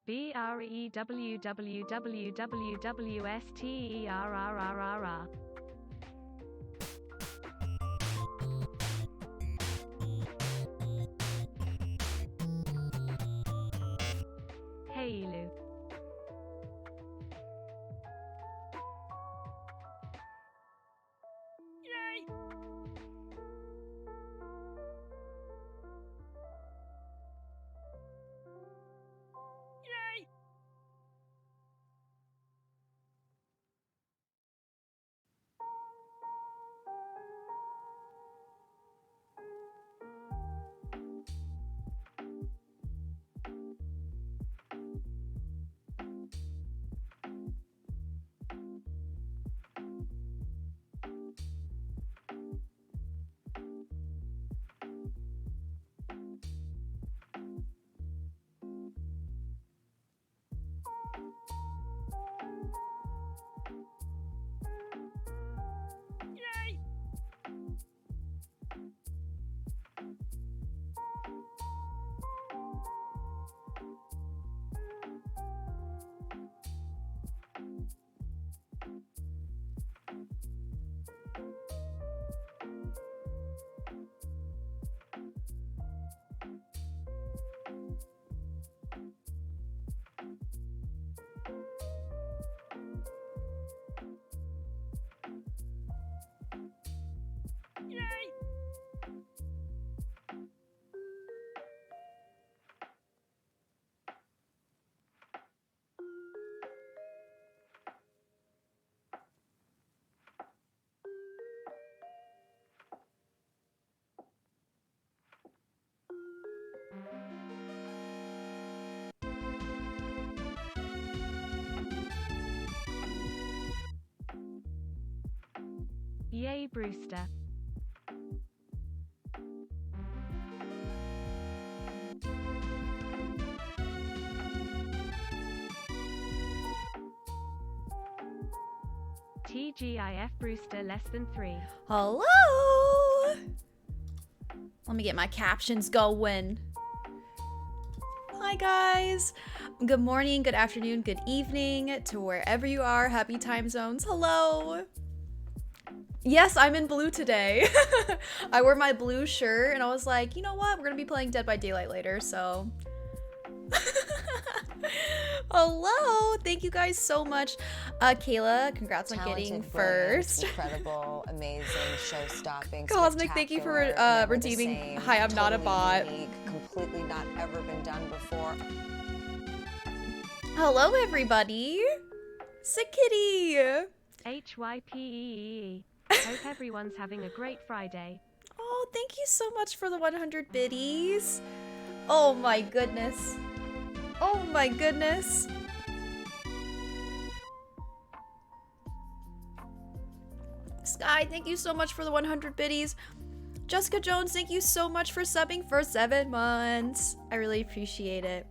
BREWWWWWSTERRRRR. Hey Lou. Yay, Brewster. TGIF Brewster less than 3. Hello! Let me get my captions going. Hi guys! Good morning, good afternoon, good evening to wherever you are. Happy time zones. Hello! Yes, I'm in blue today. I wore my blue shirt and I was like, you know what? We're gonna be playing Dead by Daylight later, so. Hello! Thank you guys so much. Kayla, congrats on getting first. Incredible, amazing, show-stopping, Cosmic, thank you for redeeming. Hi, I'm not a bot. Unique, completely not ever been done before. Hello, everybody. Sick Kitty. HYPEEE. Hope everyone's having a great Friday. Oh, thank you so much for the 100 biddies. Oh my goodness. Oh my goodness. Sky, thank you so much for the 100 biddies. Jessica Jones, thank you so much for subbing for 7 months. I really appreciate it.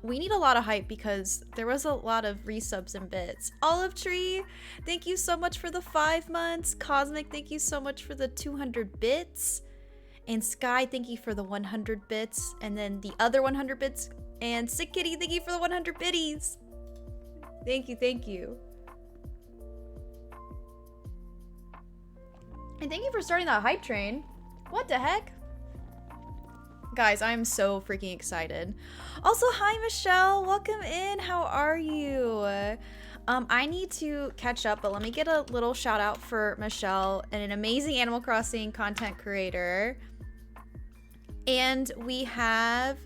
We need a lot of hype because there was a lot of resubs and bits. Olive Tree, thank you so much for the 5 months. Cosmic, thank you so much for the 200 bits. And Sky, thank you for the 100 bits. And then the other 100 bits. And Sick Kitty, thank you for the 100 biddies. Thank you, thank you. And thank you for starting that hype train. What the heck? Guys, I'm so freaking excited. Also, hi Michelle, welcome in. How are you? I need to catch up, but let me get a little shout out for Michelle, an amazing Animal Crossing content creator. And we have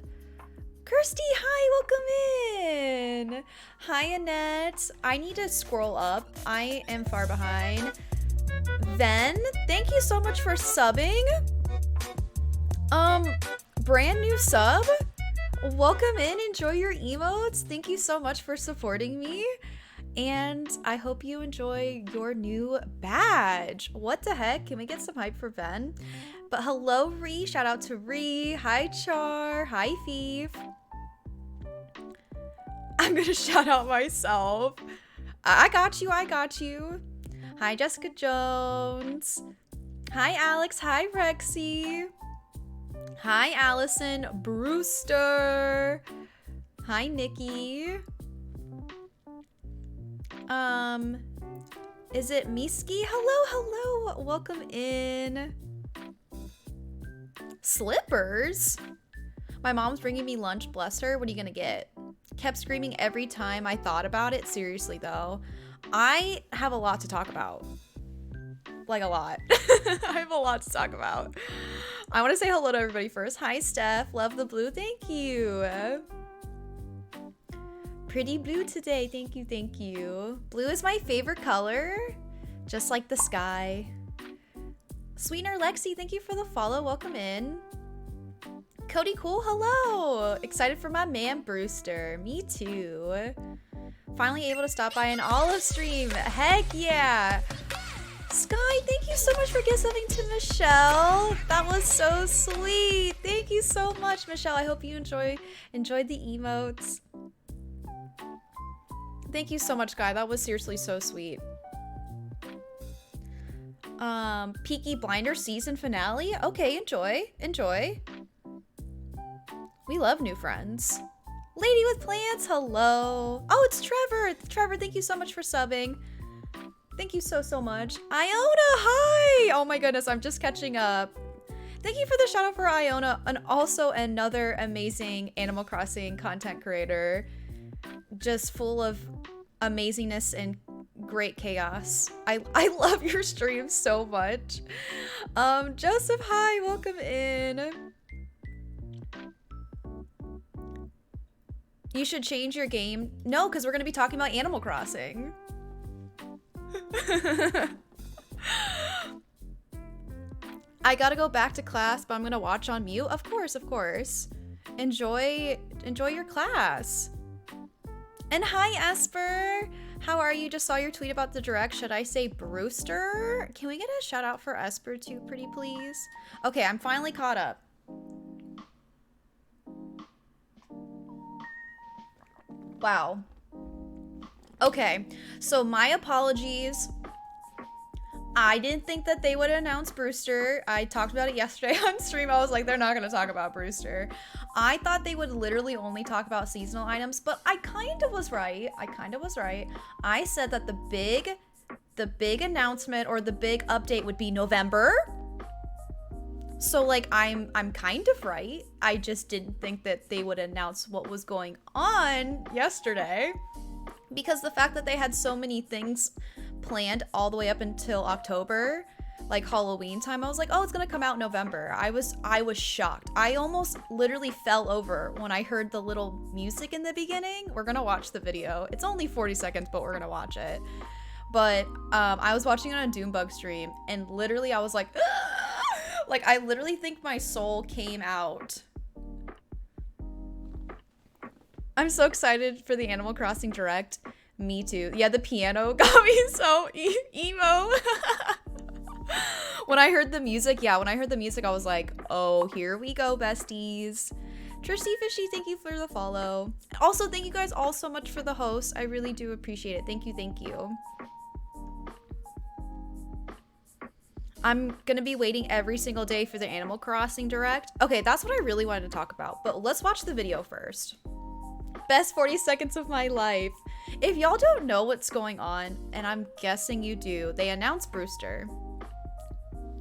Kirsty, hi, welcome in. Hi Annette, I need to scroll up. I am far behind. Then, thank you so much for subbing. Brand new sub. Welcome in, enjoy your emotes. Thank you so much for supporting me. And I hope you enjoy your new badge. What the heck? Can we get some hype for Ben? But hello, Ree. Shout out to Ree. Hi, Char. Hi, Thief. I'm gonna shout out myself. I got you. I got you. Hi, Jessica Jones. Hi, Alex. Hi, Rexy. Hi, Allison. Brewster. Hi, Nikki. Is it Miski? Hello, hello. Welcome in. Slippers? My mom's bringing me lunch, bless her. What are you gonna get? Kept screaming every time I thought about it. Seriously, though. I have a lot to talk about. Like, a lot. I have a lot to talk about. I want to say hello to everybody first. Hi, Steph. Love the blue. Thank you. Pretty blue today. Thank you, thank you. Blue is my favorite color. Just like the sky. Sweetener Lexi, thank you for the follow. Welcome in. Cody Cool, hello. Excited for my man Brewster. Me too. Finally able to stop by an olive stream. Heck yeah. Sky, thank you so much for gift subbing to Michelle. That was so sweet. Thank you so much, Michelle. I hope you enjoyed the emotes. Thank you so much, Guy. That was seriously so sweet. Peaky Blinders season finale. Okay, enjoy. We love new friends. Lady with plants, hello. Oh, it's Trevor. Trevor, thank you so much for subbing. Thank you so much. Iona, hi. Oh my goodness, I'm just catching up. Thank you for the shout out for Iona, and also another amazing Animal Crossing content creator. Just full of amazingness and great chaos. I love your stream so much. Joseph, hi, welcome in. You should change your game. No, because we're gonna be talking about Animal Crossing. I gotta go back to class, but I'm gonna watch on mute. Of course. Enjoy your class. And hi, Esper. How are you? Just saw your tweet about the direct. Should I say Brewster? Can we get a shout out for Esper too, pretty please? Okay, I'm finally caught up. Wow. Okay, so my apologies. I didn't think that they would announce Brewster. I talked about it yesterday on stream. I was like, they're not gonna talk about Brewster. I thought they would literally only talk about seasonal items, but I kind of was right. I said that the big announcement or the big update would be November. So like I'm kind of right. I just didn't think that they would announce what was going on yesterday. Because the fact that they had so many things planned all the way up until October, like Halloween time, I was like, oh, it's gonna come out in November. I was shocked. I almost literally fell over when I heard the little music in the beginning. We're gonna watch the video. It's only 40 seconds, but we're gonna watch it. But I was watching it on a Doombug stream, and literally I was like, like I literally think my soul came out. I'm so excited for the Animal Crossing Direct. Me too. Yeah, the piano got me so emo. When I heard the music, I was like, oh, here we go, besties. Tristy Fishy, thank you for the follow. Also, thank you guys all so much for the host. I really do appreciate it. Thank you. I'm gonna be waiting every single day for the Animal Crossing Direct. Okay, that's what I really wanted to talk about, but let's watch the video first. Best 40 seconds of my life. If y'all don't know what's going on, and I'm guessing you do, they announced Brewster.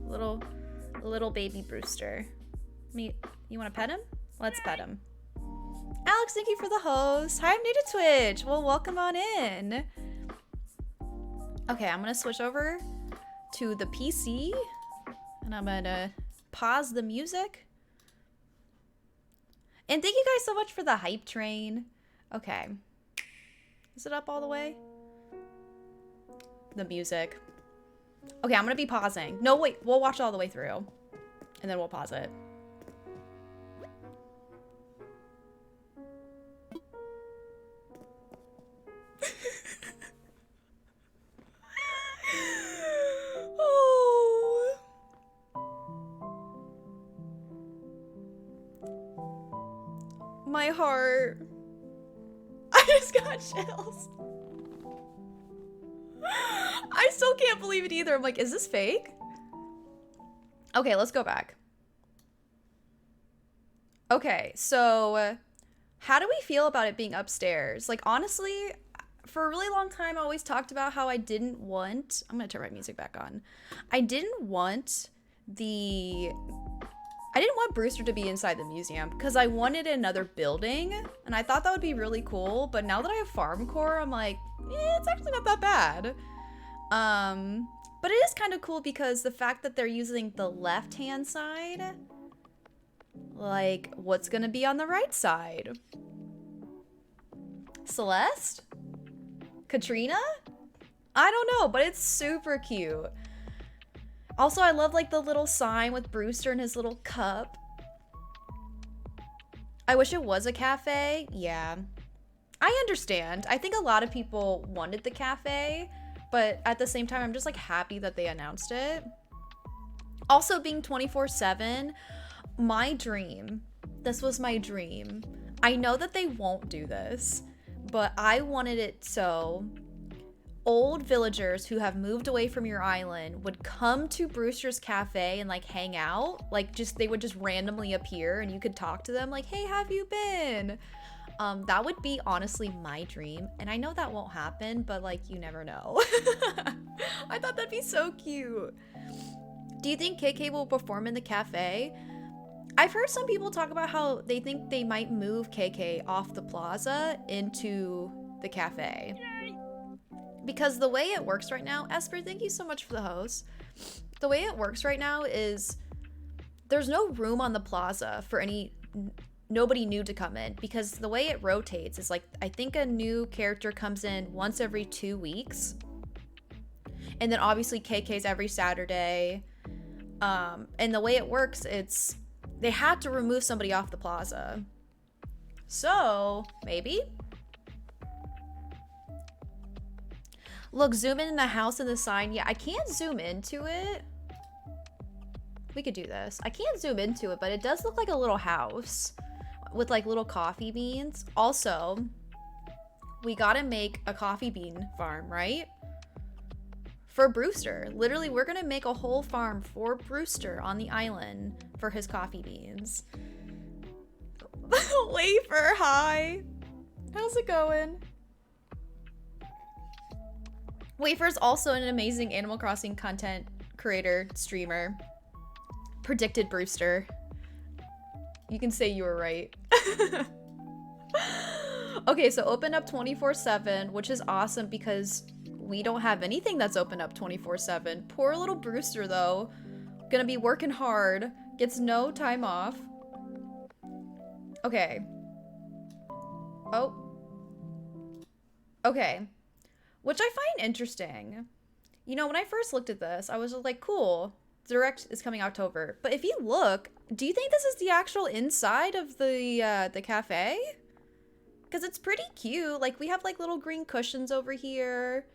Little baby Brewster. You wanna pet him? Let's pet him. Alex, thank you for the host. Hi, I'm new to Twitch. Well, welcome on in. Okay, I'm gonna switch over to the PC, and I'm gonna pause the music. And thank you guys so much for the hype train. Okay. Is it up all the way? The music. Okay, I'm gonna be pausing. No, wait, we'll watch it all the way through. And then we'll pause it. Oh. My heart. I just got chills. I still can't believe it either. I'm like, is this fake? Okay, let's go back. Okay, so How do we feel about it being upstairs? Like, honestly, for a really long time, I always talked about how I didn't want... I'm going to turn my music back on. I didn't want Brewster to be inside the museum because I wanted another building, and I thought that would be really cool. But now that I have farm core, I'm like, it's actually not that bad. But it is kind of cool because the fact that they're using the left-hand side, like, what's gonna be on the right side? Celeste? Katrina? I don't know, but it's super cute. Also, I love, like, the little sign with Brewster and his little cup. I wish it was a cafe. Yeah. I understand. I think a lot of people wanted the cafe, but at the same time, I'm just, like, happy that they announced it. Also, being 24/7, my dream. This was my dream. I know that they won't do this, but I wanted it so old villagers who have moved away from your island would come to Brewster's Cafe and like hang out. Like they would just randomly appear and you could talk to them like, hey, have you been? That would be honestly my dream. And I know that won't happen, but like you never know. I thought that'd be so cute. Do you think KK will perform in the cafe? I've heard some people talk about how they think they might move KK off the plaza into the cafe. Because the way it works right now, Esper, thank you so much for the host. The way it works right now is there's no room on the plaza for nobody new to come in, because the way it rotates is like, I think a new character comes in once every 2 weeks. And then obviously KK's every Saturday. And the way it works, they had to remove somebody off the plaza. So, maybe? Look, zoom in the house and the sign. Yeah, I can't zoom into it. We could do this. I can't zoom into it, but it does look like a little house with like little coffee beans. Also, we gotta make a coffee bean farm, right? For Brewster. Literally, we're gonna make a whole farm for Brewster on the island for his coffee beans. Wafer, hi. How's it going? Wafer's also an amazing Animal Crossing content creator, streamer. Predicted Brewster. You can say you were right. Okay, so open up 24/7, which is awesome because we don't have anything that's open up 24/7. Poor little Brewster, though. Gonna be working hard. Gets no time off. Okay. Oh. Okay. Which I find interesting. You know, when I first looked at this, I was like, cool. Direct is coming October. But if you look, do you think this is the actual inside of the cafe? Because it's pretty cute. Like, we have, like, little green cushions over here.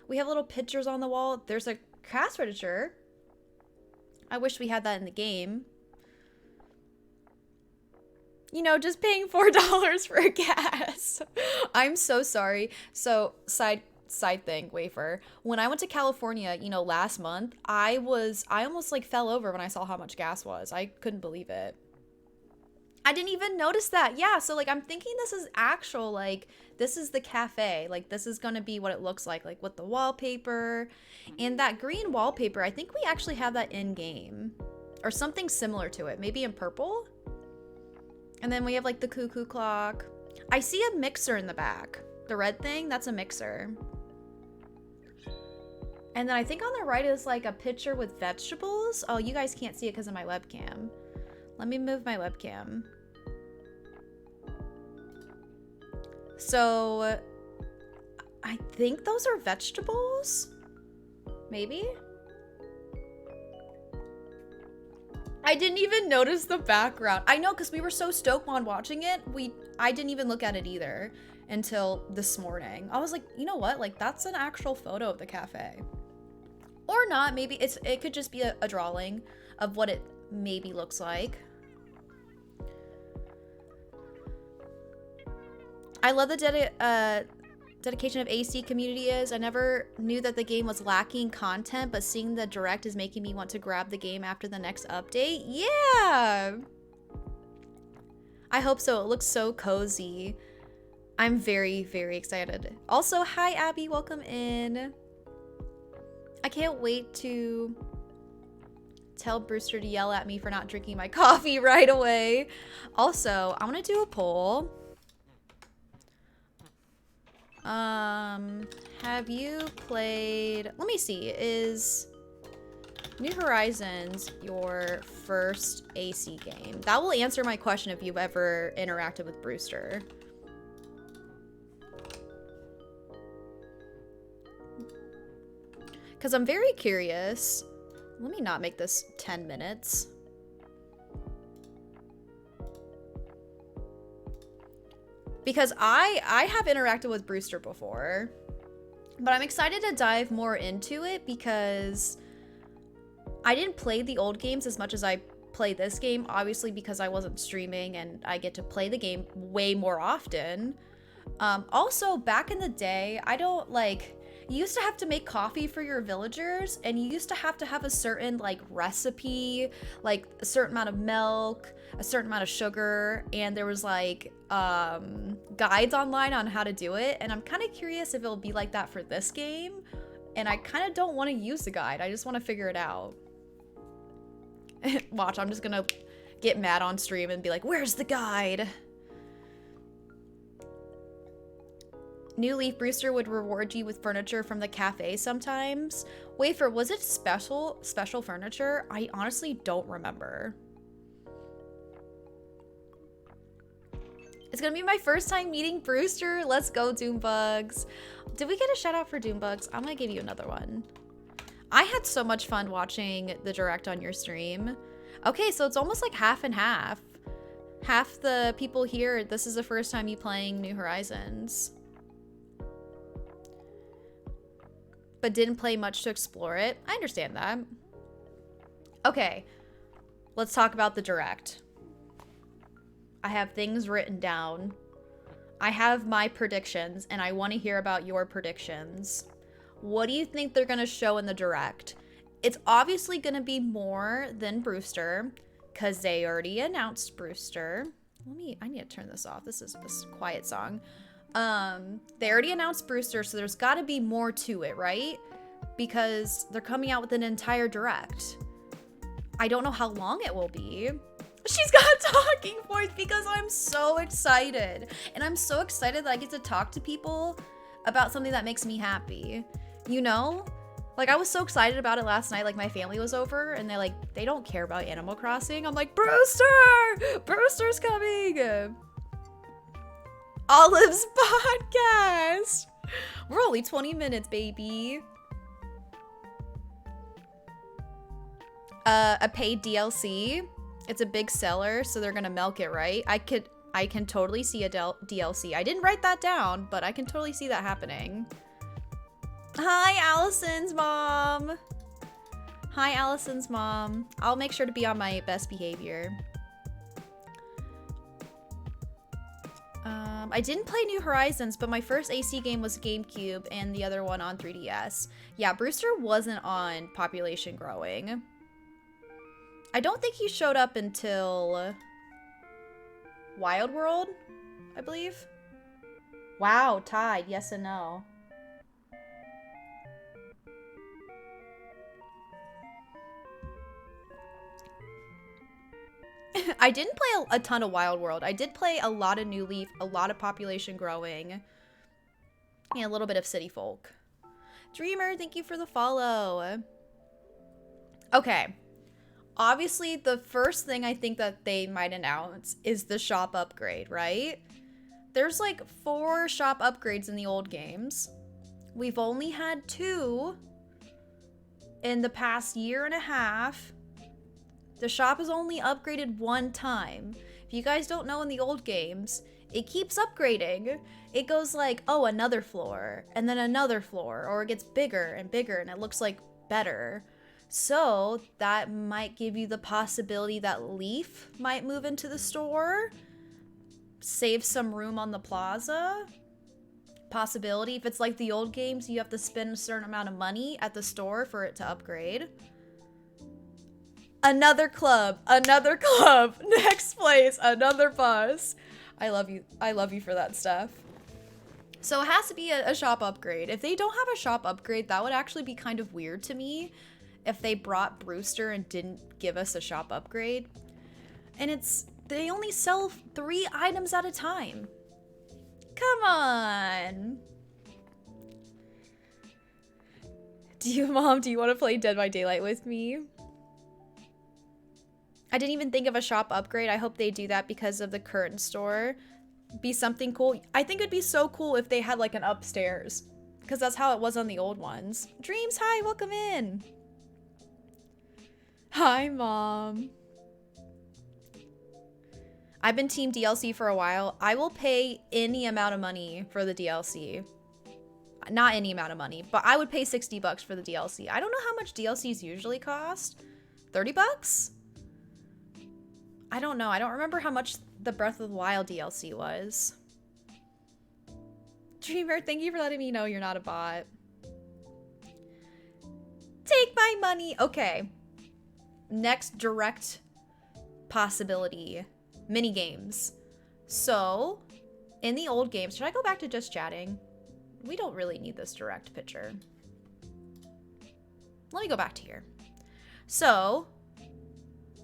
We have little pictures on the wall. There's a cash register. I wish we had that in the game. You know, just paying $4 for gas. I'm so sorry. So, side thing, Wafer. When I went to California, you know, last month, I almost like fell over when I saw how much gas was. I couldn't believe it. I didn't even notice that. Yeah, so like I'm thinking this is actual, like this is the cafe. Like this is gonna be what it looks like with the wallpaper. And that green wallpaper, I think we actually have that in game. Or something similar to it. Maybe in purple? And then we have like the cuckoo clock. I see a mixer in the back. The red thing, that's a mixer. And then I think on the right is like a pitcher with vegetables. Oh, you guys can't see it because of my webcam. Let me move my webcam. So, I think those are vegetables? Maybe? I didn't even notice the background. I know, because we were so stoked on watching it, I didn't even look at it either until this morning. I was like, you know what? Like, that's an actual photo of the cafe. Or not, maybe it could just be a drawing of what it maybe looks like. I love the dedication of AC community is. I never knew that the game was lacking content, but seeing the direct is making me want to grab the game after the next update. Yeah! I hope so. It looks so cozy. I'm very, very excited. Also, hi Abby, welcome in. I can't wait to tell Brewster to yell at me for not drinking my coffee right away. Also, I want to do a poll. Have you played, let me see, is New Horizons your first AC game? That will answer my question if you've ever interacted with Brewster. Because I'm very curious. Let me not make this 10 minutes. Because I have interacted with Brewster before. But I'm excited to dive more into it because I didn't play the old games as much as I play this game. Obviously because I wasn't streaming and I get to play the game way more often. Also, back in the day, I don't like... You used to have to make coffee for your villagers, and you used to have a certain, like, recipe, like, a certain amount of milk, a certain amount of sugar, and there was, like, guides online on how to do it, and I'm kind of curious if it'll be like that for this game, and I kind of don't want to use the guide. I just want to figure it out. Watch, I'm just gonna get mad on stream and be like, where's the guide? New Leaf Brewster would reward you with furniture from the cafe sometimes. Wafer, was it special furniture? I honestly don't remember. It's gonna be my first time meeting Brewster. Let's go, Doombugs. Did we get a shout out for Doombugs? I'm gonna give you another one. I had so much fun watching the direct on your stream. Okay, so it's almost like half and half. Half the people here, this is the first time you playing New Horizons. But didn't play much to explore it. I understand that. Okay, let's talk about the direct. I have things written down. I have my predictions, and I want to hear about your predictions. What do you think they're going to show in the direct? It's obviously going to be more than Brewster, because they already announced Brewster. I need to turn this off. This is a quiet song. They already announced Brewster, so there's got to be more to it, right? Because they're coming out with an entire direct. I don't know how long it will be. She's got a talking voice because I'm so excited. And I'm so excited that I get to talk to people about something that makes me happy. You know? Like, I was so excited about it last night. Like, my family was over and they don't care about Animal Crossing. I'm like, Brewster! Brewster's coming! Olive's podcast. We're only 20 minutes, baby. A paid DLC. It's a big seller, so they're gonna milk it, right? I can totally see a DLC. I didn't write that down, but I can totally see that happening. Hi, Allison's mom. Hi, Allison's mom. I'll make sure to be on my best behavior. I didn't play New Horizons, but my first AC game was GameCube and the other one on 3DS. Yeah, Brewster wasn't on Population Growing. I don't think he showed up until Wild World, I believe. Wow, tied, yes and no. I didn't play a ton of Wild World. I did play a lot of New Leaf, a lot of Population Growing, and a little bit of City Folk. Dreamer, thank you for the follow. Okay. Obviously, the first thing I think that they might announce is the shop upgrade, right? There's like 4 shop upgrades in the old games. We've only had 2 in the past year and a half. The shop is only upgraded 1 time. If you guys don't know, in the old games, it keeps upgrading. It goes like, oh, another floor, and then another floor, or it gets bigger and bigger, and it looks like better. So that might give you the possibility that Leaf might move into the store, save some room on the plaza. Possibility. If it's like the old games, you have to spend a certain amount of money at the store for it to upgrade. Another club. Another club. Next place. Another bus. I love you. I love you for that stuff. So it has to be a shop upgrade. If they don't have a shop upgrade, that would actually be kind of weird to me if they brought Brewster and didn't give us a shop upgrade. And they only sell 3 items at a time. Come on. Mom, do you want to play Dead by Daylight with me? I didn't even think of a shop upgrade. I hope they do that because of the current store. Be something cool. I think it'd be so cool if they had like an upstairs, because that's how it was on the old ones. Dreams, hi, welcome in. Hi, Mom. I've been team DLC for a while. I will pay any amount of money for the DLC. Not any amount of money, but I would pay 60 bucks for the DLC. I don't know how much DLCs usually cost. 30 bucks? I don't know. I don't remember how much the Breath of the Wild DLC was. Dreamer, thank you for letting me know you're not a bot. Take my money. Okay. Next direct possibility. Mini games. So, in the old games, should I go back to just chatting? We don't really need this direct picture. Let me go back to here. So,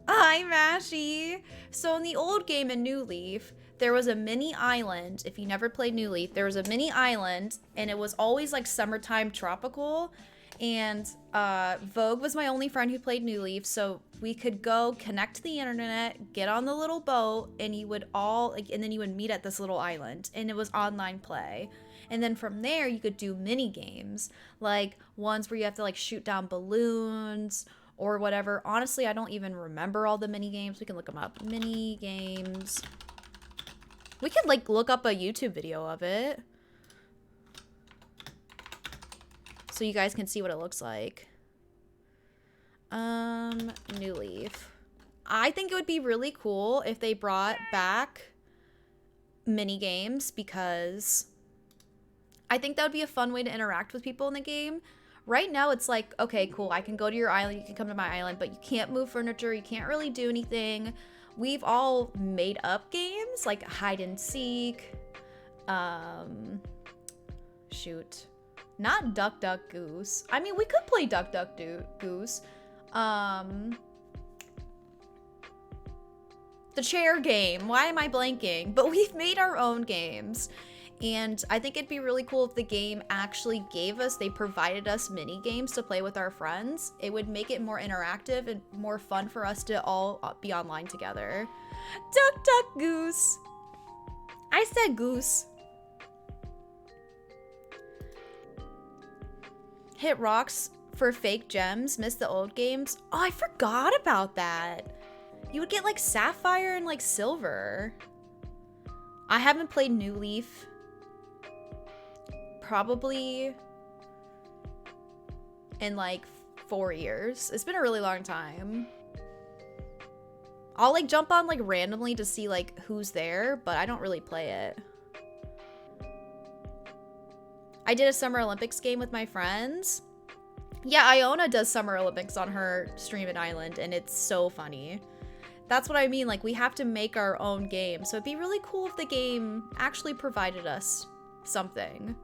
hi, Mashy. So in the old game in New Leaf, there was a mini island. If you never played New Leaf, there was a mini island, and it was always like summertime tropical. And Vogue was my only friend who played New Leaf, so we could go connect to the internet, get on the little boat, and you would and then you would meet at this little island, and it was online play. And then from there, you could do mini games, like ones where you have to like shoot down balloons or whatever. Honestly, I don't even remember all the mini games. We can look them up. Mini games. We could like look up a YouTube video of it, so you guys can see what it looks like. New Leaf. I think it would be really cool if they brought back mini games, because I think that would be a fun way to interact with people in the game. Right now, it's like, okay, cool, I can go to your island, you can come to my island, but you can't move furniture, you can't really do anything. We've all made up games, like hide and seek. Shoot. Not Duck Duck Goose. I mean, we could play Duck Duck Goose. The chair game. Why am I blanking? But we've made our own games. And I think it'd be really cool if the game actually they provided us mini games to play with our friends. It would make it more interactive and more fun for us to all be online together. Duck Duck Goose. I said goose. Hit rocks for fake gems. Miss the old games. Oh, I forgot about that. You would get like sapphire and like silver. I haven't played New Leaf probably in like 4 years. It's been a really long time. I'll like jump on like randomly to see like who's there, but I don't really play it. I did a Summer Olympics game with my friends. Yeah, Iona does Summer Olympics on her stream and island, and it's so funny. That's what I mean, like we have to make our own game. So it'd be really cool if the game actually provided us something.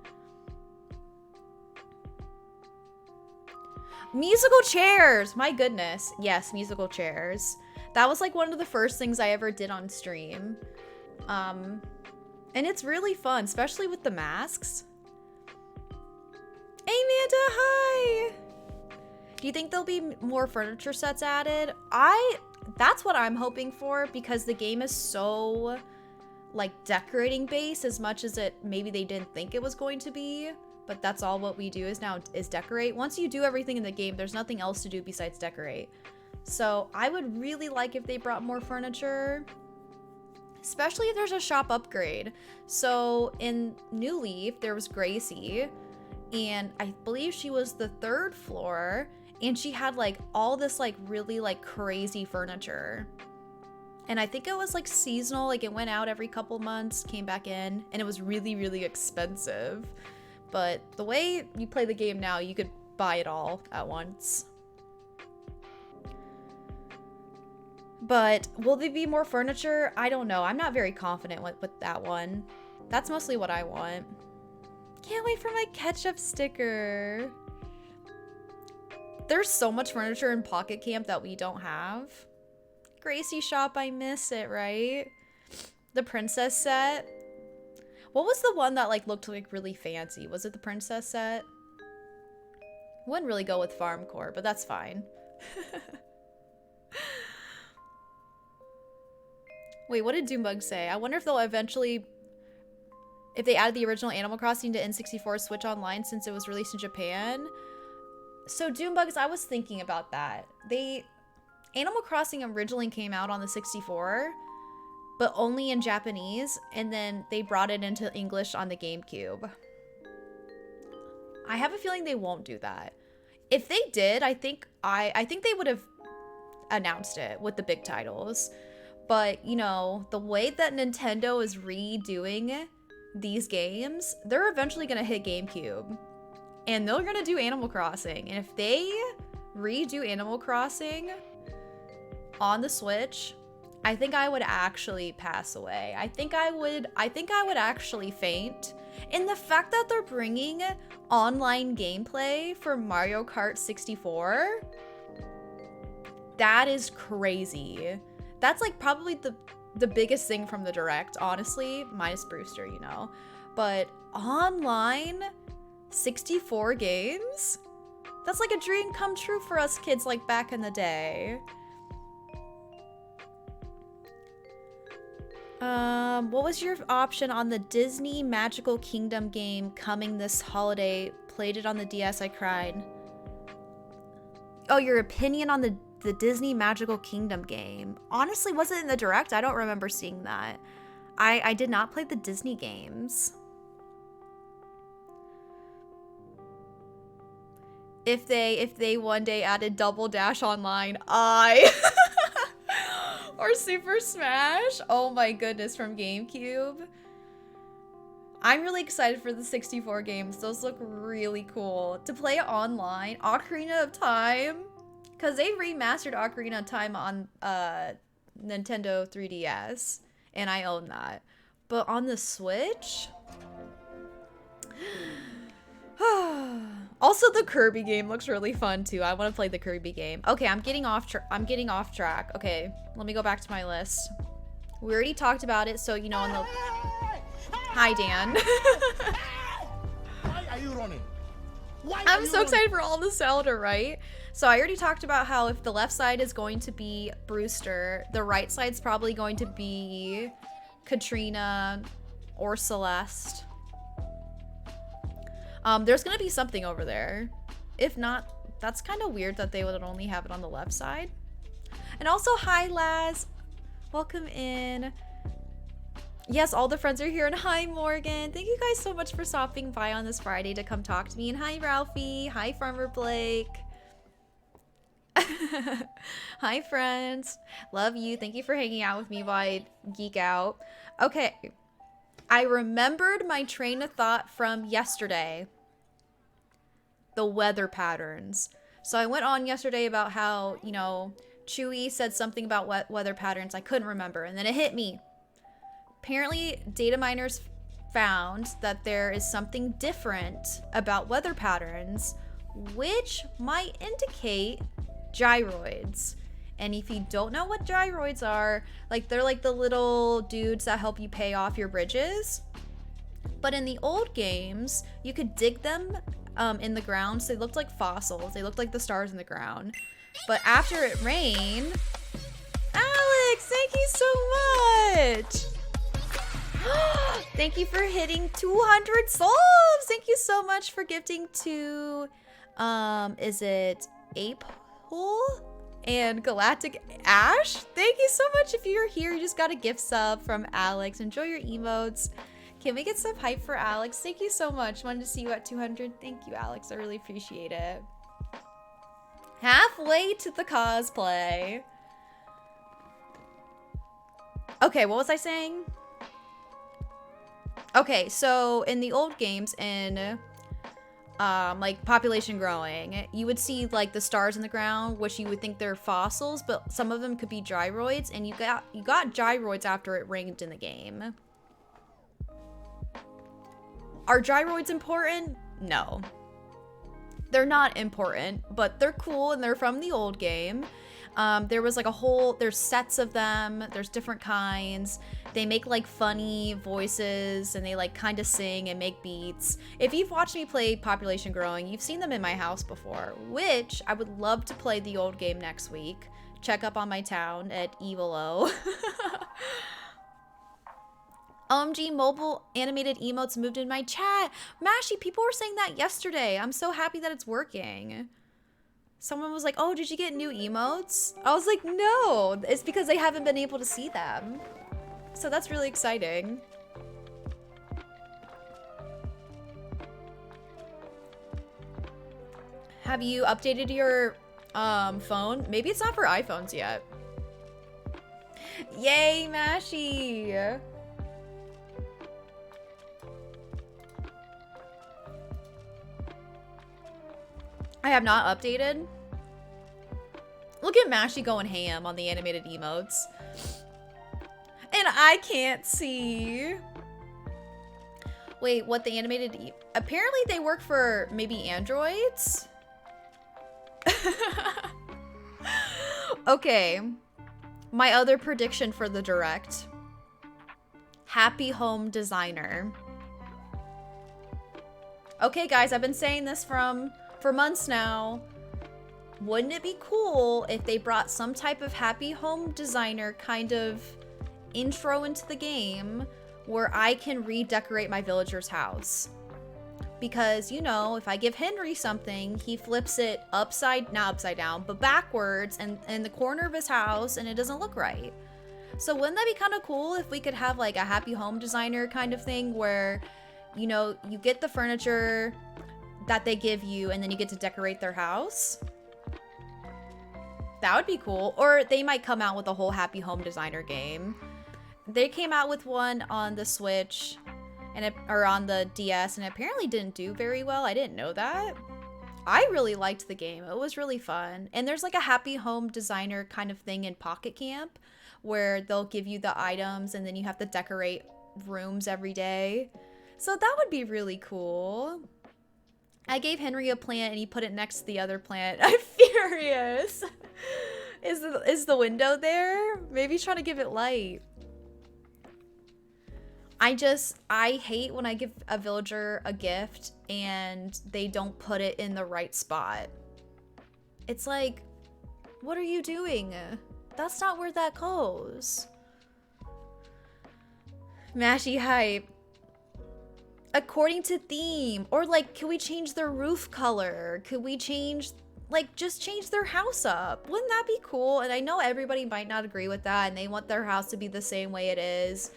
Musical chairs! My goodness. Yes, musical chairs. That was like one of the first things I ever did on stream. And it's really fun, especially with the masks. Hey, Amanda, hi! Do you think there'll be more furniture sets added? That's what I'm hoping for, because the game is so like decorating based as much as maybe they didn't think it was going to be. But that's all what we do is decorate. Once you do everything in the game, there's nothing else to do besides decorate. So I would really like if they brought more furniture, especially if there's a shop upgrade. So in New Leaf, there was Gracie, and I believe she was the 3rd floor, and she had like all this like really like crazy furniture. And I think it was like seasonal, like it went out every couple months, came back in, and it was really, really expensive. But the way you play the game now, you could buy it all at once. But will there be more furniture? I don't know. I'm not very confident with that one. That's mostly what I want. Can't wait for my ketchup sticker. There's so much furniture in Pocket Camp that we don't have. Gracie shop, I miss it, right? The princess set. What was the one that like looked like really fancy? Was it the princess set? Wouldn't really go with Farmcore, but that's fine. Wait, what did Doombug say? I wonder if they'll eventually, if they added the original Animal Crossing to N64 Switch Online since it was released in Japan. So Doombugs, I was thinking about that. Animal Crossing originally came out on the 64, but only in Japanese, and then they brought it into English on the GameCube. I have a feeling they won't do that. If they did, I think they would have announced it with the big titles. But, you know, the way that Nintendo is redoing these games, they're eventually going to hit GameCube. And they're going to do Animal Crossing. And if they redo Animal Crossing on the Switch, I think I would actually pass away. I think I would actually faint. And the fact that they're bringing online gameplay for Mario Kart 64, that is crazy. That's like probably the biggest thing from the Direct, honestly, minus Brewster, you know. But online 64 games? That's like a dream come true for us kids like back in the day. What was your option on the Disney Magical Kingdom game coming this holiday? Played it on the DS, I cried. Oh, your opinion on the Disney Magical Kingdom game. Honestly, was it in the Direct? I don't remember seeing that. I did not play the Disney games. If they one day added Double Dash Online, or Super Smash. Oh my goodness, from GameCube. I'm really excited for the 64 games. Those look really cool. To play online, Ocarina of Time, because they remastered Ocarina of Time on Nintendo 3DS, and I own that. But on the Switch? Also, the Kirby game looks really fun too. I want to play the Kirby game. Okay, I'm getting off track. Okay, let me go back to my list. We already talked about it, so you know in the... Hi, Dan. Why are you running? I'm so excited for all the Zelda, right? So I already talked about how if the left side is going to be Brewster, the right side's probably going to be Katrina or Celeste. There's gonna be something over there. If not, that's kind of weird that they would only have it on the left side. And also, hi Laz, welcome in. Yes, all the friends are here, and hi Morgan. Thank you guys so much for stopping by on this Friday to come talk to me. And hi Ralphie, hi Farmer Blake. Hi friends, love you. Thank you for hanging out with me while I geek out. Okay, I remembered my train of thought from yesterday. The weather patterns. So I went on yesterday about how, you know, Chewy said something about weather patterns. I couldn't remember, and then it hit me. Apparently, data miners found that there is something different about weather patterns, which might indicate gyroids. And if you don't know what gyroids are, like they're like the little dudes that help you pay off your bridges. But in the old games, you could dig them in the ground, so they looked like fossils. They looked like the stars in the ground. But after it rained... Alex, thank you so much! Thank you for hitting 200 subs! Thank you so much for gifting to... is it Ape Hole? And Galactic Ash? Thank you so much. If you're here, you just got a gift sub from Alex. Enjoy your emotes. Can we get some hype for Alex? Thank you so much. Wanted to see you at 200. Thank you, Alex. I really appreciate it. Halfway to the cosplay. Okay, what was I saying? Okay, so in the old games, in like population growing, you would see like the stars in the ground, which you would think they're fossils, but some of them could be gyroids, and you got gyroids after it rained in the game. Are gyroids important? No. They're not important, but they're cool and they're from the old game. There was like there's sets of them, there's different kinds. They make like funny voices and they like kind of sing and make beats. If you've watched me play Population Growing, you've seen them in my house before, which I would love to play the old game next week. Check up on my town at Evil-O. OMG, mobile animated emotes moved in my chat. Mashy, people were saying that yesterday. I'm so happy that it's working. Someone was like, oh, did you get new emotes? I was like, no, it's because I haven't been able to see them. So that's really exciting. Have you updated your phone? Maybe it's not for iPhones yet. Yay, Mashy. I have not updated. Look at Mashy going ham on the animated emotes. And I can't see. Wait, what the animated... Apparently they work for maybe androids? Okay. My other prediction for the Direct. Happy Home Designer. Okay, guys, I've been saying this for months now. Wouldn't it be cool if they brought some type of happy home designer kind of intro into the game where I can redecorate my villager's house? Because, you know, if I give Henry something, he flips it not upside down, but backwards and in the corner of his house, and it doesn't look right. So wouldn't that be kind of cool if we could have like a happy home designer kind of thing where, you know, you get the furniture that they give you and then you get to decorate their house? That would be cool. Or they might come out with a whole happy home designer game. They came out with one on the Switch or on the DS, and it apparently didn't do very well. I didn't know that. I really liked the game. It was really fun. And there's like a happy home designer kind of thing in Pocket Camp where they'll give you the items and then you have to decorate rooms every day. So that would be really cool. I gave Henry a plant and he put it next to the other plant. I'm furious. Is the window there? Maybe he's trying to give it light. I hate when I give a villager a gift and they don't put it in the right spot. It's like, what are you doing? That's not where that goes. Mashy hype. According to theme. Or like, can we change their roof color? Could we change, like, just change their house up? Wouldn't that be cool? And I know everybody might not agree with that and they want their house to be the same way it is.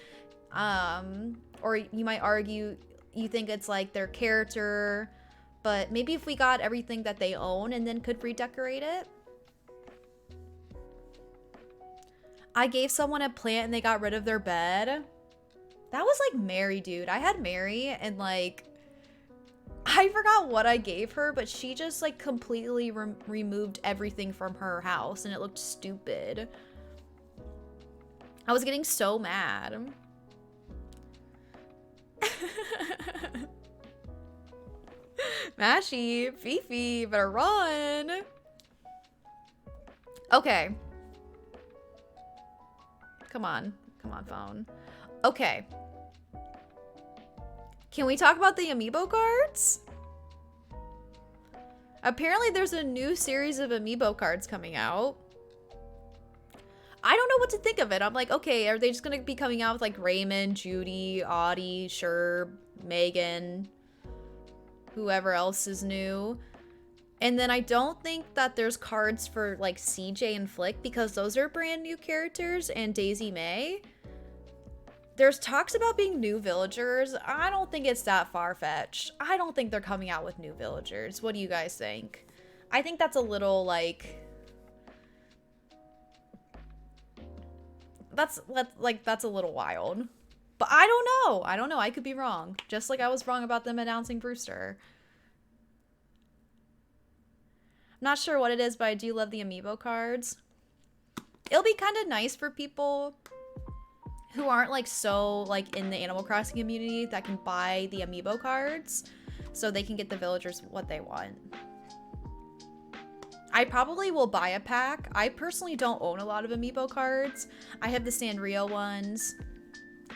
Or you might argue you think it's like their character, but maybe if we got everything that they own and then could redecorate it. I gave someone a plant and they got rid of their bed. That was like Mary, dude. I had Mary and like, I forgot what I gave her, but she just like completely removed everything from her house and it looked stupid. I was getting so mad. Mashy, Fifi, better run. Okay. Come on, phone. Okay. Can we talk about the amiibo cards? Apparently there's a new series of amiibo cards coming out. I don't know what to think of it. I'm like, okay, are they just gonna be coming out with like Raymond, Judy, Audie, Sherb, Megan, whoever else is new? And then I don't think that there's cards for like CJ and Flick because those are brand new characters, and Daisy May. There's talks about being new villagers. I don't think it's that far-fetched. I don't think they're coming out with new villagers. What do you guys think? I think that's a little like... That's a little wild. But I don't know. I could be wrong. Just like I was wrong about them announcing Brewster. not sure what it is, but I do love the amiibo cards. It'll be kind of nice for people who aren't like so like in the Animal Crossing community that can buy the amiibo cards so they can get the villagers what they want. I probably will buy a pack. I personally don't own a lot of amiibo cards. I have the Sanrio ones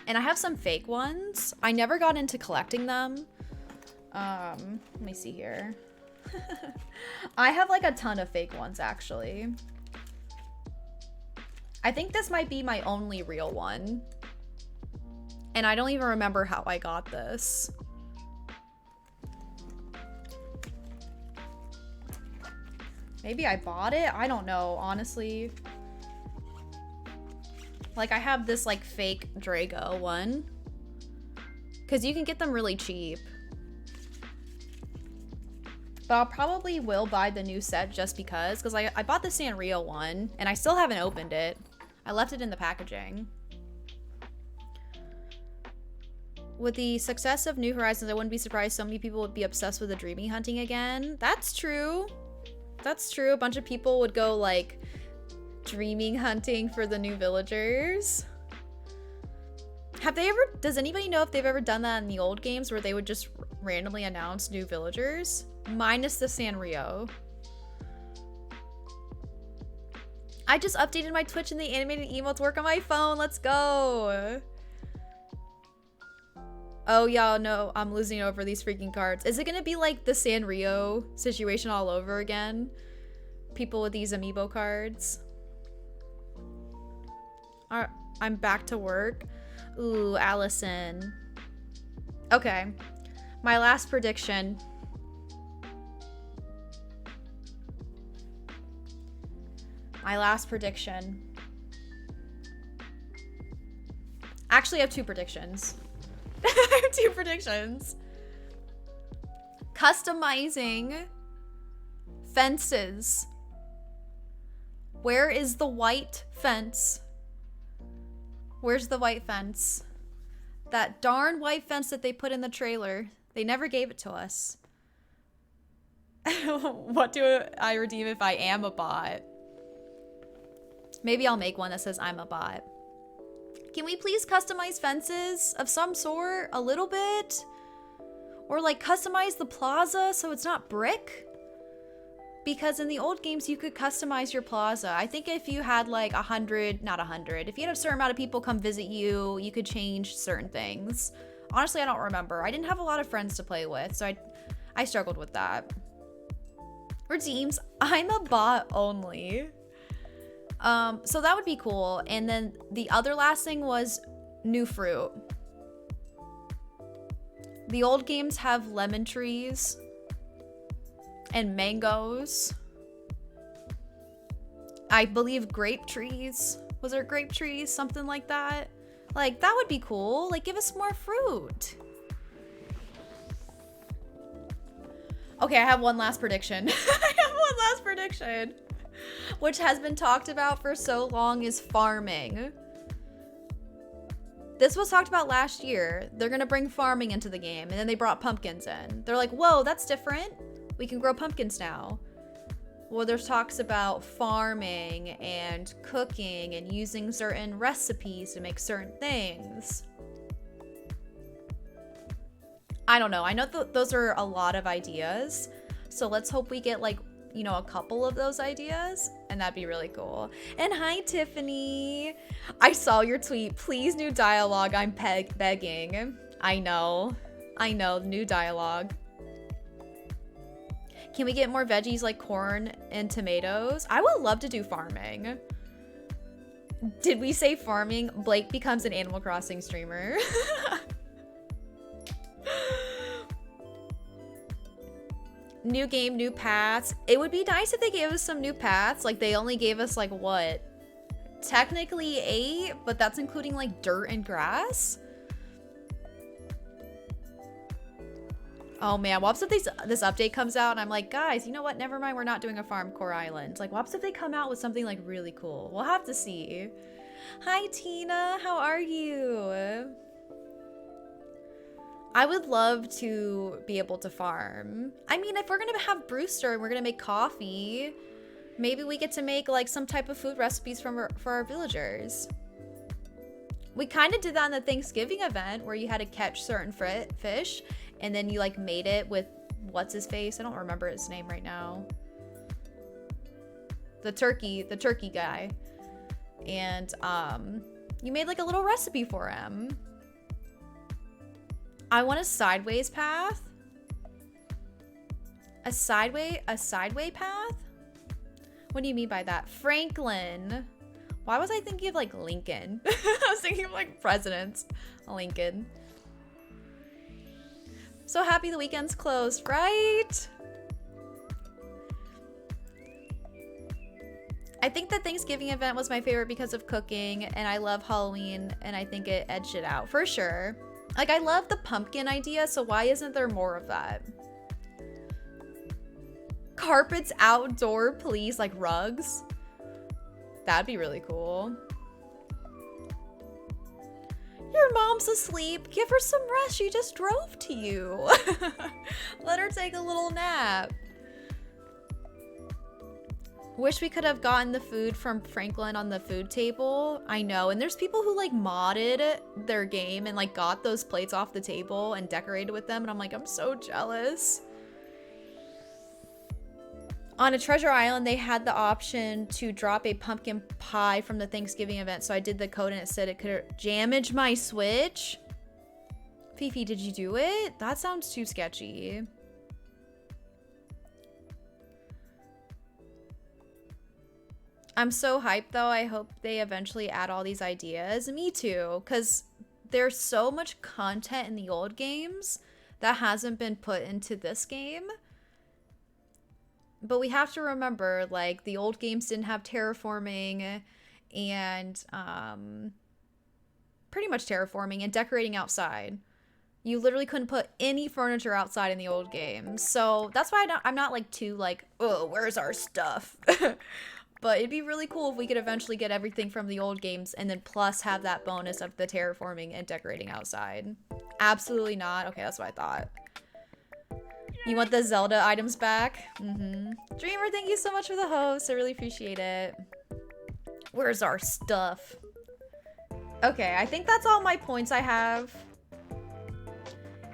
and I have some fake ones. I never got into collecting them. Let me see here. I have like a ton of fake ones actually. I think this might be my only real one. And I don't even remember how I got this. Maybe I bought it? I don't know, honestly. Like, I have this, like, fake Drago one. Because you can get them really cheap. But I'll probably will buy the new set just because. Because I bought the Sanrio one, and I still haven't opened it. I left it in the packaging. With the success of New Horizons, I wouldn't be surprised so many people would be obsessed with the dreaming hunting again. That's true. That's true. A bunch of people would go like dreaming hunting for the new villagers. Have they ever, does anybody know if they've ever done that in the old games where they would just randomly announce new villagers? Minus the Sanrio. I just updated my Twitch and the animated emotes work on my phone. Let's go. Oh, y'all know I'm losing over these freaking cards. Is it gonna be like the Sanrio situation all over again? People with these amiibo cards. I'm back to work. Ooh, Allison. Okay. My last prediction. My last prediction. Actually, I have two predictions. I have two predictions. Customizing fences. Where is the white fence? Where's the white fence? That darn white fence that they put in the trailer. They never gave it to us. What do I redeem if I am a bot? Maybe I'll make one that says I'm a bot. Can we please customize fences of some sort a little bit? Or like customize the plaza so it's not brick? Because in the old games you could customize your plaza. I think if you had like 100, not 100, if you had a certain amount of people come visit you, you could change certain things. Honestly, I don't remember. I didn't have a lot of friends to play with, so I struggled with that. Redeems, I'm a bot only. So that would be cool. And then the other last thing was new fruit. The old games have lemon trees and mangoes. I believe grape trees. Was there grape trees? Something like that. Like, that would be cool. Like, give us more fruit. Okay, I have one last prediction. I have one last prediction. Which has been talked about for so long is farming. This was talked about last year. They're gonna bring farming into the game, and then they brought pumpkins in. They're like, whoa, that's different. We can grow pumpkins now. Well, there's talks about farming and cooking and using certain recipes to make certain things. I don't know. I know those are a lot of ideas. So let's hope we get like, you know, a couple of those ideas, and that'd be really cool. And hi, Tiffany. I saw your tweet. Please, new dialogue. I'm begging. I know, new dialogue. Can we get more veggies like corn and tomatoes? I would love to do farming. Did we say farming? Blake becomes an Animal Crossing streamer. New game, new paths. It would be nice if they gave us some new paths. Like, they only gave us like what? Technically 8, but that's including like dirt and grass. Oh man, whoops if this update comes out and I'm like, guys, you know what? Never mind, we're not doing a farm core island. Like, whoops if they come out with something like really cool. We'll have to see. Hi, Tina. How are you? I would love to be able to farm. I mean, if we're gonna have Brewster and we're gonna make coffee, maybe we get to make like some type of food recipes for our villagers. We kind of did that in the Thanksgiving event where you had to catch certain fish and then you like made it with what's his face? I don't remember his name right now. The turkey guy. And you made like a little recipe for him. I want a sideways path. A sideway path? What do you mean by that? Franklin. Why was I thinking of like Lincoln? I was thinking of like presidents. Lincoln. So happy the weekend's closed, right? I think the Thanksgiving event was my favorite because of cooking, and I love Halloween, and I think it edged it out for sure. Like, I love the pumpkin idea, so why isn't there more of that? Carpets outdoor, please, like rugs. That'd be really cool. Your mom's asleep. Give her some rest. She just drove to you. Let her take a little nap. Wish we could have gotten the food from Franklin on the food table. I know. And there's people who like modded their game and like got those plates off the table and decorated with them. And I'm like, I'm so jealous. On a treasure island, they had the option to drop a pumpkin pie from the Thanksgiving event. So I did the code and it said it could damage my Switch. Fifi, did you do it? That sounds too sketchy. I'm so hyped though. I hope they eventually add all these ideas. Me too, because there's so much content in the old games that hasn't been put into this game. But we have to remember, like, the old games didn't have terraforming and pretty much terraforming and decorating outside. You literally couldn't put any furniture outside in the old games. So that's why I'm not like too like, oh, where's our stuff? But it'd be really cool if we could eventually get everything from the old games and then plus have that bonus of the terraforming and decorating outside. Absolutely not. Okay, that's what I thought. You want the Zelda items back? Dreamer, thank you so much for the host. I really appreciate it. Where's our stuff? Okay, I think that's all my points I have.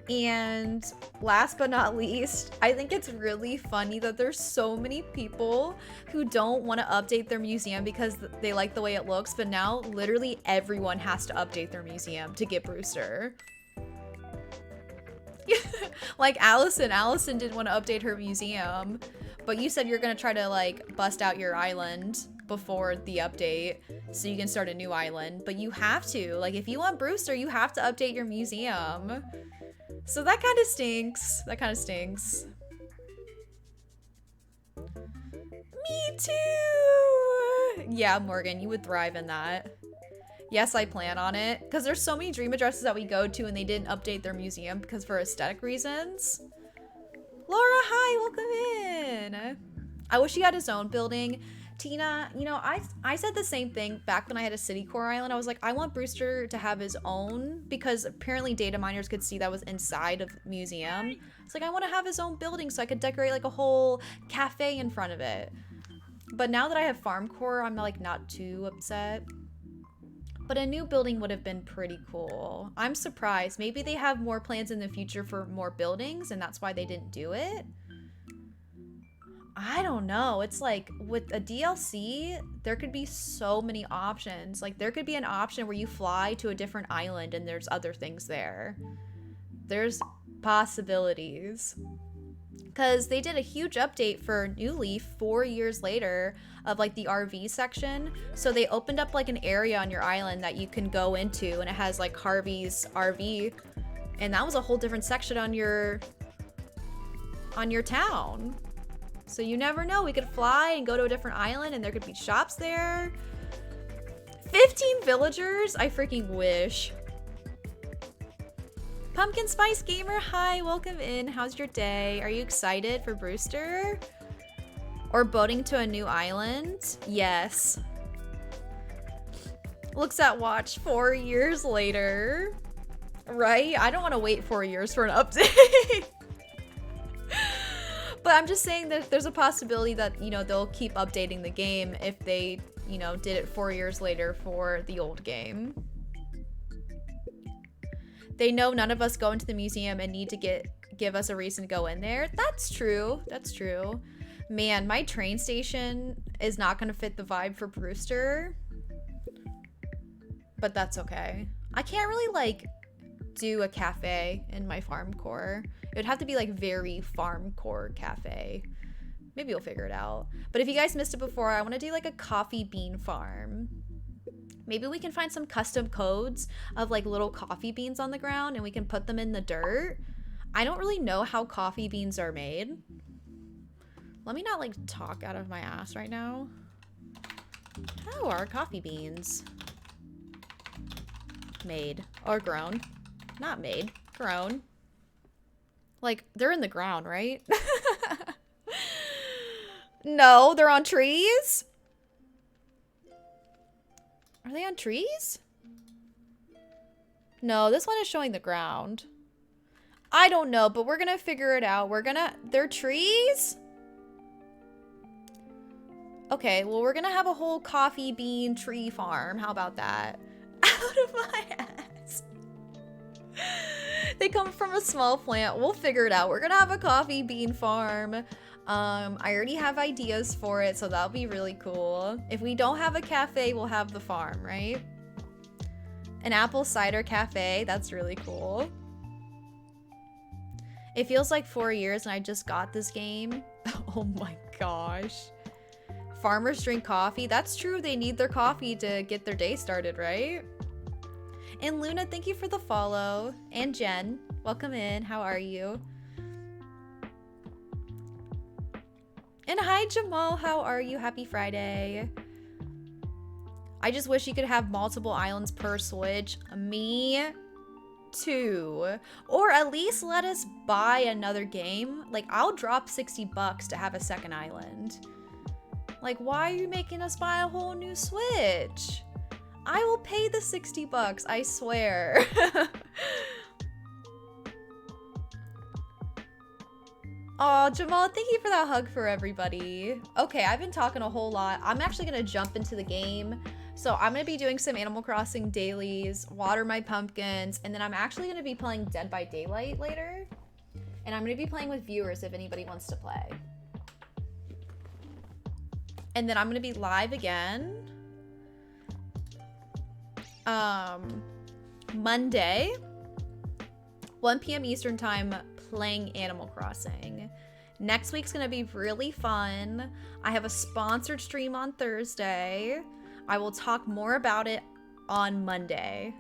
And last but not least, I think it's really funny that there's so many people who don't want to update their museum because they like the way it looks, but now literally everyone has to update their museum to get Brewster. Like Allison didn't want to update her museum, but you said you're gonna try to like bust out your island before the update so you can start a new island, but you have to, like, if you want Brewster, you have to update your museum. So that kind of stinks. That kind of stinks. Me too! Yeah, Morgan, you would thrive in that. Yes, I plan on it. Because there's so many dream addresses that we go to and they didn't update their museum because for aesthetic reasons. Laura, hi, welcome in. I wish he had his own building. Tina, you know, I said the same thing back when I had a city core island. I was like, I want Brewster to have his own because apparently data miners could see that was inside of the museum. It's like, I want to have his own building so I could decorate like a whole cafe in front of it. But now that I have farm core, I'm like not too upset. But a new building would have been pretty cool. I'm surprised. Maybe they have more plans in the future for more buildings and that's why they didn't do it. I don't know. It's like with a DLC, there could be so many options. Like there could be an option where you fly to a different island and there's other things there. There's possibilities. Because they did a huge update for New Leaf 4 years later of like the RV section. So they opened up like an area on your island that you can go into and it has like Harvey's RV. And that was a whole different section on your town. So you never know. We could fly and go to a different island and there could be shops there. 15 villagers? I freaking wish. Pumpkin Spice Gamer, hi, welcome in. How's your day? Are you excited for Brewster? Or boating to a new island? Yes. Looks at watch 4 years later. Right? I don't want to wait 4 years for an update. But I'm just saying that there's a possibility that, you know, they'll keep updating the game if they, you know, did it 4 years later for the old game. They know none of us go into the museum and need to give us a reason to go in there. That's true. That's true. Man, my train station is not going to fit the vibe for Brewster. But that's okay. I can't really, like, do a cafe in my farm core. It would have to be, like, very farm core cafe. Maybe you'll figure it out. But if you guys missed it before, I want to do, like, a coffee bean farm. Maybe we can find some custom codes of, like, little coffee beans on the ground and we can put them in the dirt. I don't really know how coffee beans are made. Let me not, like, talk out of my ass right now. How are coffee beans made? Or grown? Not made. Grown. Like, they're in the ground, right? No, they're on trees? Are they on trees? No, this one is showing the ground. I don't know, but we're gonna figure it out. They're trees? Okay, well, we're gonna have a whole coffee bean tree farm. How about that? Out of my ass. They come from a small plant. We'll figure it out. We're gonna have a coffee bean farm. I already have ideas for it, so that'll be really cool. If we don't have a cafe, we'll have the farm, right? An apple cider cafe. That's really cool. It feels like 4 years and I just got this game. Oh my gosh. Farmers drink coffee. That's true. They need their coffee to get their day started, right? And Luna, thank you for the follow. And Jen, welcome in. How are you? And hi, Jamal. How are you? Happy Friday. I just wish you could have multiple islands per Switch. Me too. Or at least let us buy another game. Like, I'll drop $60 to have a second island. Like, why are you making us buy a whole new Switch? I will pay the $60, I swear. Oh, Jamal, thank you for that hug for everybody. Okay, I've been talking a whole lot. I'm actually gonna jump into the game. So I'm gonna be doing some Animal Crossing dailies, water my pumpkins, and then I'm actually gonna be playing Dead by Daylight later. And I'm gonna be playing with viewers if anybody wants to play. And then I'm gonna be live again. Monday, 1 p.m. Eastern time, playing Animal Crossing. Next week's gonna be really fun. I have a sponsored stream on Thursday. I will talk more about it on Monday.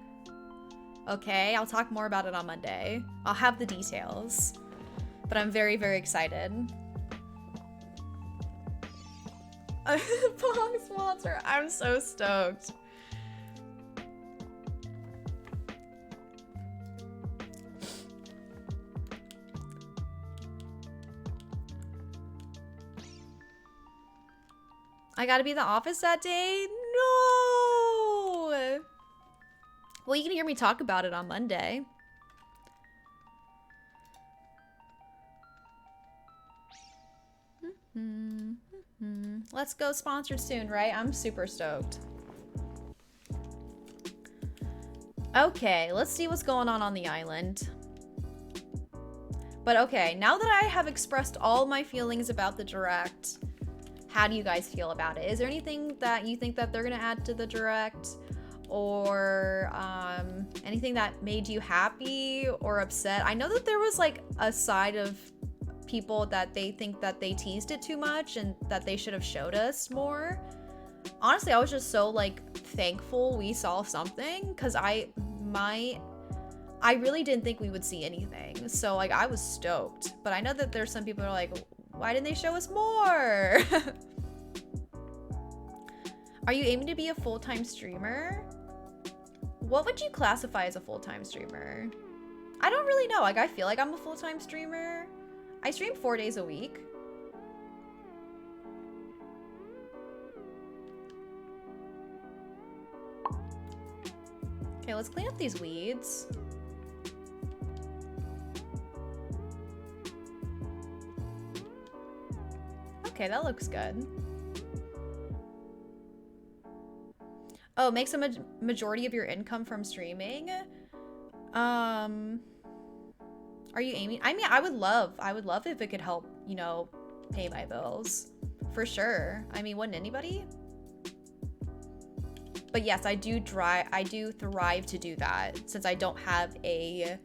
Okay, I'll talk more about it on Monday. I'll have the details. But I'm very, very excited. Pong sponsor. I'm so stoked. I gotta be in the office that day? No! Well, you can hear me talk about it on Monday. Let's go sponsored soon, right? I'm super stoked. Okay, let's see what's going on the island. But okay, now that I have expressed all my feelings about the Direct, how do you guys feel about it? Is there anything that you think that they're gonna add to the Direct? Or anything that made you happy or upset? I know that there was like a side of people that they think that they teased it too much and that they should have showed us more. Honestly, I was just so like thankful we saw something because I really didn't think we would see anything. So like I was stoked. But I know that there's some people who are like, why didn't they show us more? Are you aiming to be a full-time streamer? What would you classify as a full-time streamer? I don't really know. Like, I feel like I'm a full-time streamer. I stream 4 days a week. Okay, let's clean up these weeds. Okay, that looks good. Oh, makes a majority of your income from streaming? Are you aiming? I mean, I would love if it could help, you know, pay my bills. For sure. I mean, wouldn't anybody? But yes, I do thrive to do that since I don't have a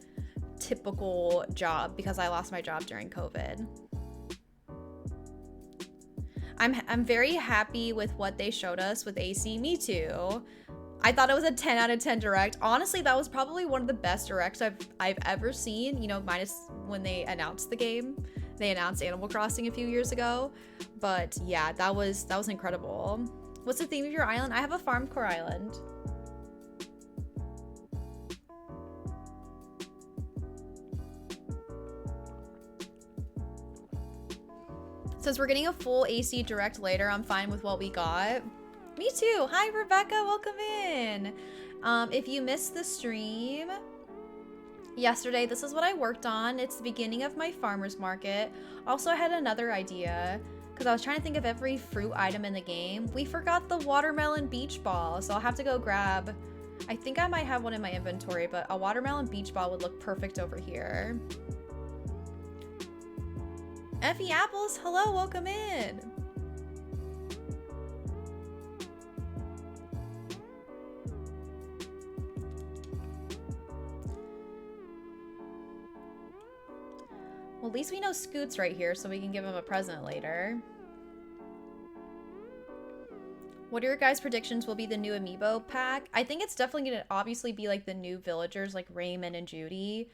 typical job because I lost my job during COVID. I'm very happy with what they showed us with AC. Me too. I thought it was a 10 out of 10 direct. Honestly, that was probably one of the best directs I've ever seen, you know, minus when they announced the game. They announced Animal Crossing a few years ago. But yeah, that was incredible. What's the theme of your island? I have a farm core island. Since we're getting a full AC direct later, I'm fine with what we got. Me too. Hi, Rebecca. Welcome in. If you missed the stream yesterday, this is what I worked on. It's the beginning of my farmer's market. Also, I had another idea because I was trying to think of every fruit item in the game. We forgot the watermelon beach ball, so I'll have to go grab. I think I might have one in my inventory, but a watermelon beach ball would look perfect over here. Effie Apples, hello, welcome in. Well, at least we know Scoot's right here, so we can give him a present later. What are your guys' predictions will be the new amiibo pack? I think it's definitely gonna obviously be like the new villagers like Raymond and Judy,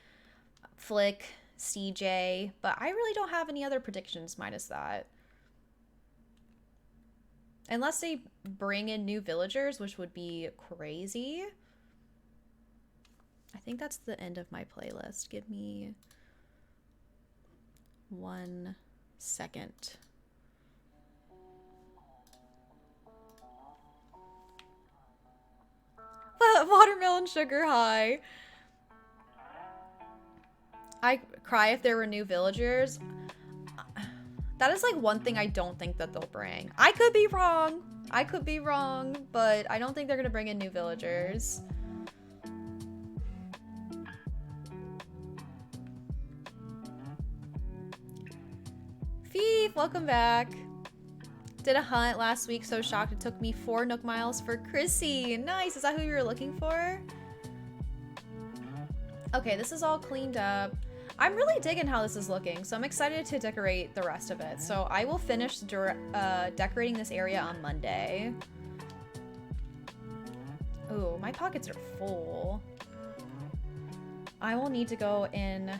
Flick, CJ, but I really don't have any other predictions minus that. Unless they bring in new villagers, which would be crazy. I think that's the end of my playlist. Give me 1 second. Watermelon sugar high. I cry if there were new villagers. That is like one thing I don't think that they'll bring. I could be wrong. But I don't think they're gonna bring in new villagers. Fief, welcome back. Did a hunt last week, so shocked it took me 4 Nook Miles for Chrissy. Nice, is that who you were looking for? Okay, this is all cleaned up. I'm really digging how this is looking, so I'm excited to decorate the rest of it. So I will finish decorating this area on Monday. Ooh, my pockets are full. I will need to go in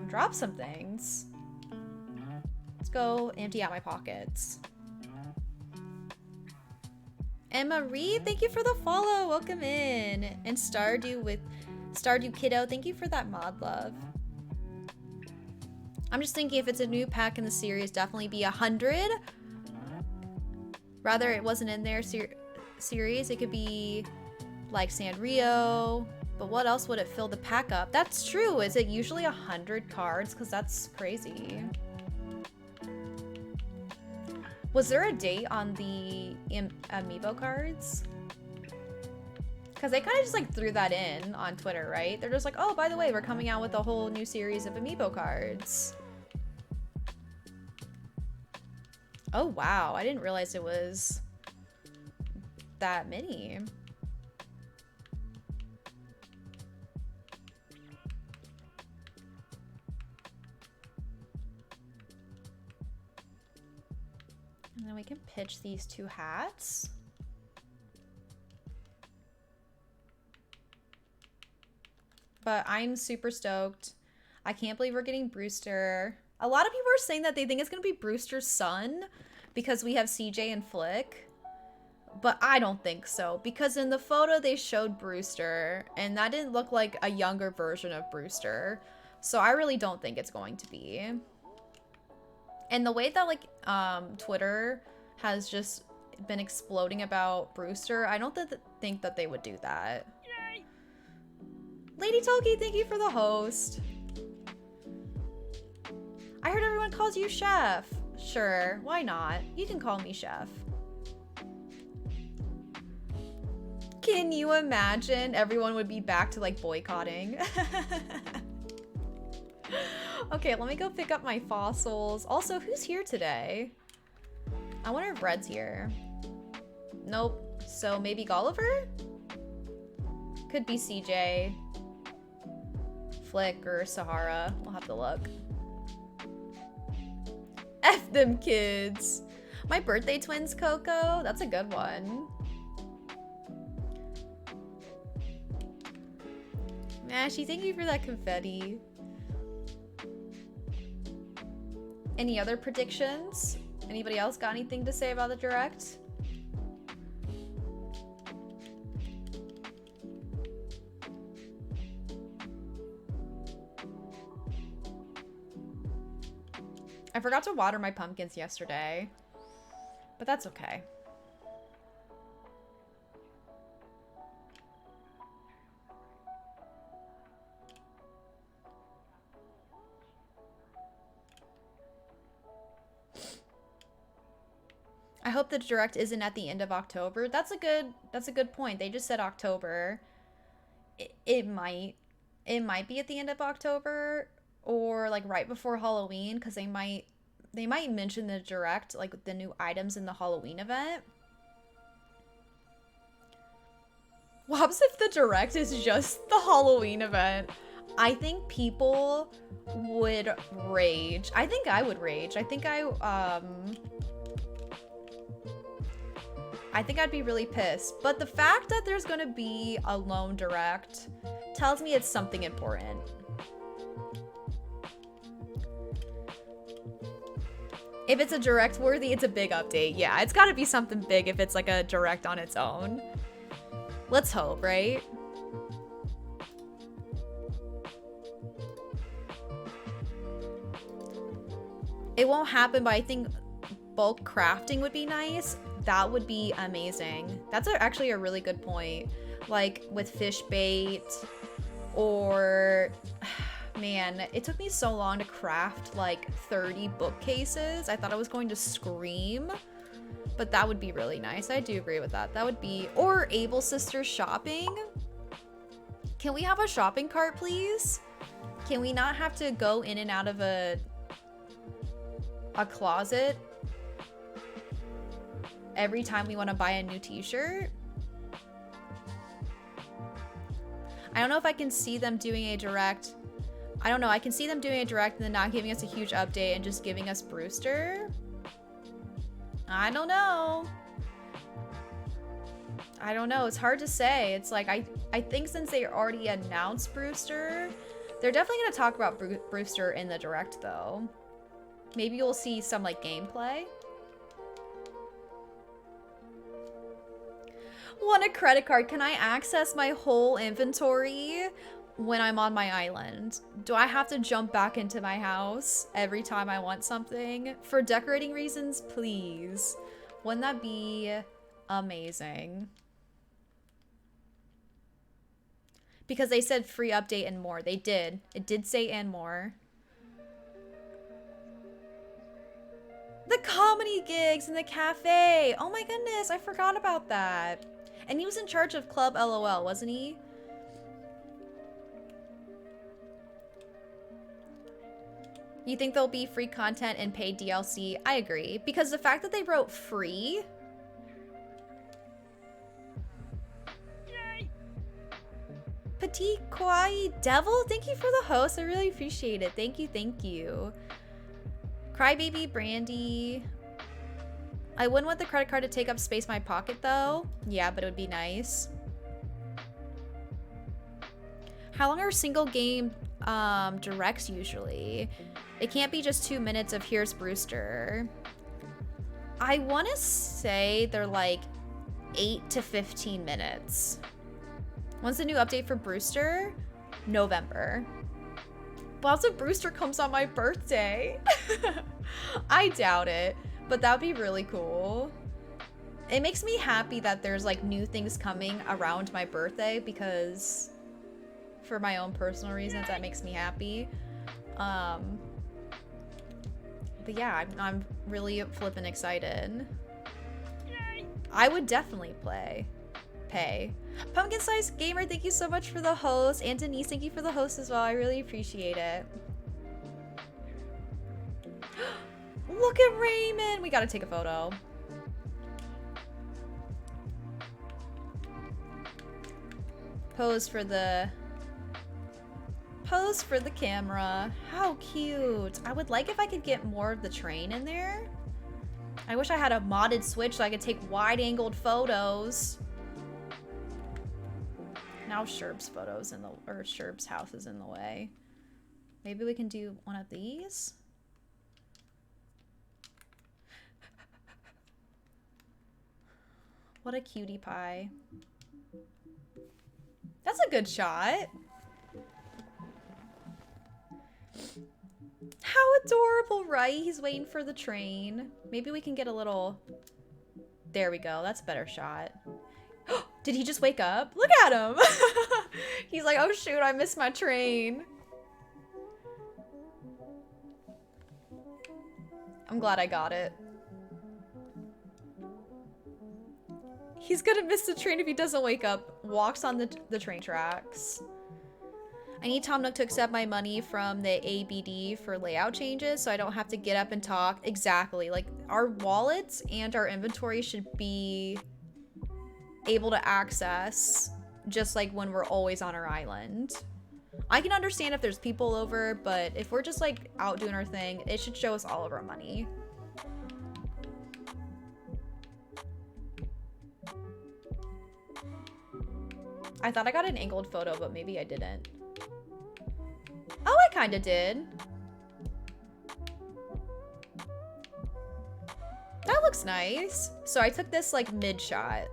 drop some things. Let's go empty out my pockets. Emma Reed, thank you for the follow. Welcome in. And Stardew Kiddo, thank you for that mod love. I'm just thinking if it's a new pack in the series, definitely be 100. Rather, it wasn't in their series. It could be like Sanrio. But what else would it fill the pack up? That's true. Is it usually 100 cards? Because that's crazy. Was there a date on the amiibo cards? Because they kind of just like threw that in on Twitter, right? They're just like, oh, by the way, we're coming out with a whole new series of amiibo cards. Oh, wow. I didn't realize it was that many. And then we can pitch these 2 hats. But I'm super stoked. I can't believe we're getting Brewster. A lot of people are saying that they think it's going to be Brewster's son because we have CJ and Flick. But I don't think so, because in the photo they showed Brewster and that didn't look like a younger version of Brewster. So I really don't think it's going to be. And the way that like Twitter has just been exploding about Brewster, I don't think that they would do that. Yay. Lady Toki, thank you for the host. I heard everyone calls you Chef. Sure, why not? You can call me Chef. Can you imagine? Everyone would be back to like boycotting. Okay, let me go pick up my fossils. Also, who's here today? I wonder if Red's here. Nope. So maybe Gulliver? Could be CJ, Flick, or Sahara. We'll have to look. F them kids. My birthday twins, Coco. That's a good one. Mashy, thank you for that confetti. Any other predictions? Anybody else got anything to say about the Direct? I forgot to water my pumpkins yesterday, but that's okay. I hope the Direct isn't at the end of October. That's a good point. They just said October. It might be at the end of October or like right before Halloween, because they might mention the Direct, like the new items in the Halloween event. What if the Direct is just the Halloween event? I think people would rage. I think I would rage. I think I'd be really pissed. But the fact that there's gonna be a lone Direct tells me it's something important. If it's a Direct worthy, it's a big update. Yeah, it's gotta be something big if it's like a Direct on its own. Let's hope, right? It won't happen, but I think bulk crafting would be nice. That would be amazing. That's actually a really good point. Like with fish bait, or man, it took me so long to craft like 30 bookcases. I thought I was going to scream, but that would be really nice. I do agree with that. That would be, or Able Sisters shopping. Can we have a shopping cart, please? Can we not have to go in and out of a closet every time we want to buy a new t-shirt? I don't know if I can see them doing a Direct. I don't know. I can see them doing a Direct and then not giving us a huge update and just giving us Brewster. I don't know. I don't know. It's hard to say. It's like, I think since they already announced Brewster, they're definitely going to talk about Brewster in the Direct though. Maybe you'll see some like gameplay. Want a credit card? Can I access my whole inventory when I'm on my island? Do I have to jump back into my house every time I want something? For decorating reasons, please. Wouldn't that be amazing? Because they said free update and more. They did. It did say and more. The comedy gigs in the cafe. Oh my goodness, I forgot about that. And he was in charge of Club LOL, wasn't he? You think there'll be free content and paid DLC? I agree. Because the fact that they wrote free... Yay! Petit Kawaii Devil, thank you for the host. I really appreciate it. Thank you, thank you. Crybaby Brandy. I wouldn't want the credit card to take up space in my pocket though. Yeah, but it would be nice. How long are single game directs usually? It can't be just 2 minutes of here's Brewster. I want to say they're like 8 to 15 minutes. When's the new update for Brewster? November. Lots of Brewster comes on my birthday. I doubt it, but that would be really cool. It makes me happy that there's like new things coming around my birthday, because for my own personal reasons, that makes me happy. But yeah, I'm really flippin' excited. I would definitely pay. Pumpkin Size Gamer, thank you so much for the host. And Denise, thank you for the host as well. I really appreciate it. Look at Raymond. We gotta take a photo. Pose for the camera. How cute. I would like if I could get more of the train in there. I wish I had a modded Switch so I could take wide-angled photos. Now Sherb's Sherb's house is in the way. Maybe we can do one of these. What a cutie pie. That's a good shot. How adorable, right? He's waiting for the train. Maybe we can get a little... There we go. That's a better shot. Did he just wake up? Look at him. He's like, oh shoot, I missed my train. I'm glad I got it. He's gonna miss the train if he doesn't wake up. Walks on the train tracks. I need Tom Nook to accept my money from the ABD for layout changes so I don't have to get up and talk. Exactly. Like, our wallets and our inventory should be able to access just like when we're always on our island. I can understand if there's people over, but if we're just like out doing our thing, it should show us all of our money. I thought I got an angled photo, but maybe I didn't. Oh, I kind of did. That looks nice. So I took this like mid shot.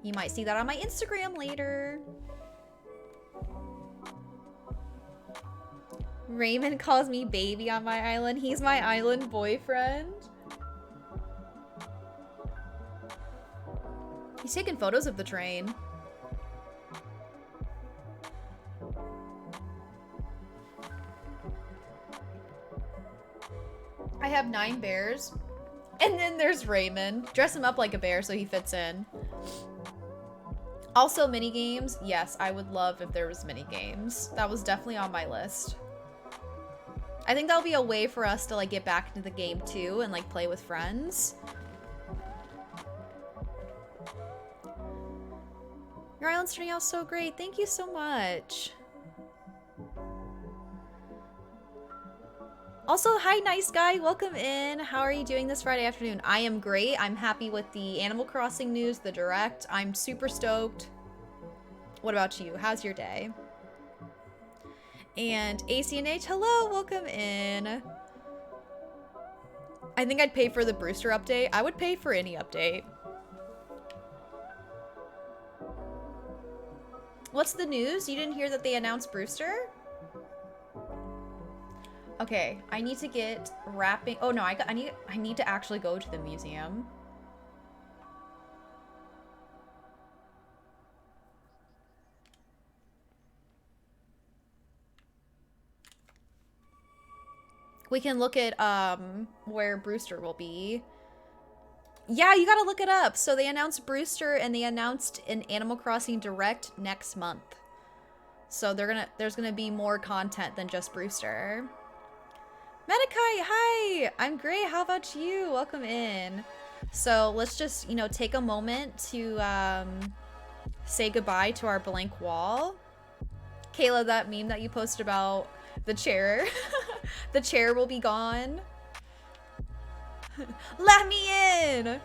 You might see that on my Instagram later. Raymond calls me baby on my island. He's my island boyfriend. He's taking photos of the train. I have 9 bears. And then there's Raymond. Dress him up like a bear so he fits in. Also, mini games. Yes, I would love if there was mini games. That was definitely on my list. I think that'll be a way for us to like get back into the game too and like play with friends. Your island's turning out so great. Thank you so much. Also, hi, nice guy. Welcome in. How are you doing this Friday afternoon? I am great. I'm happy with the Animal Crossing news, the Direct. I'm super stoked. What about you? How's your day? And ACNH, hello. Welcome in. I think I'd pay for the Brewster update. I would pay for any update. What's the news? You didn't hear that they announced Brewster? Okay, I need to get wrapping. Oh no, I need to actually go to the museum. We can look at where Brewster will be. Yeah, you gotta look it up. So they announced Brewster and they announced an Animal Crossing Direct next month. So there's gonna be more content than just Brewster. Medikai, hi! I'm great, how about you? Welcome in. So let's just, you know, take a moment to say goodbye to our blank wall. Kayla, that meme that you posted about the chair. The chair will be gone. Let me in!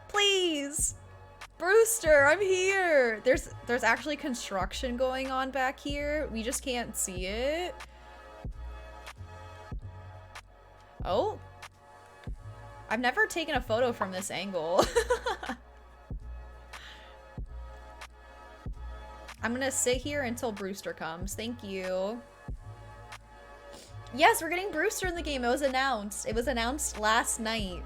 Please! Brewster, I'm here! There's actually construction going on back here. We just can't see it. Oh. I've never taken a photo from this angle. I'm gonna sit here until Brewster comes. Thank you. Yes, we're getting Brewster in the game. It was announced. It was announced last night.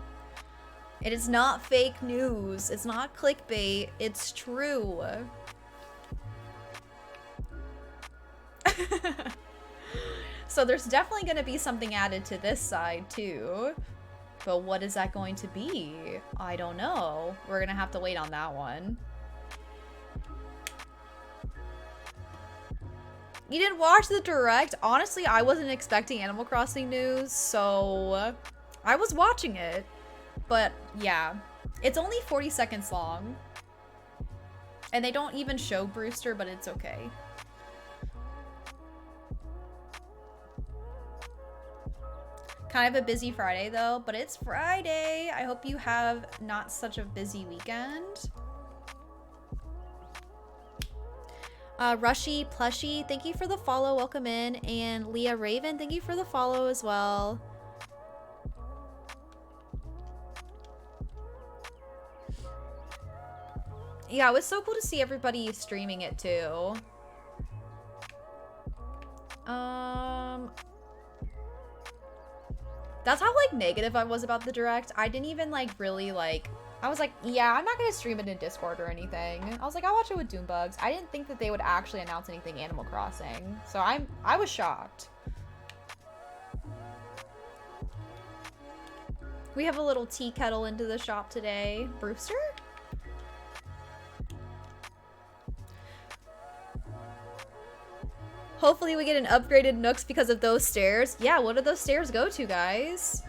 It is not fake news. It's not clickbait. It's true. So there's definitely going to be something added to this side too. But what is that going to be? I don't know. We're going to have to wait on that one. You didn't watch the Direct? Honestly, I wasn't expecting Animal Crossing news, so I was watching it. But yeah, it's only 40 seconds long. And they don't even show Brewster, but it's okay. Kind of a busy Friday though, but it's Friday. I hope you have not such a busy weekend. Rushy Plushy, thank you for the follow. Welcome in. And Leah Raven, thank you for the follow as well. Yeah, it was so cool to see everybody streaming it too. That's how like negative I was about the Direct. I didn't even like really like, I was like, yeah, I'm not gonna stream it in Discord or anything. I was like, I'll watch it with Doombugs. I didn't think that they would actually announce anything Animal Crossing. So I was shocked. We have a little tea kettle into the shop today. Brewster? Hopefully we get an upgraded Nooks because of those stairs. Yeah, what do those stairs go to, guys?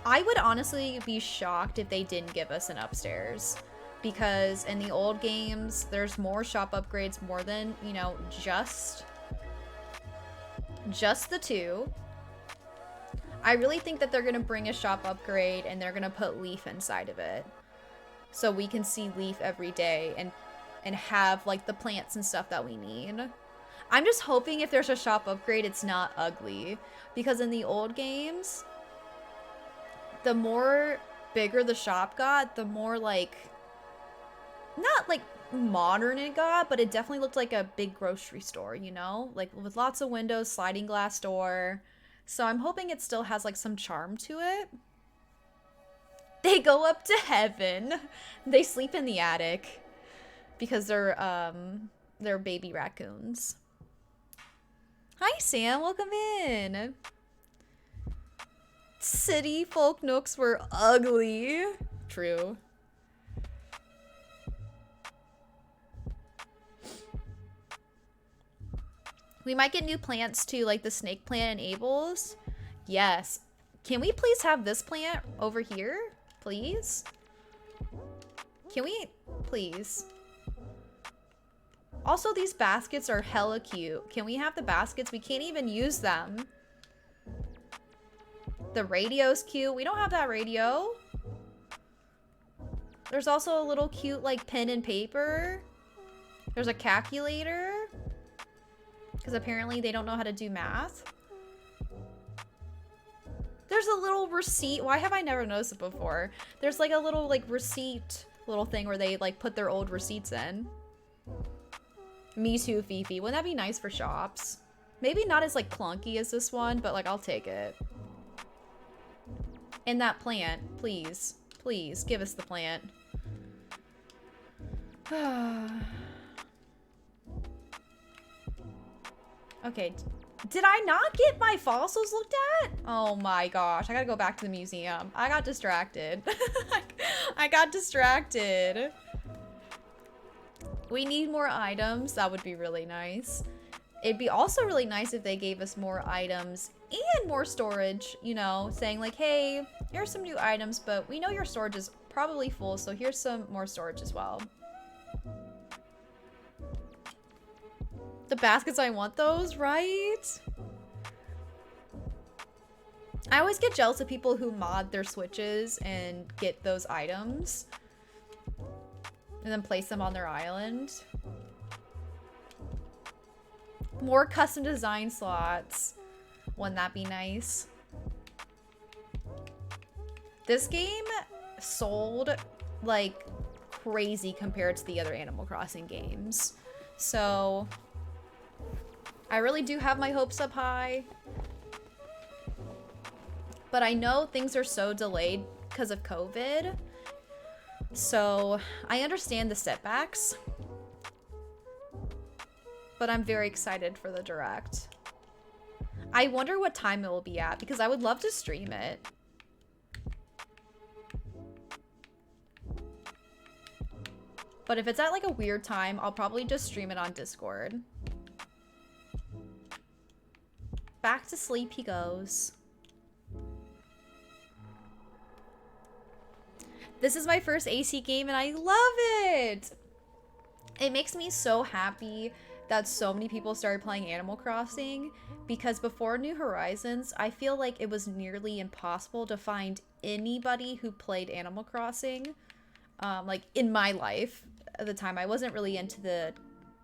I would honestly be shocked if they didn't give us an upstairs. Because in the old games, there's more shop upgrades more than, you know, just the two. I really think that they're going to bring a shop upgrade and they're going to put Leaf inside of it. So we can see Leaf every day and have, like, the plants and stuff that we need. I'm just hoping if there's a shop upgrade, it's not ugly. Because in the old games, the more bigger the shop got, the more, like, not, like, modern it got, but it definitely looked like a big grocery store, you know? Like, with lots of windows, sliding glass door. So I'm hoping it still has, like, some charm to it. They go up to heaven. They sleep in the attic. Because they're baby raccoons. Hi, Sam. Welcome in. City folk nooks were ugly. True. We might get new plants too, like the snake plant and Abel's. Yes. Can we please have this plant over here? Please? Can we? Please. Also, these baskets are hella cute. Can we have the baskets? We can't even use them. The radio's cute. We don't have that radio. There's also a little cute, like, pen and paper. There's a calculator. Because apparently they don't know how to do math. There's a little receipt. Why have I never noticed it before? There's, like, a little, like, receipt little thing where they, like, put their old receipts in. Me too, Fifi. Wouldn't that be nice for shops? Maybe not as, like, clunky as this one, but, like, I'll take it. And that plant, please. Please, give us the plant. Okay. Did I not get my fossils looked at? Oh my gosh. I gotta go back to the museum. I got distracted. I got distracted. We need more items. That would be really nice. It'd be also really nice if they gave us more items and more storage, you know, saying like, hey, here's some new items, but we know your storage is probably full, so here's some more storage as well. The baskets, I want those, right? I always get jealous of people who mod their Switches and get those items and then place them on their island. More custom design slots. Wouldn't that be nice? This game sold like crazy compared to the other Animal Crossing games. So I really do have my hopes up high. But I know things are so delayed because of COVID. So I understand the setbacks. But I'm very excited for the Direct. I wonder what time it will be at because I would love to stream it. But if it's at like a weird time, I'll probably just stream it on Discord. Back to sleep he goes. This is my first AC game and I love it! It makes me so happy that so many people started playing Animal Crossing because before New Horizons, I feel like it was nearly impossible to find anybody who played Animal Crossing. Like in my life at the time, I wasn't really into the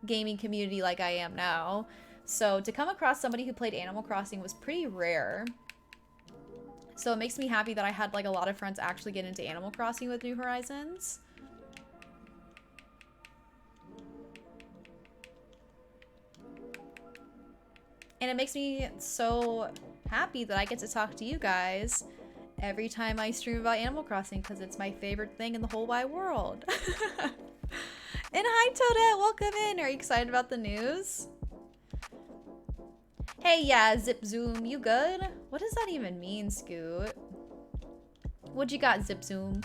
gaming community like I am now. So to come across somebody who played Animal Crossing was pretty rare. So it makes me happy that I had like a lot of friends actually get into Animal Crossing with New Horizons. And it makes me so happy that I get to talk to you guys every time I stream about Animal Crossing because it's my favorite thing in the whole wide world. And hi Toadette, welcome in. Are you excited about the news? Hey, yeah, Zip Zoom, you good? What does that even mean, Scoot? What you got, Zip Zoom?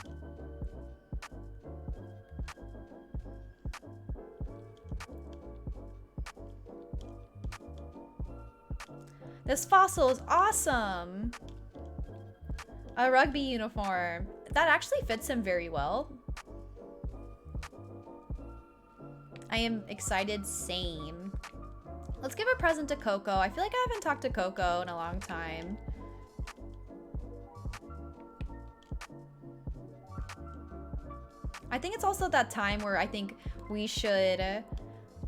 This fossil is awesome. A rugby uniform. That actually fits him very well. I am excited, same. Let's give a present to Coco. I feel like I haven't talked to Coco in a long time. I think it's also that time where I think we should...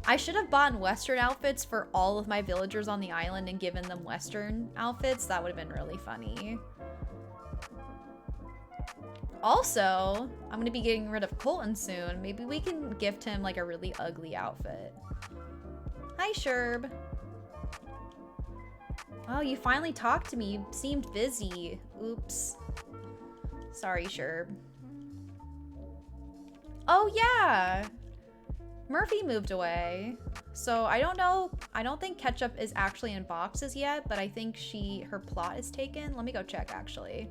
I should have bought Western outfits for all of my villagers on the island and given them Western outfits. That would have been really funny. Also, I'm going to be getting rid of Colton soon. Maybe we can gift him like a really ugly outfit. Hi, Sherb. Oh, you finally talked to me. You seemed busy. Oops. Sorry, Sherb. Oh, yeah. Murphy moved away. So I don't know. I don't think Ketchup is actually in boxes yet, but I think her plot is taken. Let me go check, actually.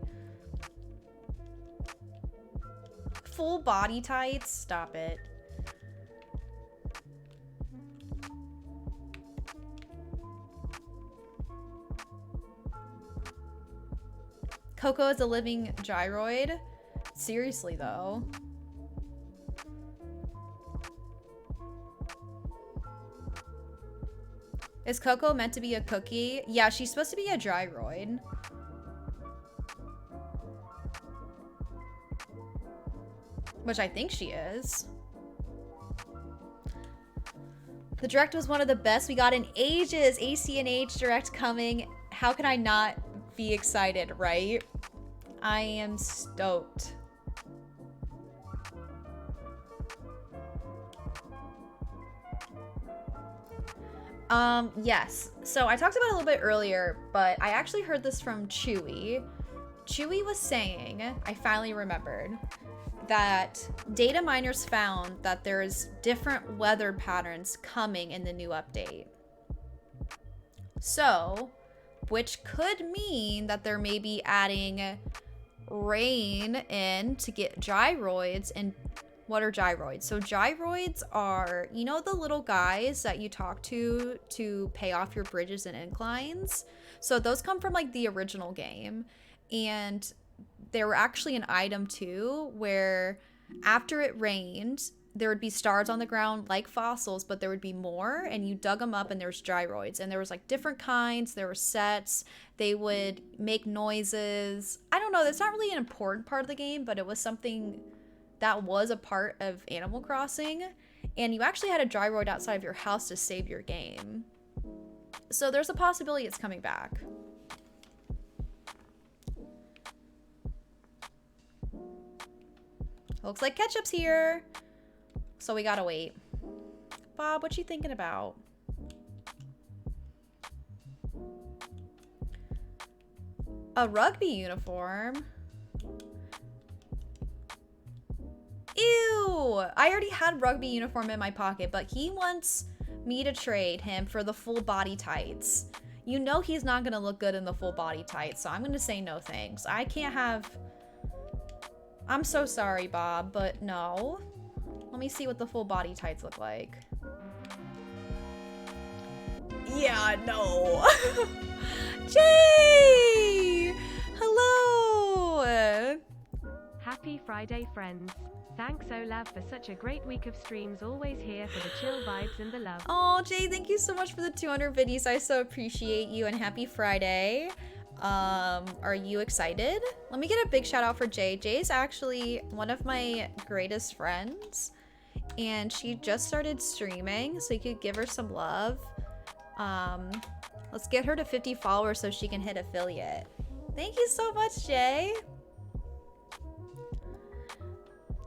Full body tights? Stop it. Coco is a living gyroid? Seriously, though. Is Coco meant to be a cookie? Yeah, she's supposed to be a gyroid. Which I think she is. The Direct was one of the best we got in ages. ACNH Direct coming. How can I not be excited, right? I am stoked. Yes. So I talked about it a little bit earlier, but I actually heard this from Chewy. Chewy was saying, I finally remembered, that data miners found that there's different weather patterns coming in the new update. So, which could mean that they're maybe adding rain in to get gyroids. And what are gyroids? So gyroids are, you know, the little guys that you talk to pay off your bridges and inclines. So those come from like the original game. And there were actually an item too where after it rained, there would be stars on the ground like fossils, but there would be more, and you dug them up and there's gyroids. And there was like different kinds, there were sets, they would make noises. I don't know, that's not really an important part of the game, but it was something that was a part of Animal Crossing. And you actually had a gyroid outside of your house to save your game. So there's a possibility it's coming back. Looks like Ketchup's here. So we gotta wait. Bob, what you thinking about? A rugby uniform? Ew! I already had rugby uniform in my pocket, but he wants me to trade him for the full body tights. You know he's not gonna look good in the full body tights, so I'm gonna say no thanks. I can't have... I'm so sorry, Bob, but no. Let me see what the full body tights look like. Yeah, no. Jay! Hello! Happy Friday, friends. Thanks, Olav, for such a great week of streams. Always here for the chill vibes and the love. Oh, Jay, thank you so much for the 200 biddies. I so appreciate you, and happy Friday. Are you excited? Let me get a big shout out for Jay. Jay is actually one of my greatest friends, and she just started streaming, so you could give her some love. Let's get her to 50 followers so she can hit affiliate. Thank you so much, Jay.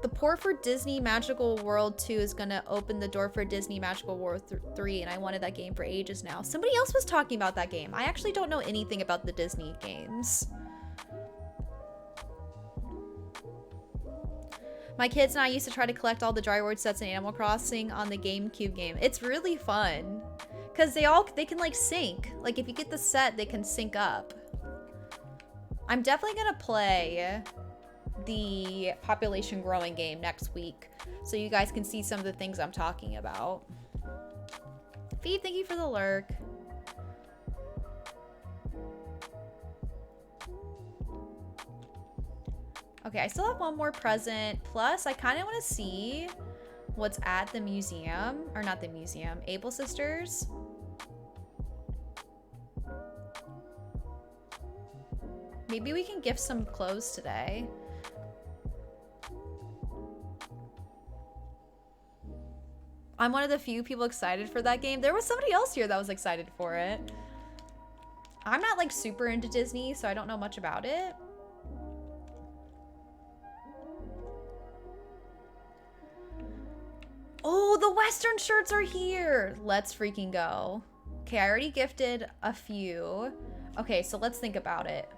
The port for Disney Magical World 2 is gonna open the door for Disney Magical World 3, and I wanted that game for ages now. Somebody else was talking about that game. I actually don't know anything about the Disney games. My kids and I used to try to collect all the dry word sets in Animal Crossing on the GameCube game. It's really fun. Because they can like sync. Like if you get the set, they can sync up. I'm definitely gonna play the population growing game next week, so you guys can see some of the things I'm talking about. Phoebe, thank you for the lurk. Okay, I still have one more present. Plus, I kind of want to see what's at the museum. Or not the museum. Able Sisters. Maybe we can gift some clothes today. I'm one of the few people excited for that game. There was somebody else here that was excited for it. I'm not like super into Disney, so I don't know much about it. Oh, the Western shirts are here. Let's freaking go. Okay, I already gifted a few. Okay, so let's think about it.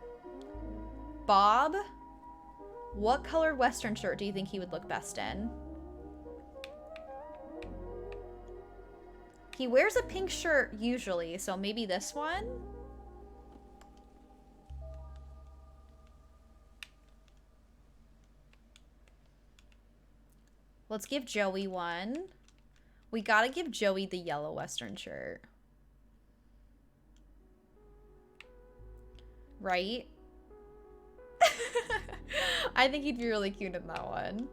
Bob, what colored Western shirt do you think he would look best in? He wears a pink shirt usually, so maybe this one? Let's give Joey one. We gotta give Joey the yellow Western shirt. Right? I think he'd be really cute in that one.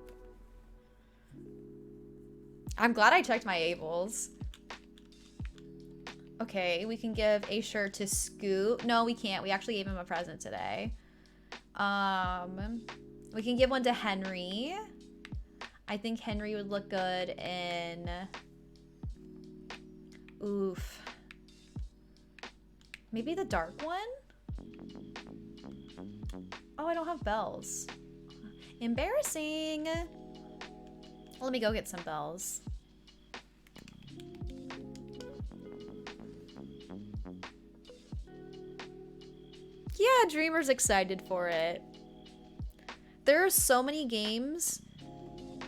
I'm glad I checked my Ables. Okay, we can give a shirt to Scoot. No, we can't. We actually gave him a present today. We can give one to Henry. I think Henry would look good in... Oof. Maybe the dark one? Oh, I don't have bells. Embarrassing. Let me go get some bells. Yeah, Dreamer's excited for it. There are so many games.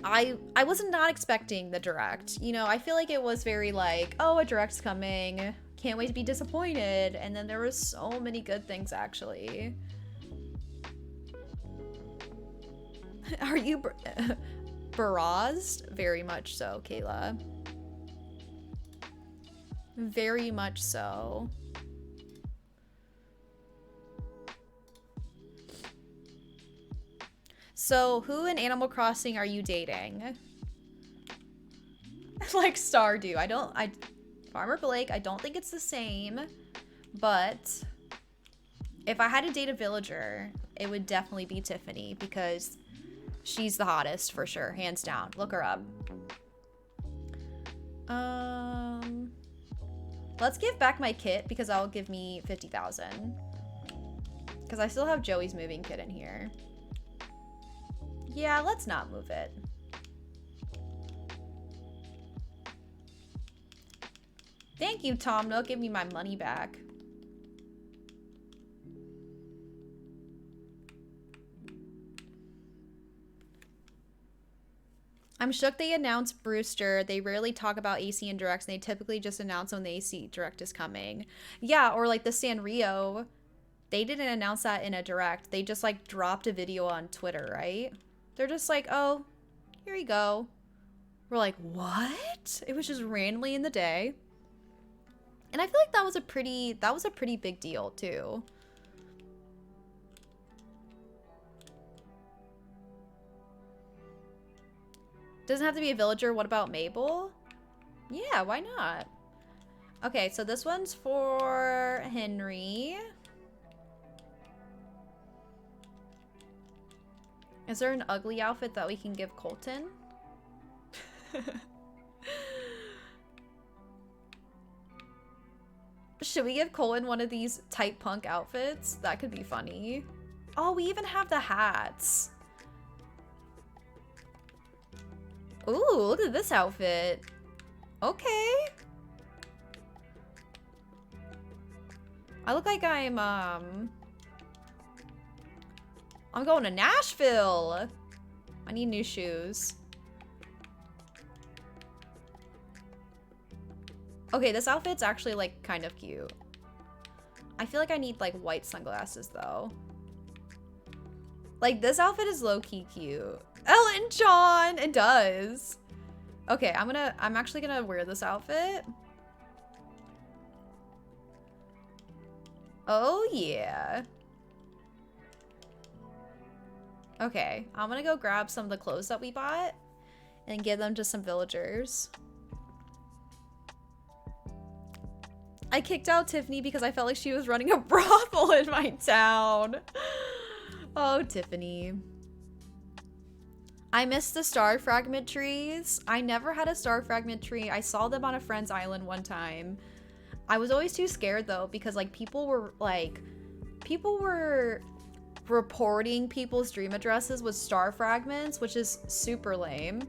I was not expecting the Direct. You know, I feel like it was very like, oh, a Direct's coming. Can't wait to be disappointed. And then there were so many good things, actually. Are you barraged? Very much so, Kayla. Very much so. So, who in Animal Crossing are you dating? Like Stardew. Farmer Blake, I don't think it's the same. But if I had to date a villager, it would definitely be Tiffany because she's the hottest for sure, hands down. Look her up. Let's give back my kit because that'll give me 50,000. Because I still have Joey's moving kit in here. Yeah, let's not move it. Thank you, Tom Nook. Give me my money back. I'm shook they announced Brewster. They rarely talk about AC in directs, and they typically just announce when the AC direct is coming. Yeah, or like the Sanrio. They didn't announce that in a direct. They just like dropped a video on Twitter, right? They're just like, oh, here you go. We're like, what? It was just randomly in the day. And I feel like that was a pretty big deal too. Doesn't have to be a villager. What about Mabel? Yeah, why not? Okay, so this one's for Henry. Is there an ugly outfit that we can give Colton? Should we give Colton one of these tight punk outfits? That could be funny. Oh, we even have the hats. Ooh, look at this outfit. Okay. I look like I'm going to Nashville. I need new shoes. Okay, this outfit's actually like kind of cute. I feel like I need like white sunglasses though. Like this outfit is low-key cute. Elton John, it does. Okay, I'm actually gonna wear this outfit. Oh yeah. Okay, I'm gonna go grab some of the clothes that we bought and give them to some villagers. I kicked out Tiffany because I felt like she was running a brothel in my town. Oh, Tiffany. I missed the star fragment trees. I never had a star fragment tree. I saw them on a friend's island one time. I was always too scared though because like people were reporting people's dream addresses with star fragments, which is super lame.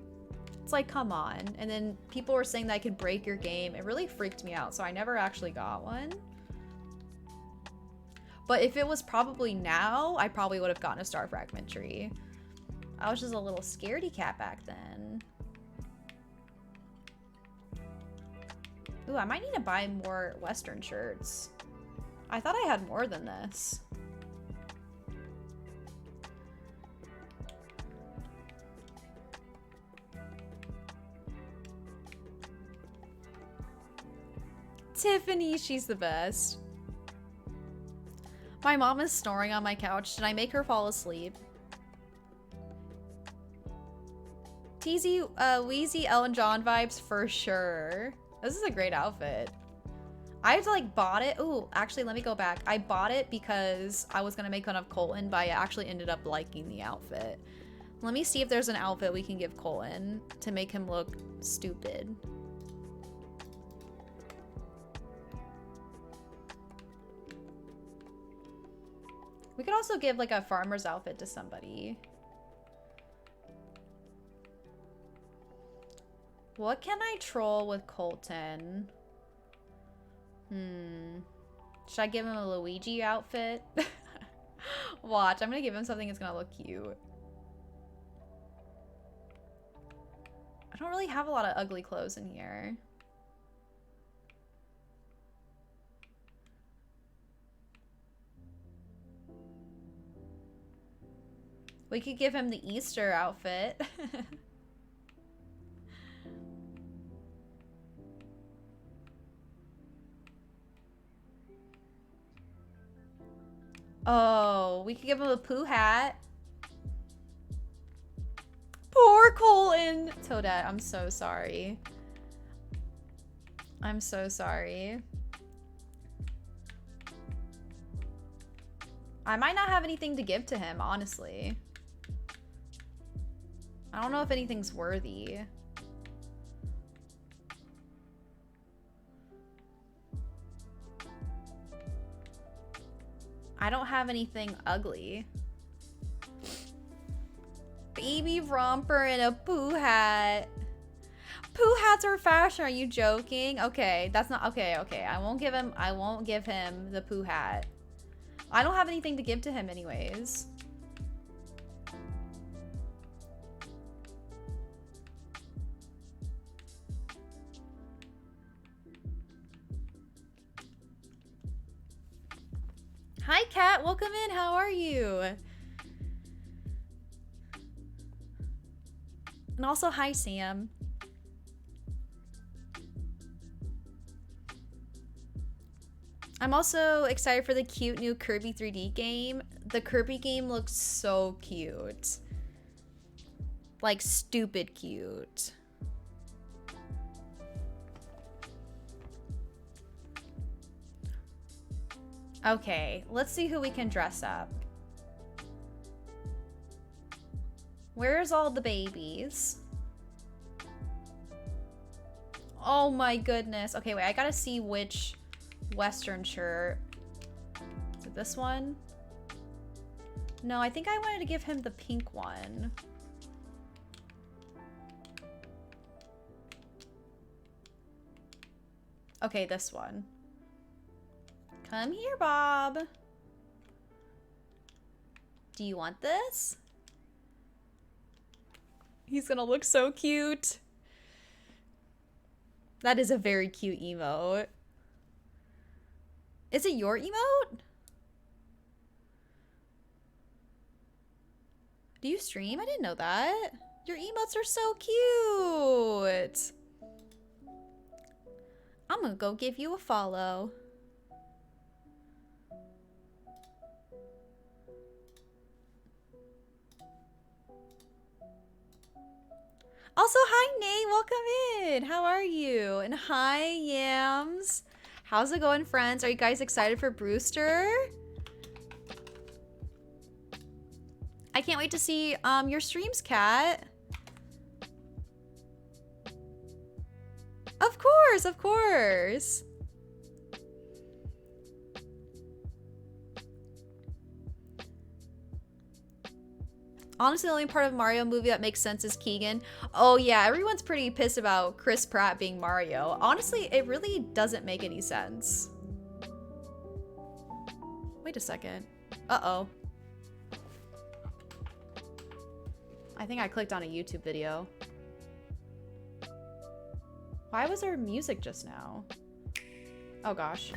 It's like, come on. And then people were saying that I could break your game. It really freaked me out, so I never actually got one. But if it was probably now, I probably would have gotten a star fragment tree. I was just a little scaredy cat back then. Ooh, I might need to buy more Western shirts. I thought I had more than this. Tiffany, she's the best. My mom is snoring on my couch. Should I make her fall asleep? Teasy, Wheezy, Ellen John vibes for sure. This is a great outfit. I like bought it. Ooh, actually, let me go back. I bought it because I was gonna make fun of Colton, but I actually ended up liking the outfit. Let me see if there's an outfit we can give Colton to make him look stupid. We could also give like a farmer's outfit to somebody. What can I troll with Colton? Should I give him a Luigi outfit? Watch, I'm gonna give him something that's gonna look cute. I don't really have a lot of ugly clothes in here. We could give him the Easter outfit. Oh, we could give him a Pooh hat. Poor Colton. Toadette, I'm so sorry. I'm so sorry. I might not have anything to give to him, honestly. I don't know if anything's worthy. I don't have anything ugly. Baby romper and a Pooh hat. Pooh hats are fashion. Are you joking? Okay, that's not okay. I won't give him the Pooh hat. I don't have anything to give to him anyways. Hi, Kat. Welcome in. How are you? And also, hi, Sam. I'm also excited for the cute new Kirby 3D game. The Kirby game looks so cute. Like, stupid cute. Okay, let's see who we can dress up. Where's all the babies? Oh my goodness. Okay, wait, I gotta see which Western shirt. Is it this one? No, I think I wanted to give him the pink one. Okay, this one. Come here, Bob. Do you want this? He's gonna look so cute. That is a very cute emote. Is it your emote? Do you stream? I didn't know that. Your emotes are so cute. I'm gonna go give you a follow. Also, hi, Nate. Welcome in. How are you? And hi, Yams. How's it going, friends? Are you guys excited for Brewster? I can't wait to see your streams, Kat. Of course, of course. Honestly, the only part of Mario movie that makes sense is Keegan. Oh yeah, everyone's pretty pissed about Chris Pratt being Mario. Honestly, it really doesn't make any sense. Wait a second. Uh-oh. I think I clicked on a YouTube video. Why was there music just now? Oh gosh.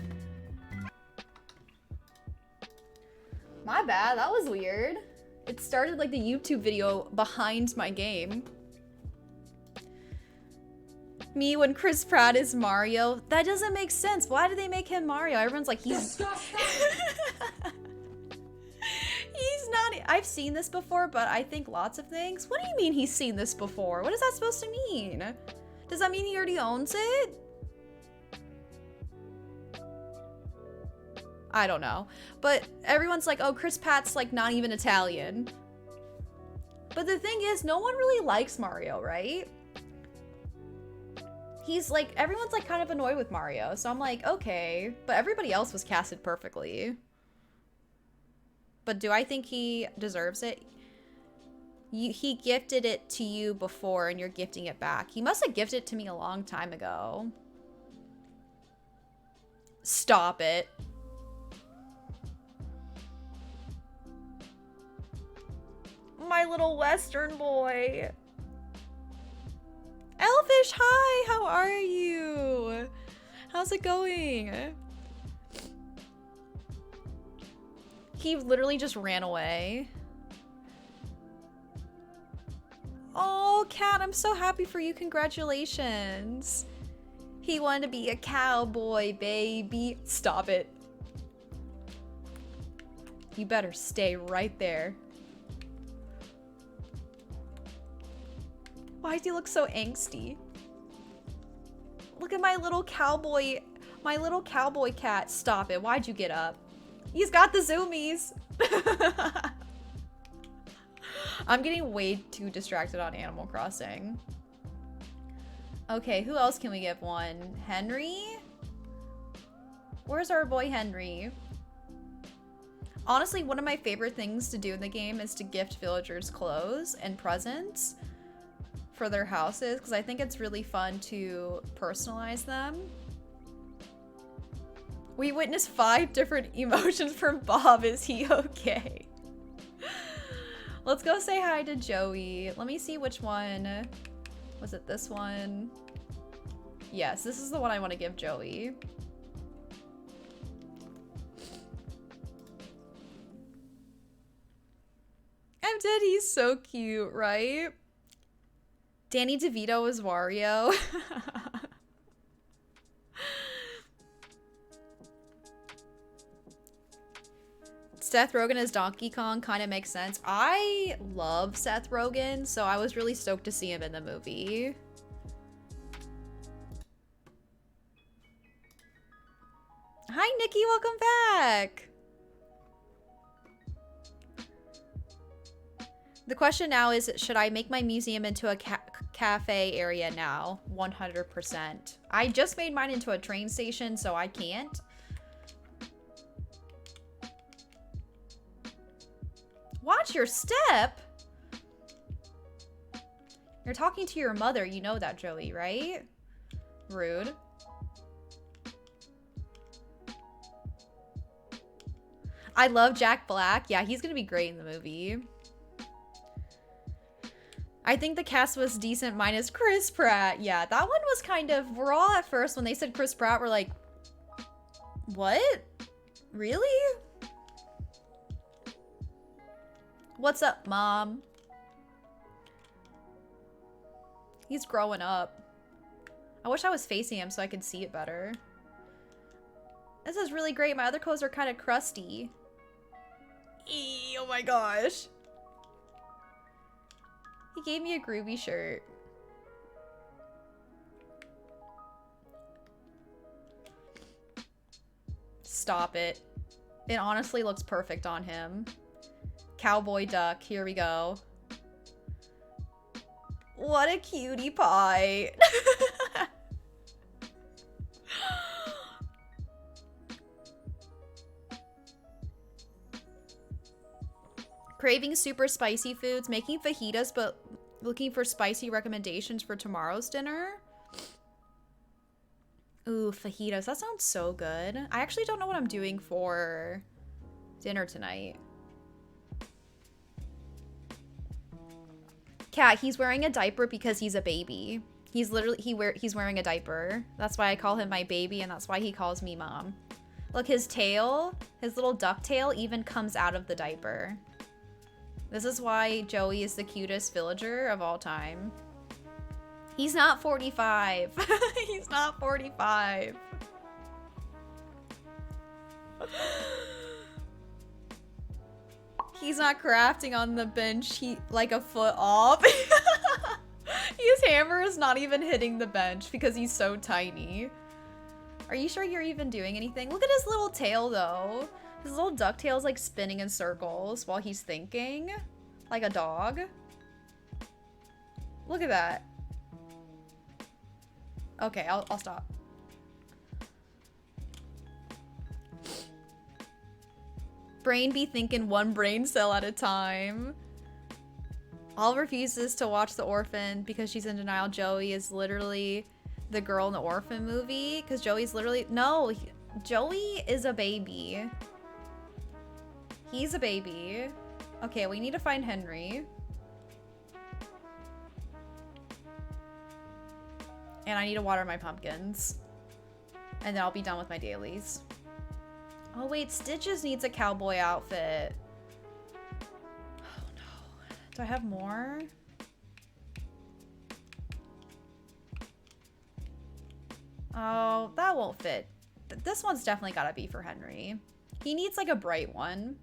My bad, that was weird. It started like the YouTube video behind my game. Me when Chris Pratt is Mario. That doesn't make sense. Why did they make him Mario? Everyone's like, he's... He's not... I've seen this before, but I think lots of things. What do you mean he's seen this before? What is that supposed to mean? Does that mean he already owns it? I don't know. But everyone's like, oh, Chris Pratt's like not even Italian. But the thing is, no one really likes Mario, right? He's like, everyone's like kind of annoyed with Mario. So I'm like, okay. But everybody else was casted perfectly. But do I think he deserves it? He gifted it to you before and you're gifting it back. He must have gifted it to me a long time ago. Stop it. My little Western boy. Elfish, hi, how are you? How's it going? He literally just ran away. Oh, Kat, I'm so happy for you. Congratulations. He wanted to be a cowboy, baby. Stop it. You better stay right there. Why does he look so angsty? Look at my little cowboy cat. Stop it. Why'd you get up? He's got the zoomies. I'm getting way too distracted on Animal Crossing. Okay, who else can we give one? Henry? Where's our boy Henry? Honestly, one of my favorite things to do in the game is to gift villagers clothes and presents for their houses, because I think it's really fun to personalize them. We witnessed 5 different emotions from Bob. Is he okay? Let's go say hi to Joey. Let me see which one. Was it this one? Yes, this is the one I want to give Joey. did. He's so cute, right? Danny DeVito is Wario. Seth Rogen as Donkey Kong kind of makes sense. I love Seth Rogen, so I was really stoked to see him in the movie. Hi, Nikki. Welcome back. The question now is, should I make my museum into a cafe area now? 100%. I just made mine into a train station, so I can't. Watch your step. You're talking to your mother. You know that, Joey, right? Rude. I love Jack Black. Yeah, he's gonna be great in the movie. I think the cast was decent minus Chris Pratt. Yeah, that one was kind of... We're all at first, when they said Chris Pratt, we're like... What? Really? What's up, Mom? He's growing up. I wish I was facing him so I could see it better. This is really great. My other clothes are kind of crusty. Eee, oh my gosh. He gave me a groovy shirt. Stop it. It honestly looks perfect on him. Cowboy duck, here we go. What a cutie pie. Craving super spicy foods, making fajitas, but looking for spicy recommendations for tomorrow's dinner. Ooh, fajitas, that sounds so good. I actually don't know what I'm doing for dinner tonight. Cat, he's wearing a diaper because he's a baby. He's literally, he's wearing a diaper. That's why I call him my baby, and that's why he calls me Mom. Look, his tail, his little duck tail even comes out of the diaper. This is why Joey is the cutest villager of all time. He's not 45. He's not 45. He's not crafting on the bench, like a foot off. His hammer is not even hitting the bench because he's so tiny. Are you sure you're even doing anything? Look at his little tail though. His little duck tail's like spinning in circles while he's thinking. Like a dog. Look at that. Okay, I'll stop. Brain be thinking one brain cell at a time. Olive refuses to watch The Orphan because she's in denial. Joey is literally the girl in the Orphan movie. Because Joey's literally... No, Joey is a baby. He's a baby. Okay, we need to find Henry. And I need to water my pumpkins. And then I'll be done with my dailies. Oh wait, Stitches needs a cowboy outfit. Oh no. Do I have more? Oh, that won't fit. This one's definitely gotta be for Henry. He needs like a bright one.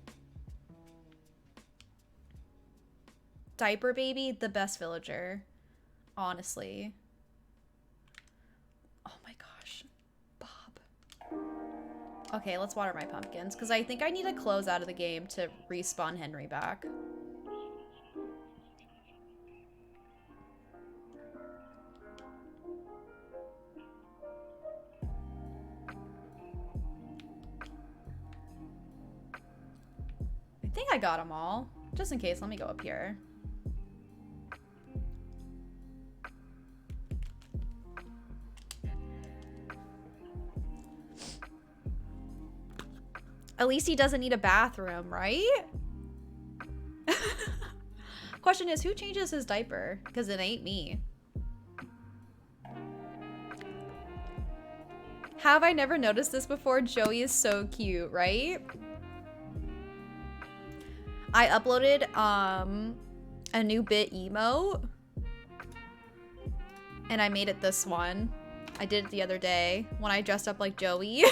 Diaper baby, the best villager. Honestly. Oh my gosh. Bob. Okay, let's water my pumpkins, because I think I need to close out of the game to respawn Henry back. I think I got them all. Just in case, let me go up here. At least he doesn't need a bathroom, right? Question is, who changes his diaper? Because it ain't me. Have I never noticed this before? Joey is so cute, right? I uploaded a new bit emote. And I made it this one. I did it the other day when I dressed up like Joey.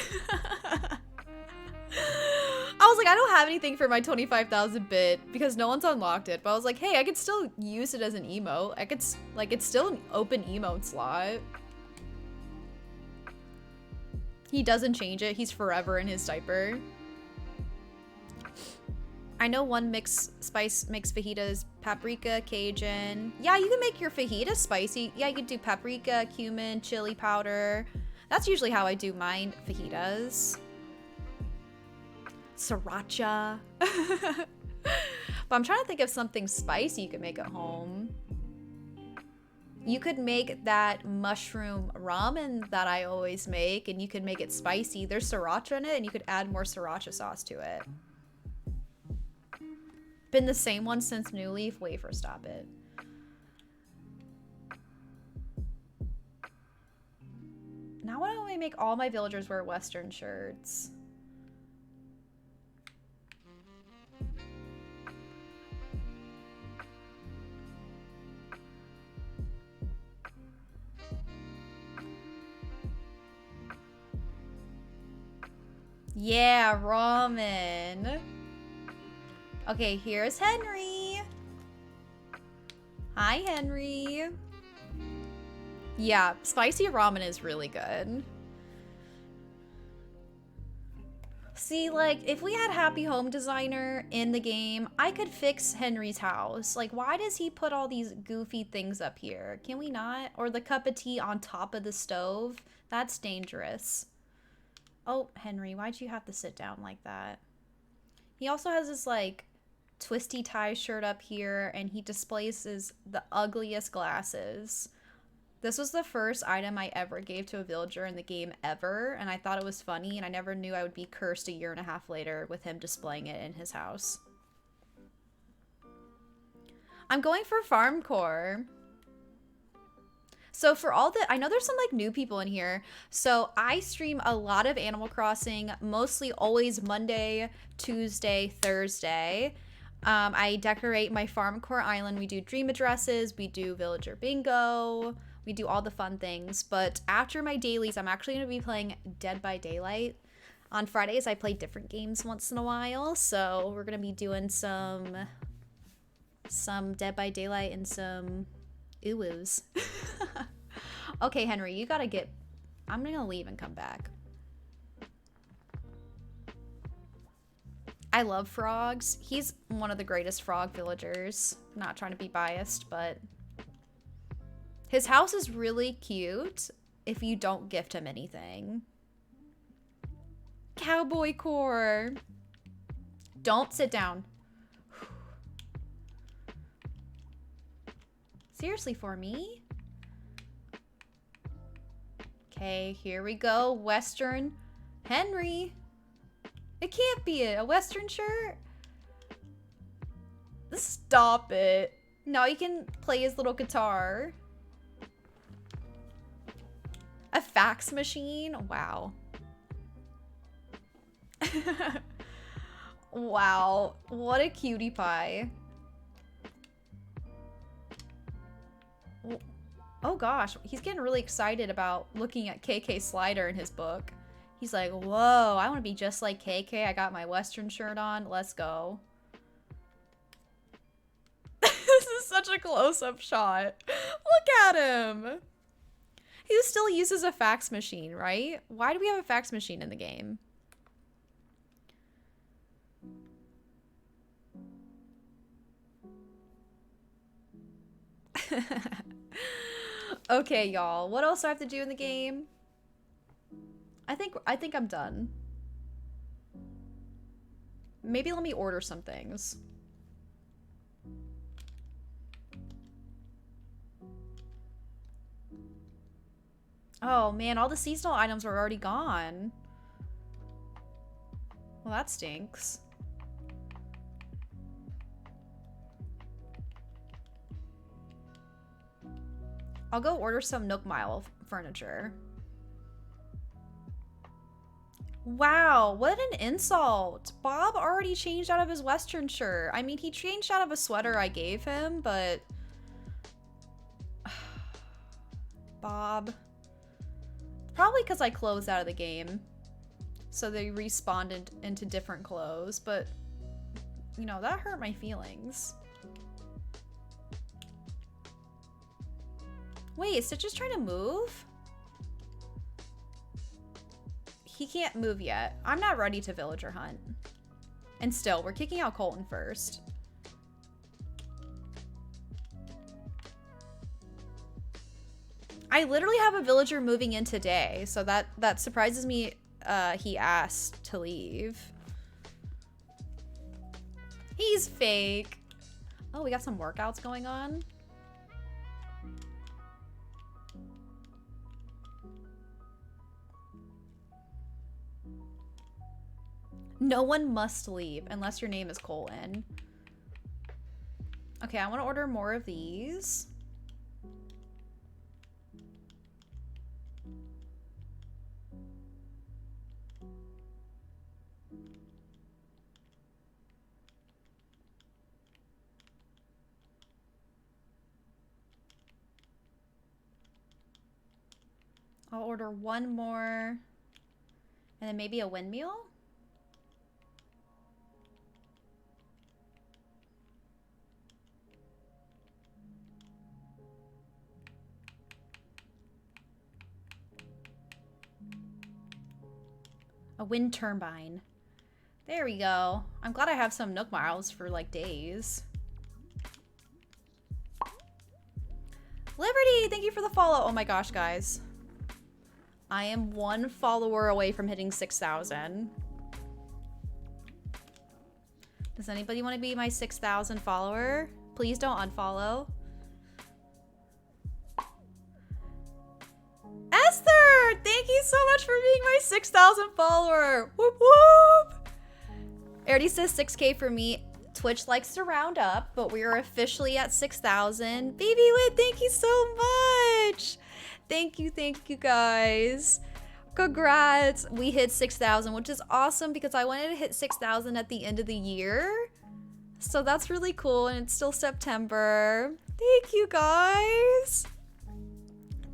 I was like, I don't have anything for my 25,000 bit because no one's unlocked it. But I was like, hey, I could still use it as an emote. I could, like, it's still an open emote slot. He doesn't change it. He's forever in his diaper. I know one spice makes fajitas, paprika, Cajun. Yeah, you can make your fajita spicy. Yeah, you could do paprika, cumin, chili powder. That's usually how I do mine fajitas. Sriracha. But I'm trying to think of something spicy you could make at home. You could make that mushroom ramen that I always make, and you could make it spicy. There's sriracha in it, and you could add more sriracha sauce to it. Been the same one since New Leaf. Wafer, stop it. Now why don't we make all my villagers wear Western shirts? Yeah, ramen. Okay, here's Henry. Hi, Henry. Yeah, spicy ramen is really good. See, like, if we had Happy Home Designer in the game, I could fix Henry's house. Like, why does he put all these goofy things up here? Can we not? Or the cup of tea on top of the stove? That's dangerous. Oh, Henry, why'd you have to sit down like that? He also has this, like, twisty tie shirt up here, and he displays the ugliest glasses. This was the first item I ever gave to a villager in the game ever, and I thought it was funny, and I never knew I would be cursed a year and a half later with him displaying it in his house. I'm going for farm core. So for all the, I know there's some like new people in here. So I stream a lot of Animal Crossing, mostly always Monday, Tuesday, Thursday. I decorate my farm core island. We do dream addresses, we do villager bingo, we do all the fun things. But after my dailies, I'm actually going to be playing Dead by Daylight. On Fridays, I play different games once in a while. So we're going to be doing some Dead by Daylight and some ooh-woos. Okay, Henry, you gotta get... I'm gonna leave and come back. I love frogs. He's one of the greatest frog villagers. Not trying to be biased, but... his house is really cute if you don't gift him anything. Cowboy core. Don't sit down. Seriously, for me? Okay, here we go. Western Henry. It can't be a Western shirt. Stop it. Now he can play his little guitar. A fax machine? Wow. Wow. What a cutie pie. Oh gosh, he's getting really excited about looking at KK Slider in his book. He's like, whoa, I want to be just like KK. I got my Western shirt on. Let's go. This is such a close-up shot. Look at him. He still uses a fax machine, right? Why do we have a fax machine in the game? Okay, y'all. What else do I have to do in the game? I think I'm done. Maybe let me order some things. Oh man, all the seasonal items are already gone. Well, that stinks. I'll go order some Nook Mile furniture. Wow, what an insult. Bob already changed out of his Western shirt. I mean, he changed out of a sweater I gave him, but... Bob. Probably because I closed out of the game. So they respawned into different clothes, but... You know, that hurt my feelings. Wait, Stitch is trying to move? He can't move yet. I'm not ready to villager hunt. And still, we're kicking out Colton first. I literally have a villager moving in today, so that surprises me. He asked to leave. He's fake. Oh, we got some workouts going on. No one must leave unless your name is Colin. Okay, I want to order more of these. I'll order one more. And then maybe a windmill? A wind turbine. There we go. I'm glad I have some Nook Miles for like days. Liberty, thank you for the follow. Oh my gosh, guys. I am one follower away from hitting 6,000. Does anybody want to be my 6,000 follower? Please don't unfollow. Esther, thank you so much for being my 6,000 follower. Whoop whoop. Artie says 6K for me. Twitch likes to round up, but we are officially at 6,000. Baby Wit, thank you so much. Thank you guys. Congrats. We hit 6,000, which is awesome because I wanted to hit 6,000 at the end of the year. So that's really cool, and it's still September. Thank you guys.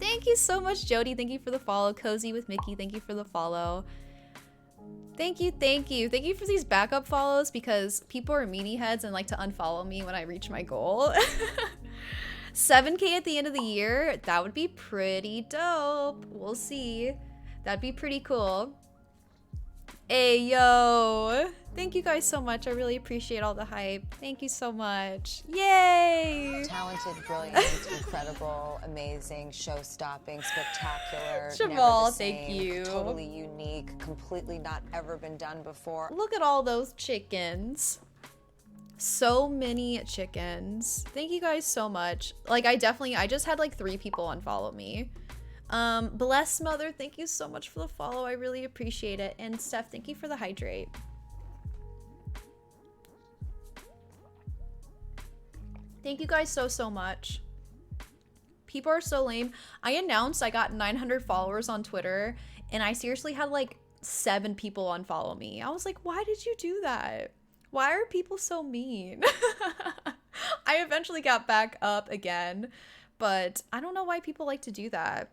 Thank you so much, Jody. Thank you for the follow. Cozy with Mickey, thank you for the follow. Thank you. Thank you for these backup follows because people are meanie heads and like to unfollow me when I reach my goal. 7K at the end of the year, that would be pretty dope. We'll see. That'd be pretty cool. Hey, yo. Thank you guys so much. I really appreciate all the hype. Thank you so much. Yay! Talented, brilliant, incredible, amazing, show-stopping, spectacular. Jamal, never the thank same, you. Totally unique, completely not ever been done before. Look at all those chickens. So many chickens. Thank you guys so much. Like, I just had like 3 people unfollow me. Bless Mother, thank you so much for the follow. I really appreciate it. And Steph, thank you for the hydrate. Thank you guys so much. People are so lame. I announced I got 900 followers on Twitter, and I seriously had like 7 people unfollow me. I was like, why did you do that? Why are people so mean? I eventually got back up again, but I don't know why people like to do that.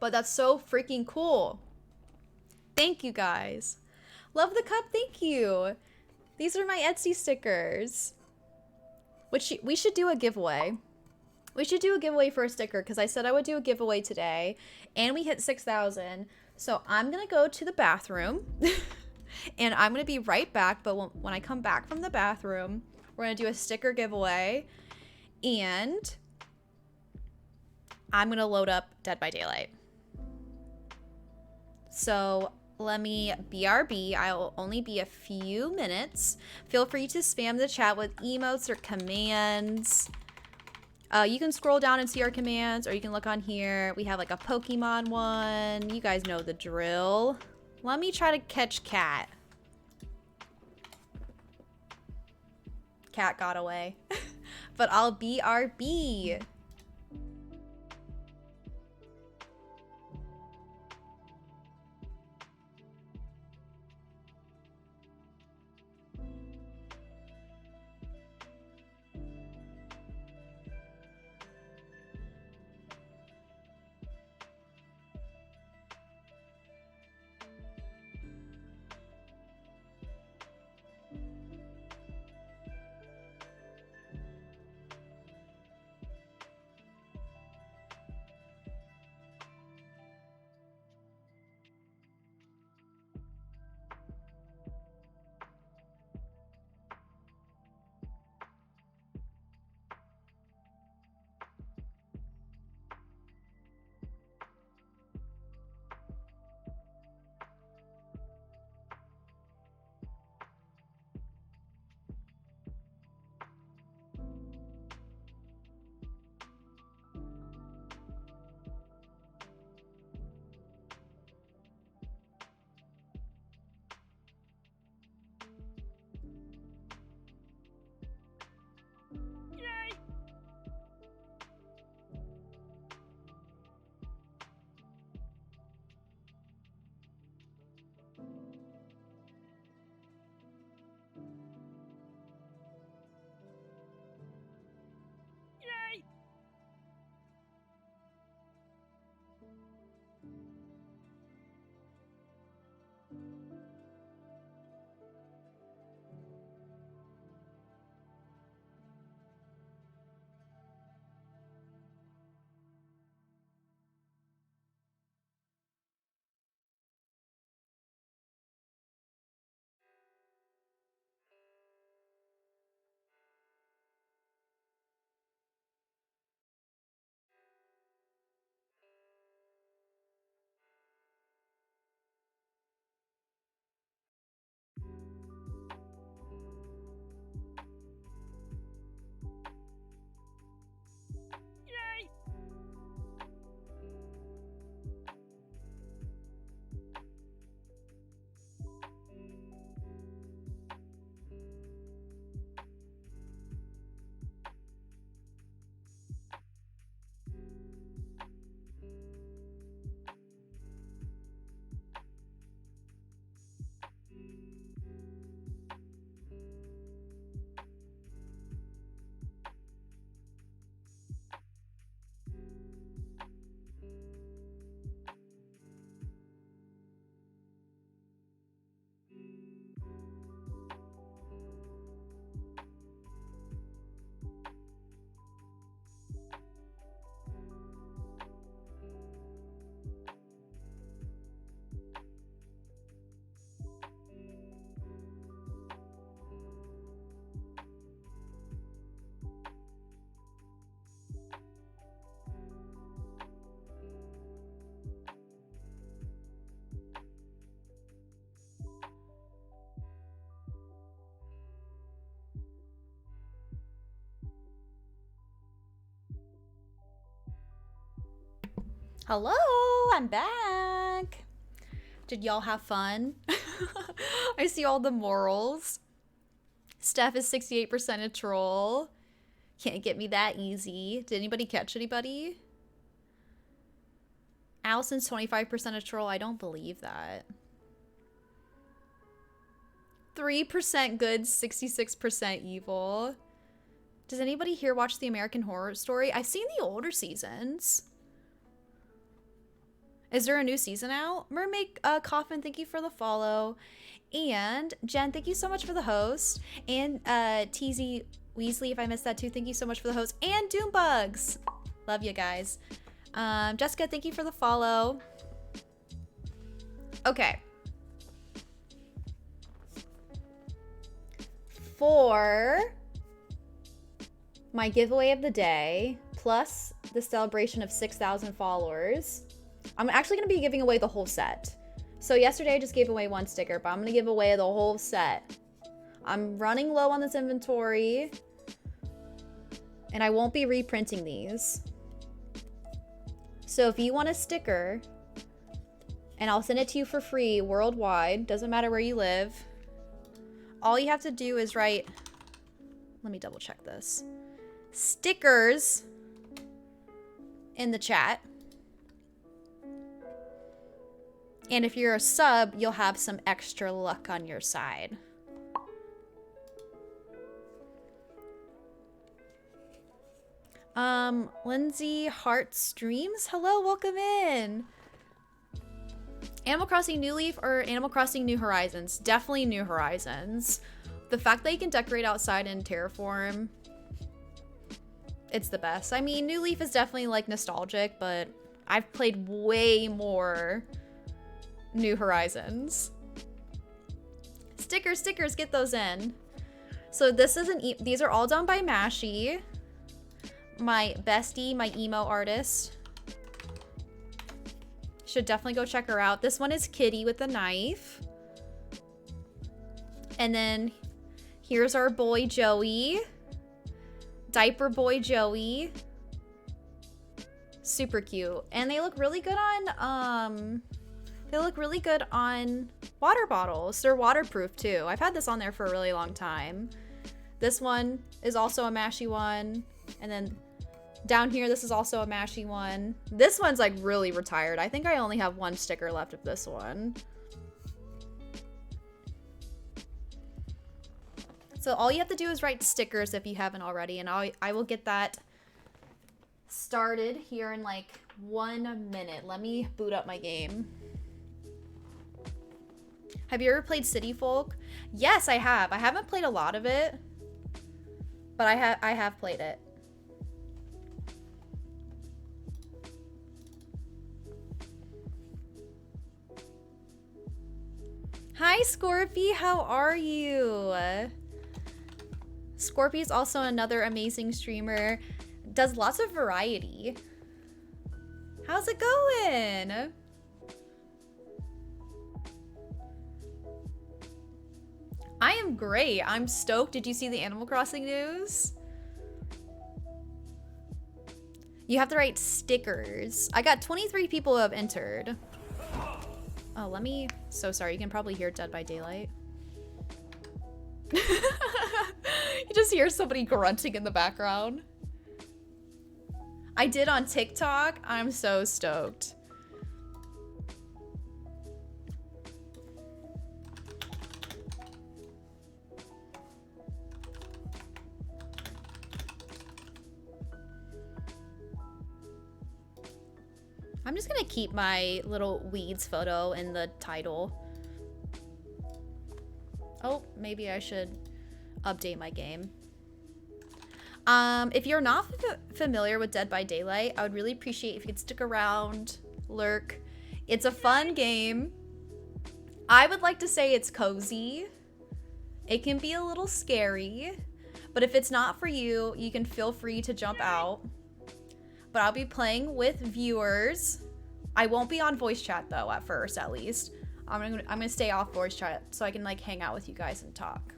But that's so freaking cool. Thank you guys. Love the cup, thank you. These are my Etsy stickers. Which we should do a giveaway. We should do a giveaway for a sticker because I said I would do a giveaway today. And we hit 6,000. So I'm going to go to the bathroom. And I'm going to be right back. But when I come back from the bathroom, we're going to do a sticker giveaway. And I'm going to load up Dead by Daylight. So let me BRB. I'll only be a few minutes. Feel free to spam the chat with emotes or commands. You can scroll down and see our commands, or you can look on here. We have like a Pokemon one. You guys know the drill. Let me try to catch Cat. Cat got away. But I'll BRB. Hello, I'm back. Did y'all have fun? I see all the morals. Steph is 68% a troll. Can't get me that easy. Did anybody catch anybody? Allison's 25% a troll. I don't believe that. 3% good, 66% evil. Does anybody here watch the American Horror Story? I've seen the older seasons. Is there a new season out? Mermaid Coffin, thank you for the follow. And Jen, thank you so much for the host. And TZ Weasley, if I missed that too, thank you so much for the host. And Doombugs. Love you guys. Jessica, thank you for the follow. Okay. For my giveaway of the day, plus the celebration of 6,000 followers, I'm actually going to be giving away the whole set. So yesterday I just gave away one sticker, but I'm going to give away the whole set. I'm running low on this inventory, and I won't be reprinting these. So if you want a sticker, and I'll send it to you for free worldwide, doesn't matter where you live, all you have to do is write, let me double check this, stickers in the chat. And if you're a sub, you'll have some extra luck on your side. Lindsay Hart Streams, hello, welcome in. Animal Crossing New Leaf or Animal Crossing New Horizons? Definitely New Horizons. The fact that you can decorate outside in Terraform, it's the best. I mean, New Leaf is definitely like nostalgic, but I've played way more New Horizons. Stickers, get those in. So this is these are all done by Mashie, my bestie, my emo artist. Should definitely go check her out. This one is Kitty with the knife. And then here's our boy Joey. Diaper boy Joey. Super cute. And they look really good on water bottles. They're waterproof too. I've had this on there for a really long time. This one is also a Mashie one. And then down here, this is also a Mashie one. This one's like really retired. I think I only have one sticker left of this one. So all you have to do is write stickers if you haven't already, and I will get that started here in like 1 minute. Let me boot up my game. Have you ever played City Folk? Yes, I have. I haven't played a lot of it, but I have played it. Hi, Scorpy. How are you? Scorpy is also another amazing streamer. Does lots of variety. How's it going? I am great. I'm stoked. Did you see the Animal Crossing news? You have to write stickers. I got 23 people who have entered. Oh, let me... So sorry, you can probably hear Dead by Daylight. You just hear somebody grunting in the background. I did on TikTok. I'm so stoked. I'm just gonna keep my little weeds photo in the title. Oh, maybe I should update my game. If you're not familiar with Dead by Daylight, I would really appreciate if you could stick around, lurk. It's a fun game. I would like to say it's cozy. It can be a little scary, but if it's not for you, you can feel free to jump out. But I'll be playing with viewers. I won't be on voice chat though, at first at least. I'm gonna stay off voice chat so I can like hang out with you guys and talk.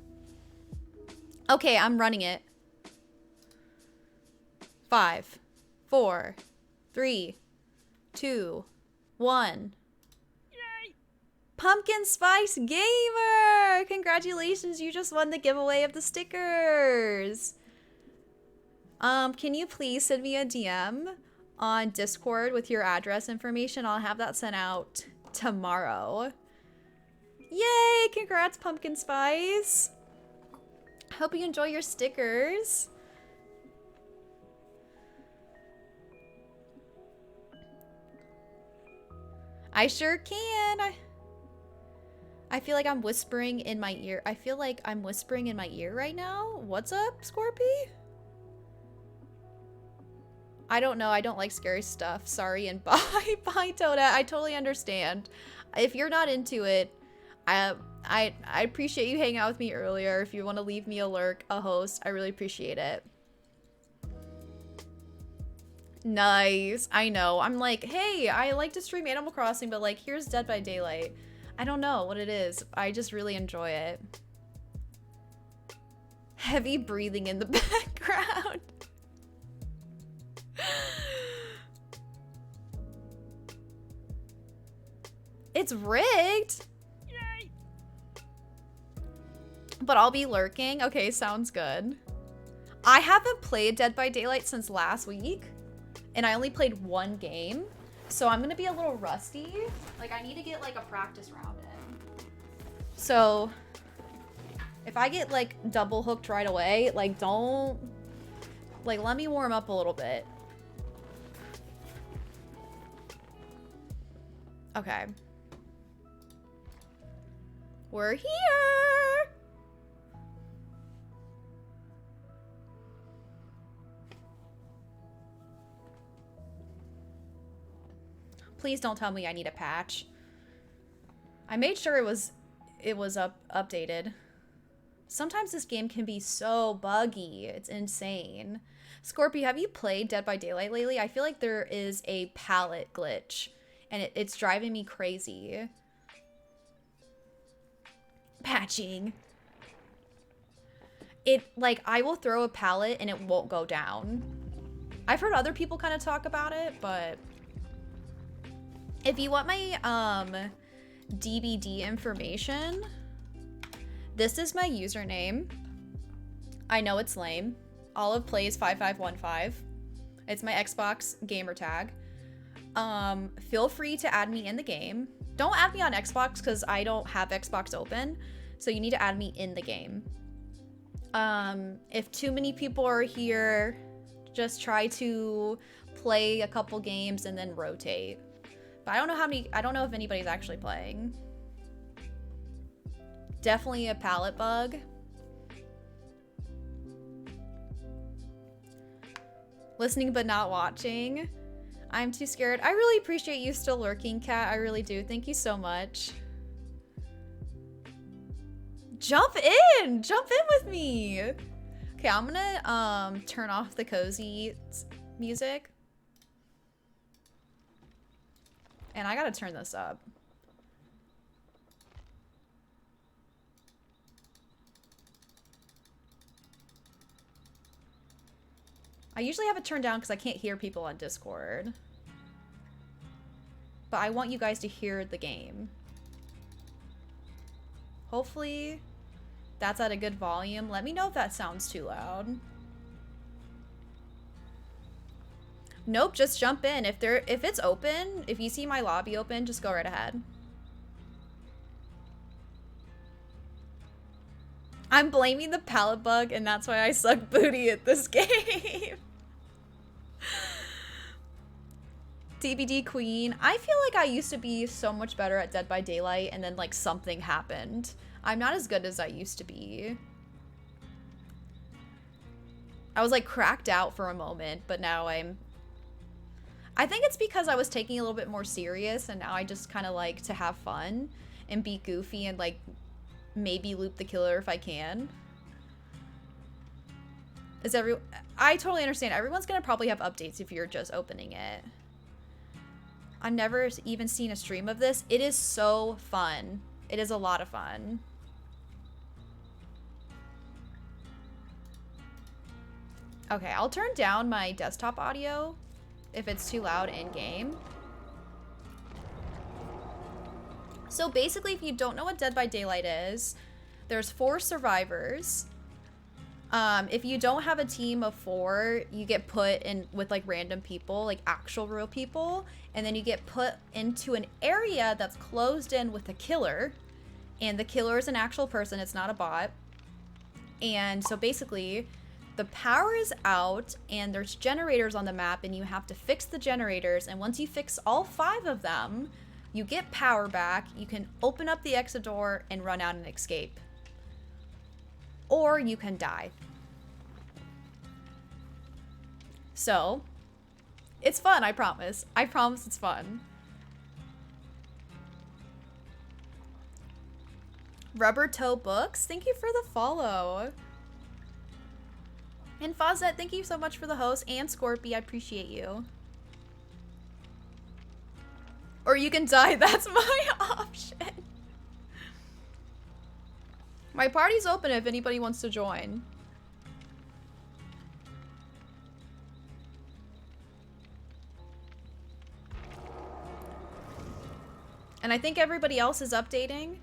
Okay, I'm running it. 5, 4, 3, 2, 1. Yay! Pumpkin Spice Gamer! Congratulations, you just won the giveaway of the stickers. Can you please send me a DM on Discord with your address information? I'll have that sent out tomorrow. Yay! Congrats, Pumpkin Spice. Hope you enjoy your stickers. I sure can. I feel like I'm whispering in my ear. I feel like I'm whispering in my ear right now. What's up, Scorpy? I don't know. I don't like scary stuff. Sorry and bye. Bye, Toda. I totally understand. If you're not into it, I appreciate you hanging out with me earlier. If you want to leave me a lurk, a host, I really appreciate it. Nice. I know. I'm like, hey, I like to stream Animal Crossing, but like, here's Dead by Daylight. I don't know what it is. I just really enjoy it. Heavy breathing in the background. It's rigged. Yay. But I'll be lurking. Okay, sounds good. I haven't played Dead by Daylight since last week, and I only played one game, so I'm gonna be a little rusty. Like, I need to get like a practice round in. So if I get like double hooked right away, like don't, like, let me warm up a little bit. Okay. We're here. Please don't tell me I need a patch. I made sure it was updated. Sometimes this game can be so buggy. It's insane. Scorpio, have you played Dead by Daylight lately? I feel like there is a palette glitch, and it's driving me crazy. Patching. It, like, I will throw a pallet and it won't go down. I've heard other people kind of talk about it, but if you want my DBD information, this is my username. I know it's lame. Olive Plays 5515. It's my Xbox gamer tag. Feel free to add me in the game. Don't add me on Xbox because I don't have Xbox open, so you need to add me in the game. If too many people are here, just try to play a couple games and then rotate. But I don't know if anybody's actually playing. Definitely a palette bug. Listening but not watching. I'm too scared. I really appreciate you still lurking, Kat. I really do. Thank you so much. Jump in! Jump in with me! Okay, I'm gonna turn off the cozy music. And I gotta turn this up. I usually have it turned down because I can't hear people on Discord. But I want you guys to hear the game. Hopefully that's at a good volume. Let me know if that sounds too loud. Nope, just jump in. If it's open, if you see my lobby open, just go right ahead. I'm blaming the palette bug, and that's why I suck booty at this game. DBD Queen. I feel like I used to be so much better at Dead by Daylight, and then like something happened. I'm not as good as I used to be. I was like cracked out for a moment, but now I think it's because I was taking it a little bit more serious, and now I just kind of like to have fun and be goofy and like maybe loop the killer if I can. I totally understand. Everyone's gonna probably have updates if you're just opening it. I've never even seen a stream of this. It is so fun. It is a lot of fun. Okay, I'll turn down my desktop audio if it's too loud in game. So basically, if you don't know what Dead by Daylight is, there's 4 survivors. If you don't have a team of 4, you get put in with like random people, like actual real people, and then you get put into an area that's closed in with a killer, and the killer is an actual person, it's not a bot. And so basically, the power is out and there's generators on the map and you have to fix the generators, and once you fix all 5 of them, you get power back, you can open up the exit door and run out and escape. Or you can die. So, it's fun, I promise. I promise it's fun. Rubber Toe Books, thank you for the follow. And Fawzet, thank you so much for the host. And Scorpy, I appreciate you. Or you can die, that's my option. My party's open if anybody wants to join. And I think everybody else is updating.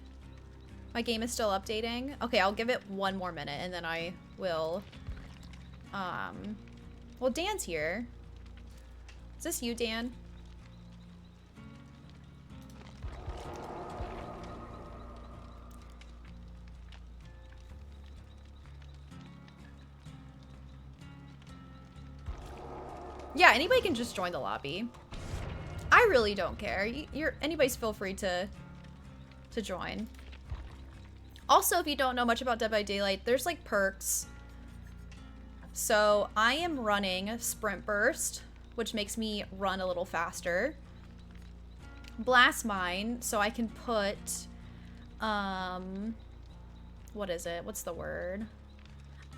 My game is still updating. Okay, I'll give it 1 more minute and then I will... Well, Dan's here. Is this you, Dan? Yeah, anybody can just join the lobby. I really don't care. Anybody's feel free to join. Also, if you don't know much about Dead by Daylight, there's like perks. So I am running Sprint Burst, which makes me run a little faster. Blast Mine, so I can put, what is it? What's the word?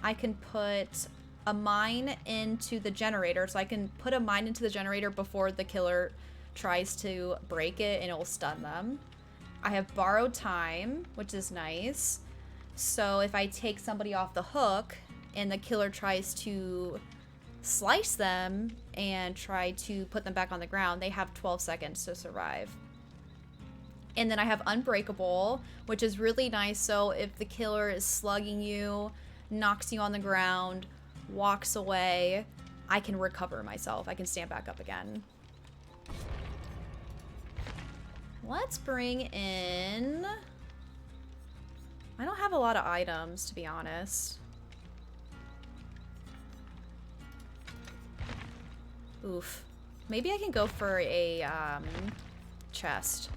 I can put a mine into the generator, so I can put a mine into the generator before the killer tries to break it and it will stun them. I have Borrowed Time, which is nice. So if I take somebody off the hook and the killer tries to slice them and try to put them back on the ground, they have 12 seconds to survive. And then I have Unbreakable, which is really nice. So if the killer is slugging you, knocks you on the ground, walks away, I can recover myself. I can stand back up again. Let's bring in... I don't have a lot of items, to be honest. Oof. Maybe I can go for a chest.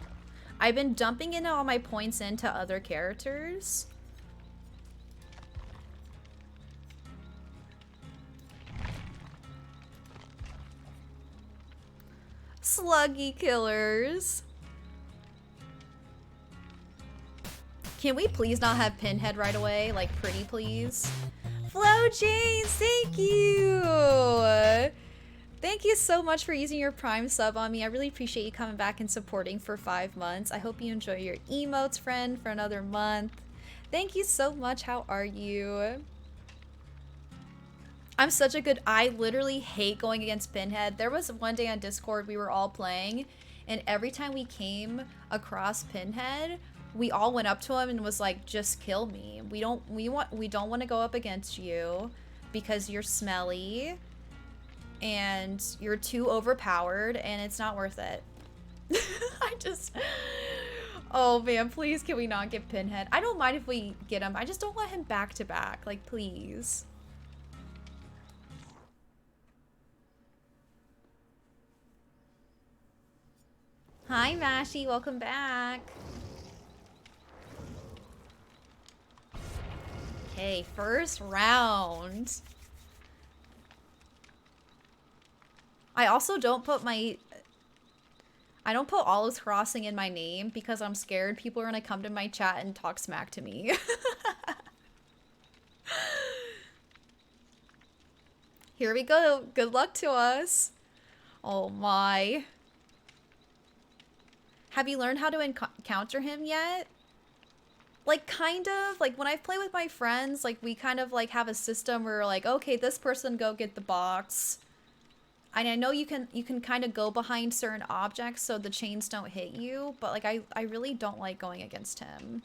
I've been dumping in all my points into other characters. Sluggy killers. Can we please not have Pinhead right away? Like, pretty please? Flo James, thank you! Thank you so much for using your Prime sub on me. I really appreciate you coming back and supporting for 5 months. I hope you enjoy your emotes, friend, for another month. Thank you so much. How are you? I'm such a good... I literally hate going against Pinhead. There was one day on Discord we were all playing, and every time we came across Pinhead, we all went up to him and was like, just kill me. We don't want to go up against you because you're smelly and you're too overpowered and it's not worth it. Oh man, please can we not get Pinhead? I don't mind if we get him. I just don't want him back to back. Like, please. Hi Mashi, welcome back. Okay, first round. I also don't put Olive's Crossing in my name because I'm scared people are gonna come to my chat and talk smack to me. Here we go. Good luck to us. Oh my. Have you learned how to encounter him yet? Like, kind of. Like, when I play with my friends, like, we kind of, like, have a system where we're like, okay, this person go get the box. And I know you can kind of go behind certain objects so the chains don't hit you, but like I really don't like going against him.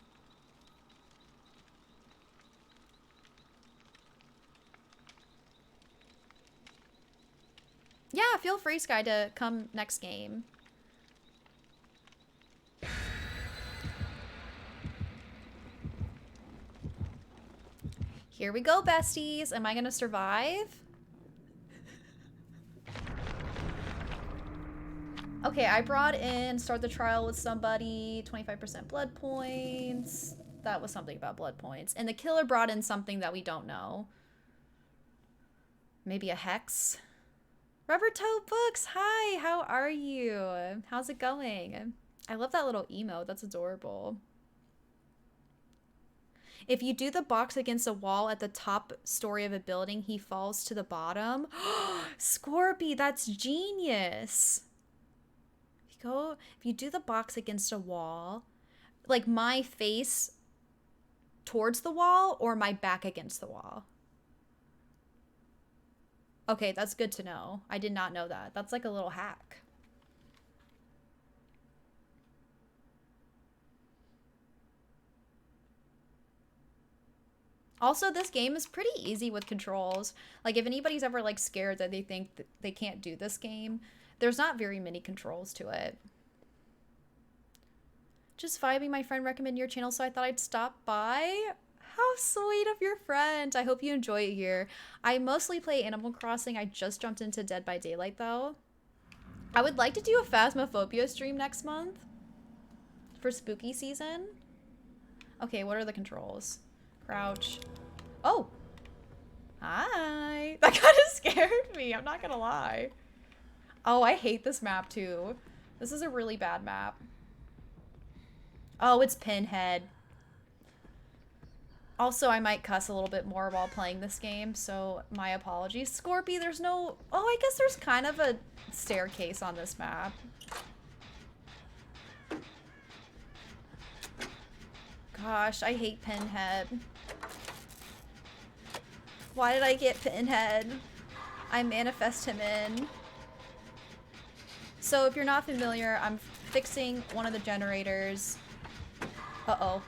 Yeah, feel free, Sky, to come next game. Here we go, besties. Am I gonna survive? Okay, I brought in start the trial with somebody, 25% blood points. That was something about blood points. And the killer brought in something that we don't know. Maybe a hex? Rubber Toe Books, hi, how are you? How's it going? I love that little emote, that's adorable. If you do the box against a wall at the top story of a building, he falls to the bottom. Scorpy, that's genius. If you do the box against a wall, like my face towards the wall or my back against the wall. Okay, that's good to know. I did not know that. That's like a little hack. Also, this game is pretty easy with controls. Like, if anybody's ever, like, scared that they think that they can't do this game, there's not very many controls to it. Just vibing, my friend recommended your channel, so I thought I'd stop by. How sweet of your friend. I hope you enjoy it here. I mostly play Animal Crossing. I just jumped into Dead by Daylight, though. I would like to do a Phasmophobia stream next month for spooky season. Okay, what are the controls? Crouch. Oh. Hi. That kind of scared me. I'm not gonna lie. Oh, I hate this map too. This is a really bad map. Oh, it's Pinhead. Also, I might cuss a little bit more while playing this game, so my apologies. Scorpy, there's no... Oh, I guess there's kind of a staircase on this map. Gosh, I hate Pinhead. Why did I get Pinhead? I manifest him in. So if you're not familiar, I'm fixing one of the generators. Uh-oh.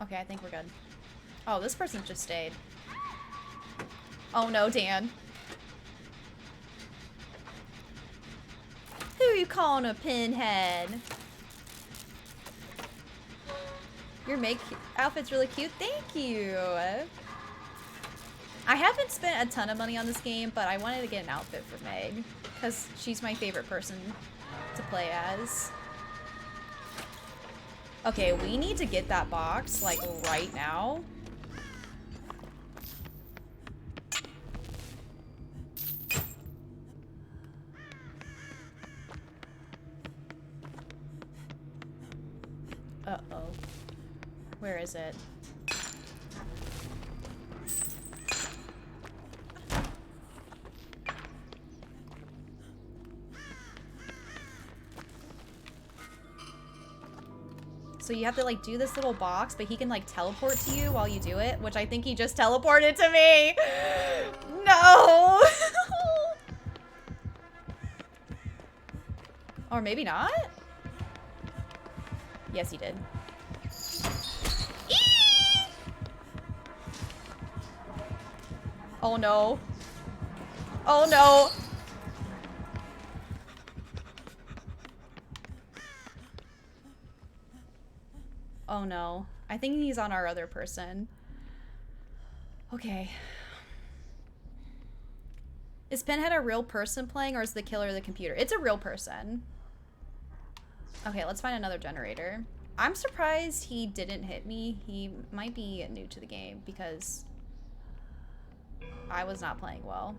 Okay, I think we're good. Oh, this person just stayed. Oh no, Dan. Who are you calling a pinhead? Your outfit's really cute. Thank you. I haven't spent a ton of money on this game, but I wanted to get an outfit for Meg because she's my favorite person to play as. Okay, we need to get that box, like, right now. Uh-oh. Where is it? So you have to, like, do this little box, but he can, like, teleport to you while you do it, which I think he just teleported to me. No! Or maybe not? Yes, he did. Eee! Oh, no. Oh, no. Oh no. I think he's on our other person. Okay. Is Pinhead a real person playing, or is the killer the computer? It's a real person. Okay, let's find another generator. I'm surprised he didn't hit me. He might be new to the game because I was not playing well.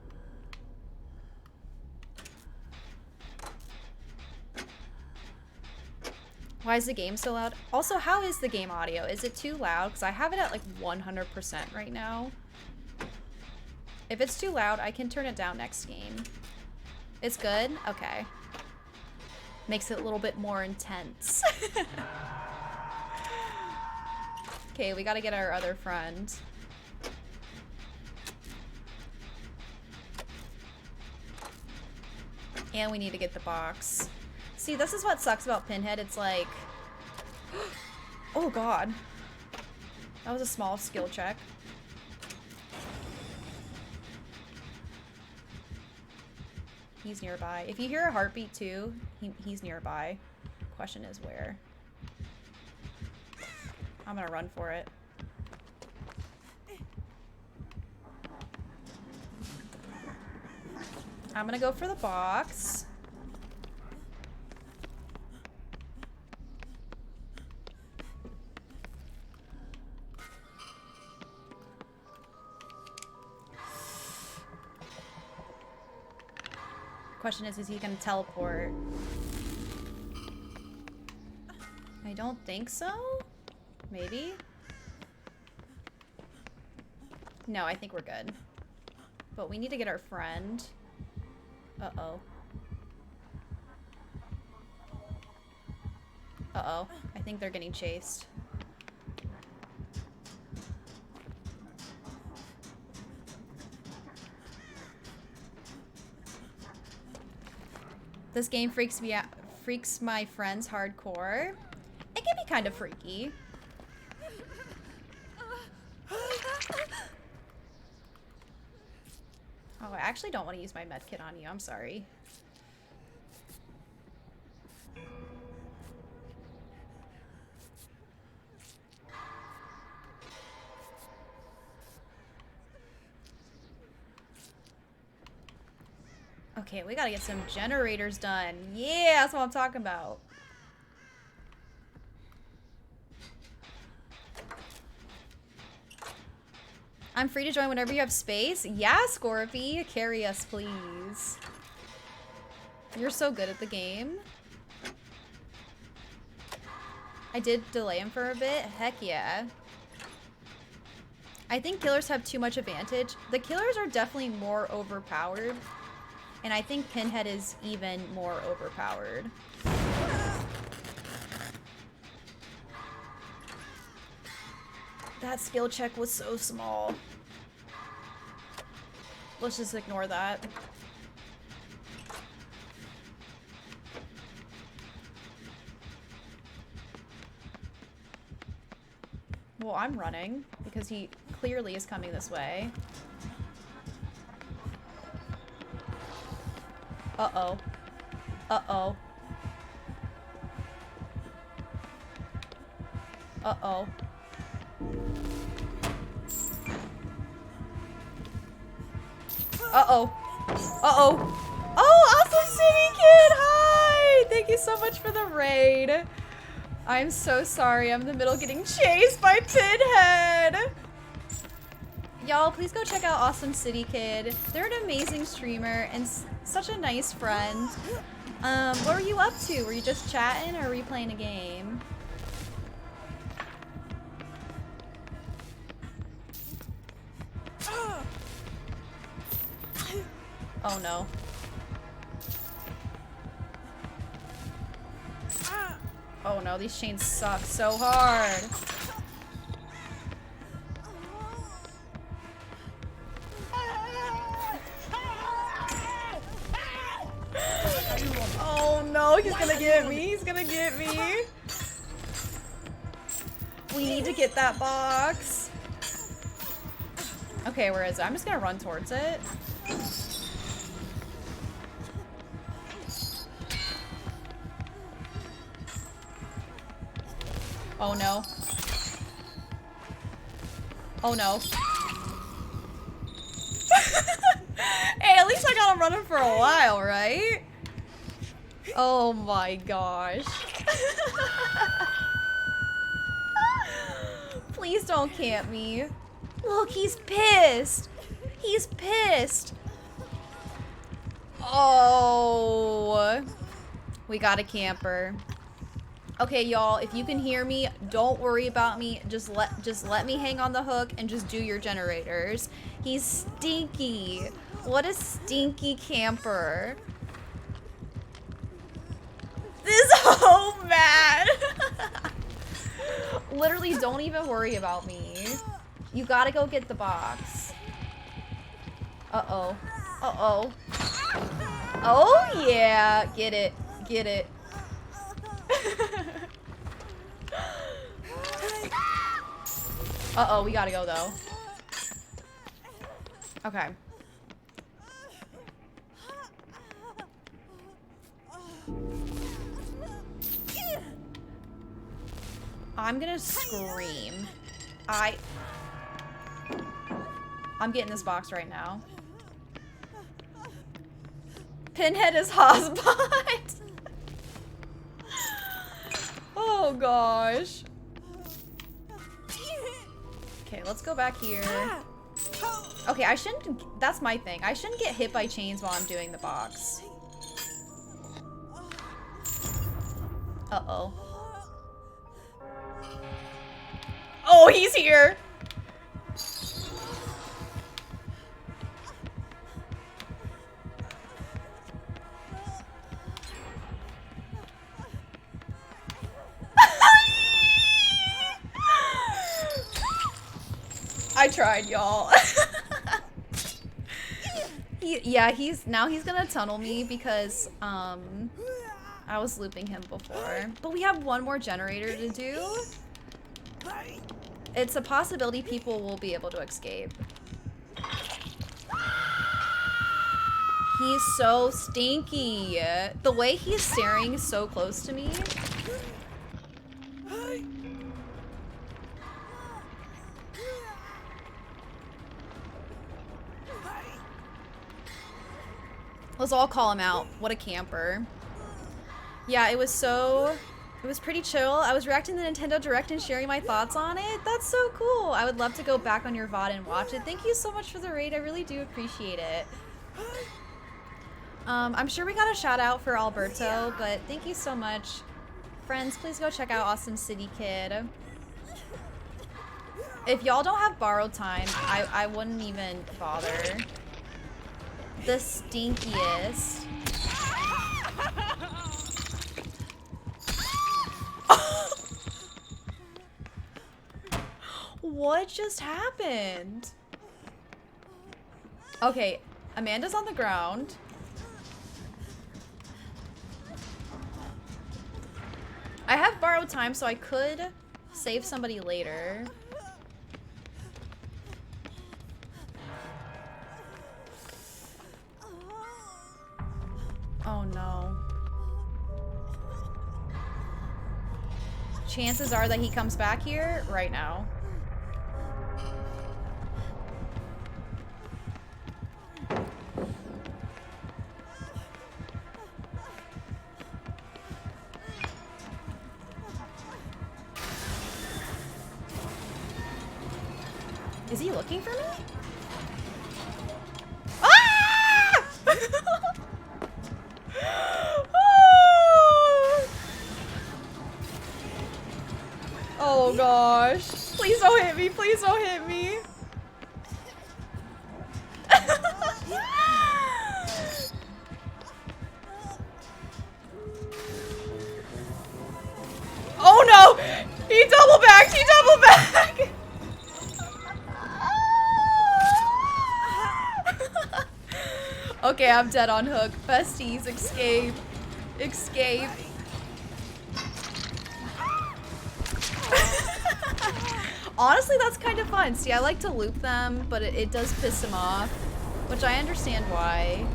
Why is the game so loud? Also, how is the game audio? Is it too loud? Because I have it at like 100% right now. If it's too loud, I can turn it down next game. It's good? Okay. Makes it a little bit more intense. Okay, we gotta get our other friend. And we need to get the box. See, this is what sucks about Pinhead. It's like... Oh god. That was a small skill check. He's nearby. If you hear a heartbeat too, he's nearby. Question is where. I'm gonna run for it. I'm gonna go for the box. Question is he gonna teleport? I don't think so. Maybe? No, I think we're good. But we need to get our friend. Uh-oh. Uh-oh. I think they're getting chased. This game freaks me out. Freaks my friends hardcore. It can be kind of freaky. Oh, I actually don't want to use my medkit on you. I'm sorry. Okay, we gotta get some generators done. Yeah, that's what I'm talking about. I'm free to join whenever you have space. Yeah, Scorpy, carry us, please. You're so good at the game. I did delay him for a bit. Heck yeah. I think killers have too much advantage. The killers are definitely more overpowered. And I think Pinhead is even more overpowered. That skill check was so small. Let's just ignore that. Well, I'm running because he clearly is coming this way. Uh-oh. Uh-oh. Uh-oh. Uh-oh. Uh-oh. Oh, Awesome City Kid! Hi! Thank you so much for the raid. I'm so sorry. I'm in the middle getting chased by Pinhead. Y'all, please go check out Awesome City Kid. They're an amazing streamer and such a nice friend. What were you up to? Were you just chatting or were you playing a game? Oh no. Oh no, these chains suck so hard. Oh no, he's gonna get me. He's gonna get me. We need to get that box. Okay, where is it? I'm just gonna run towards it. Oh no. Oh no. Hey, at least I got him running for a while, right? Oh my gosh. Please don't camp me. Look, he's pissed. He's pissed. Oh. We got a camper. Okay, y'all, if you can hear me, don't worry about me. Just let me hang on the hook and just do your generators. He's stinky. What a stinky camper. This is so mad. literally don't even worry about me. You gotta go get the box. Uh-oh. Uh-oh. Oh, yeah. Get it. Get it. Uh-oh, we gotta go, though. Okay. I'm gonna scream. I'm getting this box right now. Pinhead is hotspot. Oh gosh. Okay, let's go back here. Okay, I shouldn't. That's my thing. I shouldn't get hit by chains while I'm doing the box. Uh-oh. Oh, he's here. I tried, y'all. Yeah, he's gonna tunnel me because I was looping him before. But we have one more generator to do. It's a possibility people will be able to escape. He's so stinky. The way he's staring so close to me. Let's all call him out. What a camper. Yeah, it was pretty chill. I was reacting to the Nintendo Direct and sharing my thoughts on it. That's so cool. I would love to go back on your VOD and watch it. Thank you so much for the raid. I really do appreciate it. I'm sure we got a shout out for Alberto, but thank you so much. Friends, please go check out Awesome City Kid. If y'all don't have borrowed time, I wouldn't even bother. The stinkiest. What just happened? Okay, Amanda's on the ground. I have borrowed time, so I could save somebody later. Oh no. Chances are that he comes back here right now. Is he looking for me? Ah! Oh gosh. Please don't hit me. Please don't hit me. Oh no! He double backed! He double backed! Okay, I'm dead on hook. Besties, escape. Escape. Honestly, that's kind of fun. See, I like to loop them, but it does piss him off. Which I understand why.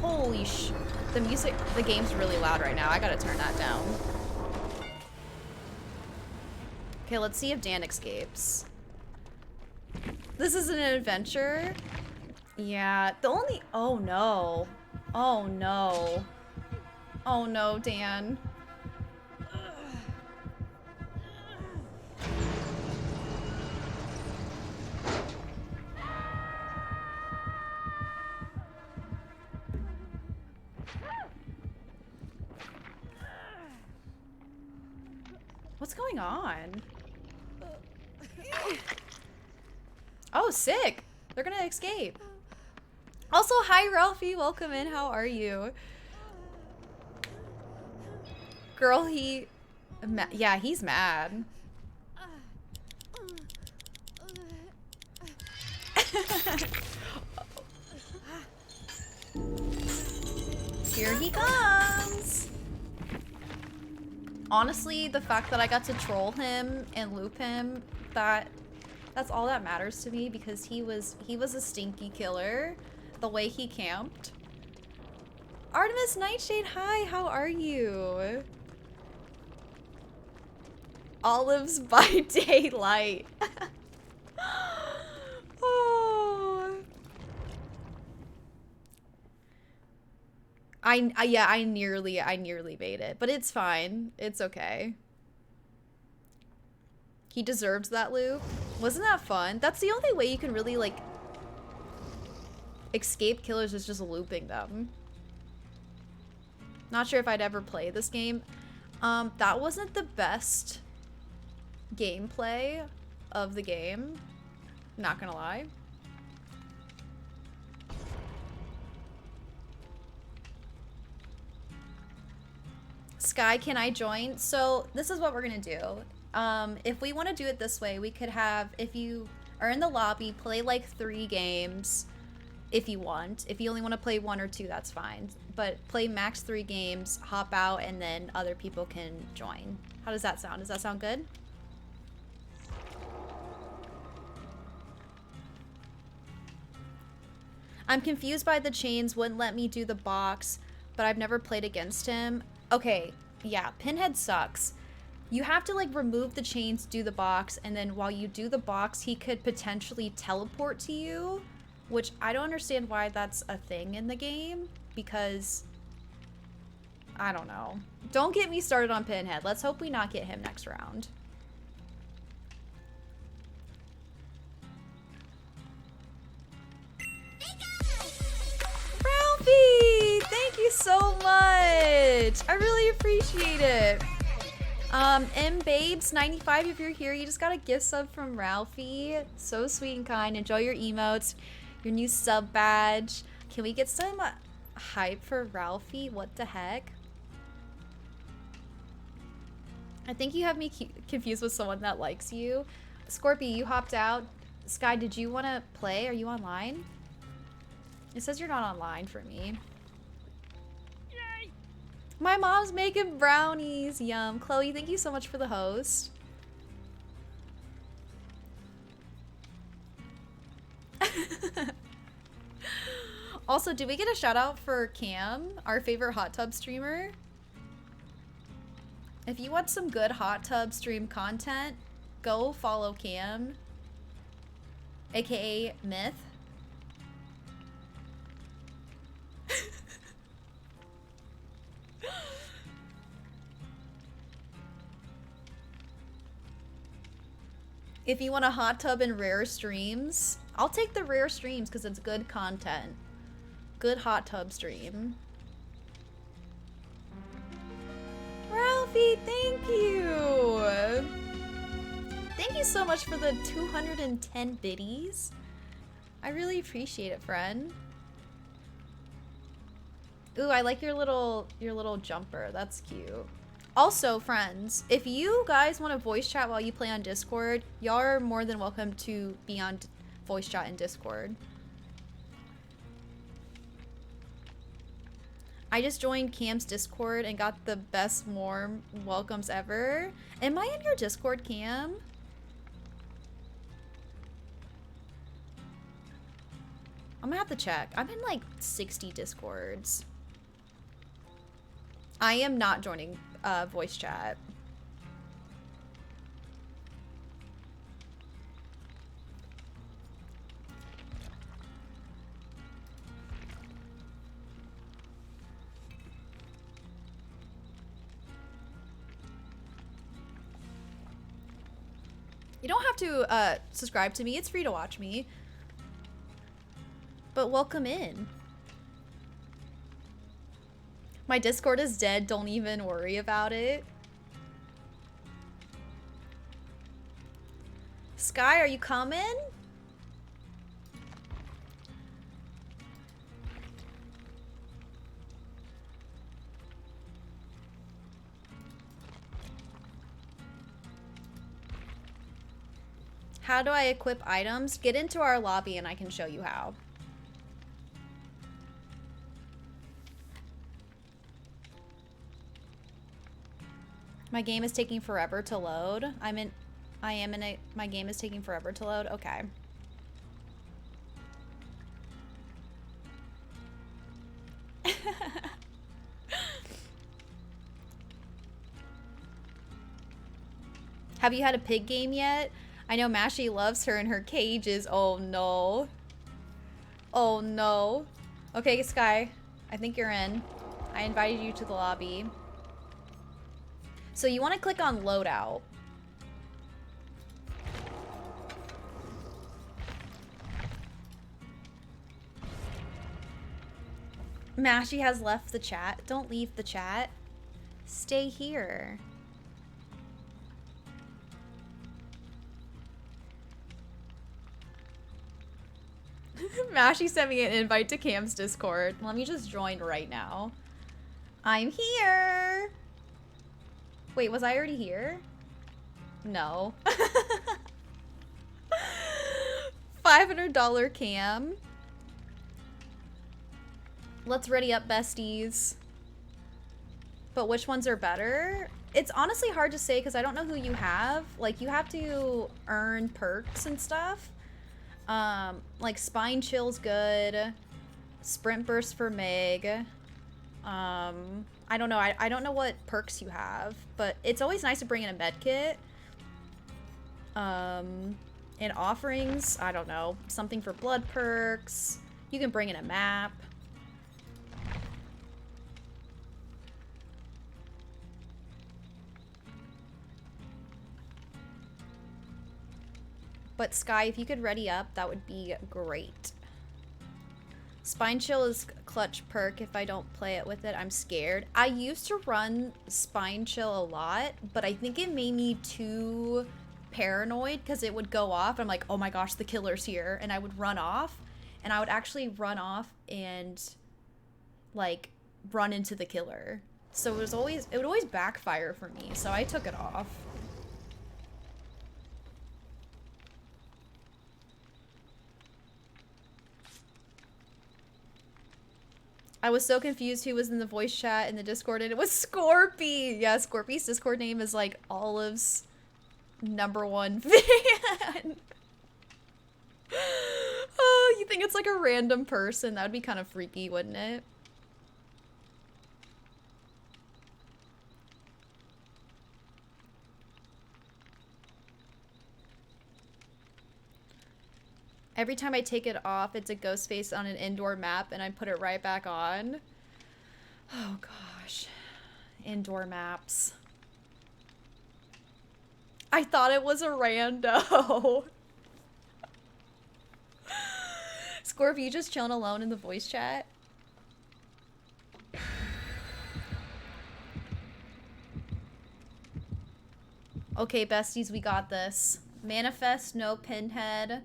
Holy sh... The music... The game's really loud right now. I gotta turn that down. Okay, let's see if Dan escapes. This is an adventure. Yeah, the only... Oh no. Oh no. Oh no, Dan. What's going on? Oh, sick. They're gonna escape. Also, hi Ralphie, welcome in. How are you? Girl, yeah, he's mad. Here he comes! Honestly, the fact that I got to troll him and loop him, that's all that matters to me, because he was a stinky killer the way he camped. Artemis Nightshade, hi, how are you? Olives by daylight. Oh. I nearly made it, but it's fine. It's okay. He deserves that loop. Wasn't that fun? That's the only way you can really, like, escape killers, is just looping them. Not sure if I'd ever play this game. That wasn't the best gameplay of the game. Not gonna lie. Sky, can I join? So this is what we're gonna do. If we want to do it this way, we could have, if you are in the lobby, play like 3 games if you want. If you only want to play 1 or 2, that's fine. But play max 3 games, hop out, and then other people can join. How does that sound? Does that sound good? I'm confused by the chains, wouldn't let me do the box, but I've never played against him. Okay, yeah, Pinhead sucks. You have to, like, remove the chains, do the box, and then while you do the box, he could potentially teleport to you, which I don't understand why that's a thing in the game, because I don't know. Don't get me started on Pinhead. Let's hope we not get him next round. Ralphie! Thank you so much! I really appreciate it. Mbabes95, if you're here, you just got a gift sub from Ralphie. So sweet and kind. Enjoy your emotes, your new sub badge. Can we get some hype for Ralphie? What the heck? I think you have me confused with someone that likes you. Scorpy, you hopped out. Sky, did you want to play? Are you online? It says you're not online for me. Yay! My mom's making brownies. Yum. Chloe, thank you so much for the host. Also, did we get a shout out for Cam, our favorite hot tub streamer? If you want some good hot tub stream content, go follow Cam, aka Myth. If you want a hot tub and rare streams, I'll take the rare streams because it's good content. Good hot tub stream. Ralphie, thank you! Thank you so much for the 210 biddies. I really appreciate it, friend. Ooh, I like your little jumper. That's cute. Also, friends, if you guys want to voice chat while you play on Discord, y'all are more than welcome to be on voice chat in Discord. I just joined Cam's Discord and got the best warm welcomes ever. Am I in your Discord, Cam? I'm gonna have to check. I'm in like 60 Discords. I am not joining voice chat. You don't have to subscribe to me. It's free to watch me. But welcome in. My Discord is dead. Don't even worry about it. Sky, are you coming? How do I equip items? Get into our lobby and I can show you how. My game is taking forever to load. My game is taking forever to load. Okay. Have you had a pig game yet? I know Mashy loves her in her cages. Oh no. Oh no. Okay, Sky. I think you're in. I invited you to the lobby. So you want to click on loadout. Mashy has left the chat. Don't leave the chat. Stay here. Mashy sent me an invite to Cam's Discord. Let me just join right now. I'm here. Wait, was I already here? No. $500 Cam. Let's ready up, besties. But which ones are better? It's honestly hard to say because I don't know who you have. Like, you have to earn perks and stuff. Like Spine Chill's good. Sprint Burst for Meg. I don't know. I don't know what perks you have, but it's always nice to bring in a med kit. In offerings, I don't know. Something for blood perks. You can bring in a map. But Sky, if you could ready up, that would be great. Spine Chill is clutch perk. If I don't play it with it, I'm scared. I used to run Spine Chill a lot, but I think it made me too paranoid because it would go off. I'm like, oh my gosh, the killer's here. And I would run off. And I would actually run off and like run into the killer. So it would always backfire for me. So I took it off. I was so confused who was in the voice chat in the Discord, and it was Scorpy! Yeah, Scorpy's Discord name is like Olive's #1 fan. Oh, you think it's like a random person? That would be kind of freaky, wouldn't it? Every time I take it off, it's a ghost face on an indoor map, and I put it right back on. Oh gosh. Indoor maps. I thought it was a rando. Scorp, you just chilling alone in the voice chat? Okay, besties, we got this. Manifest, no pinhead.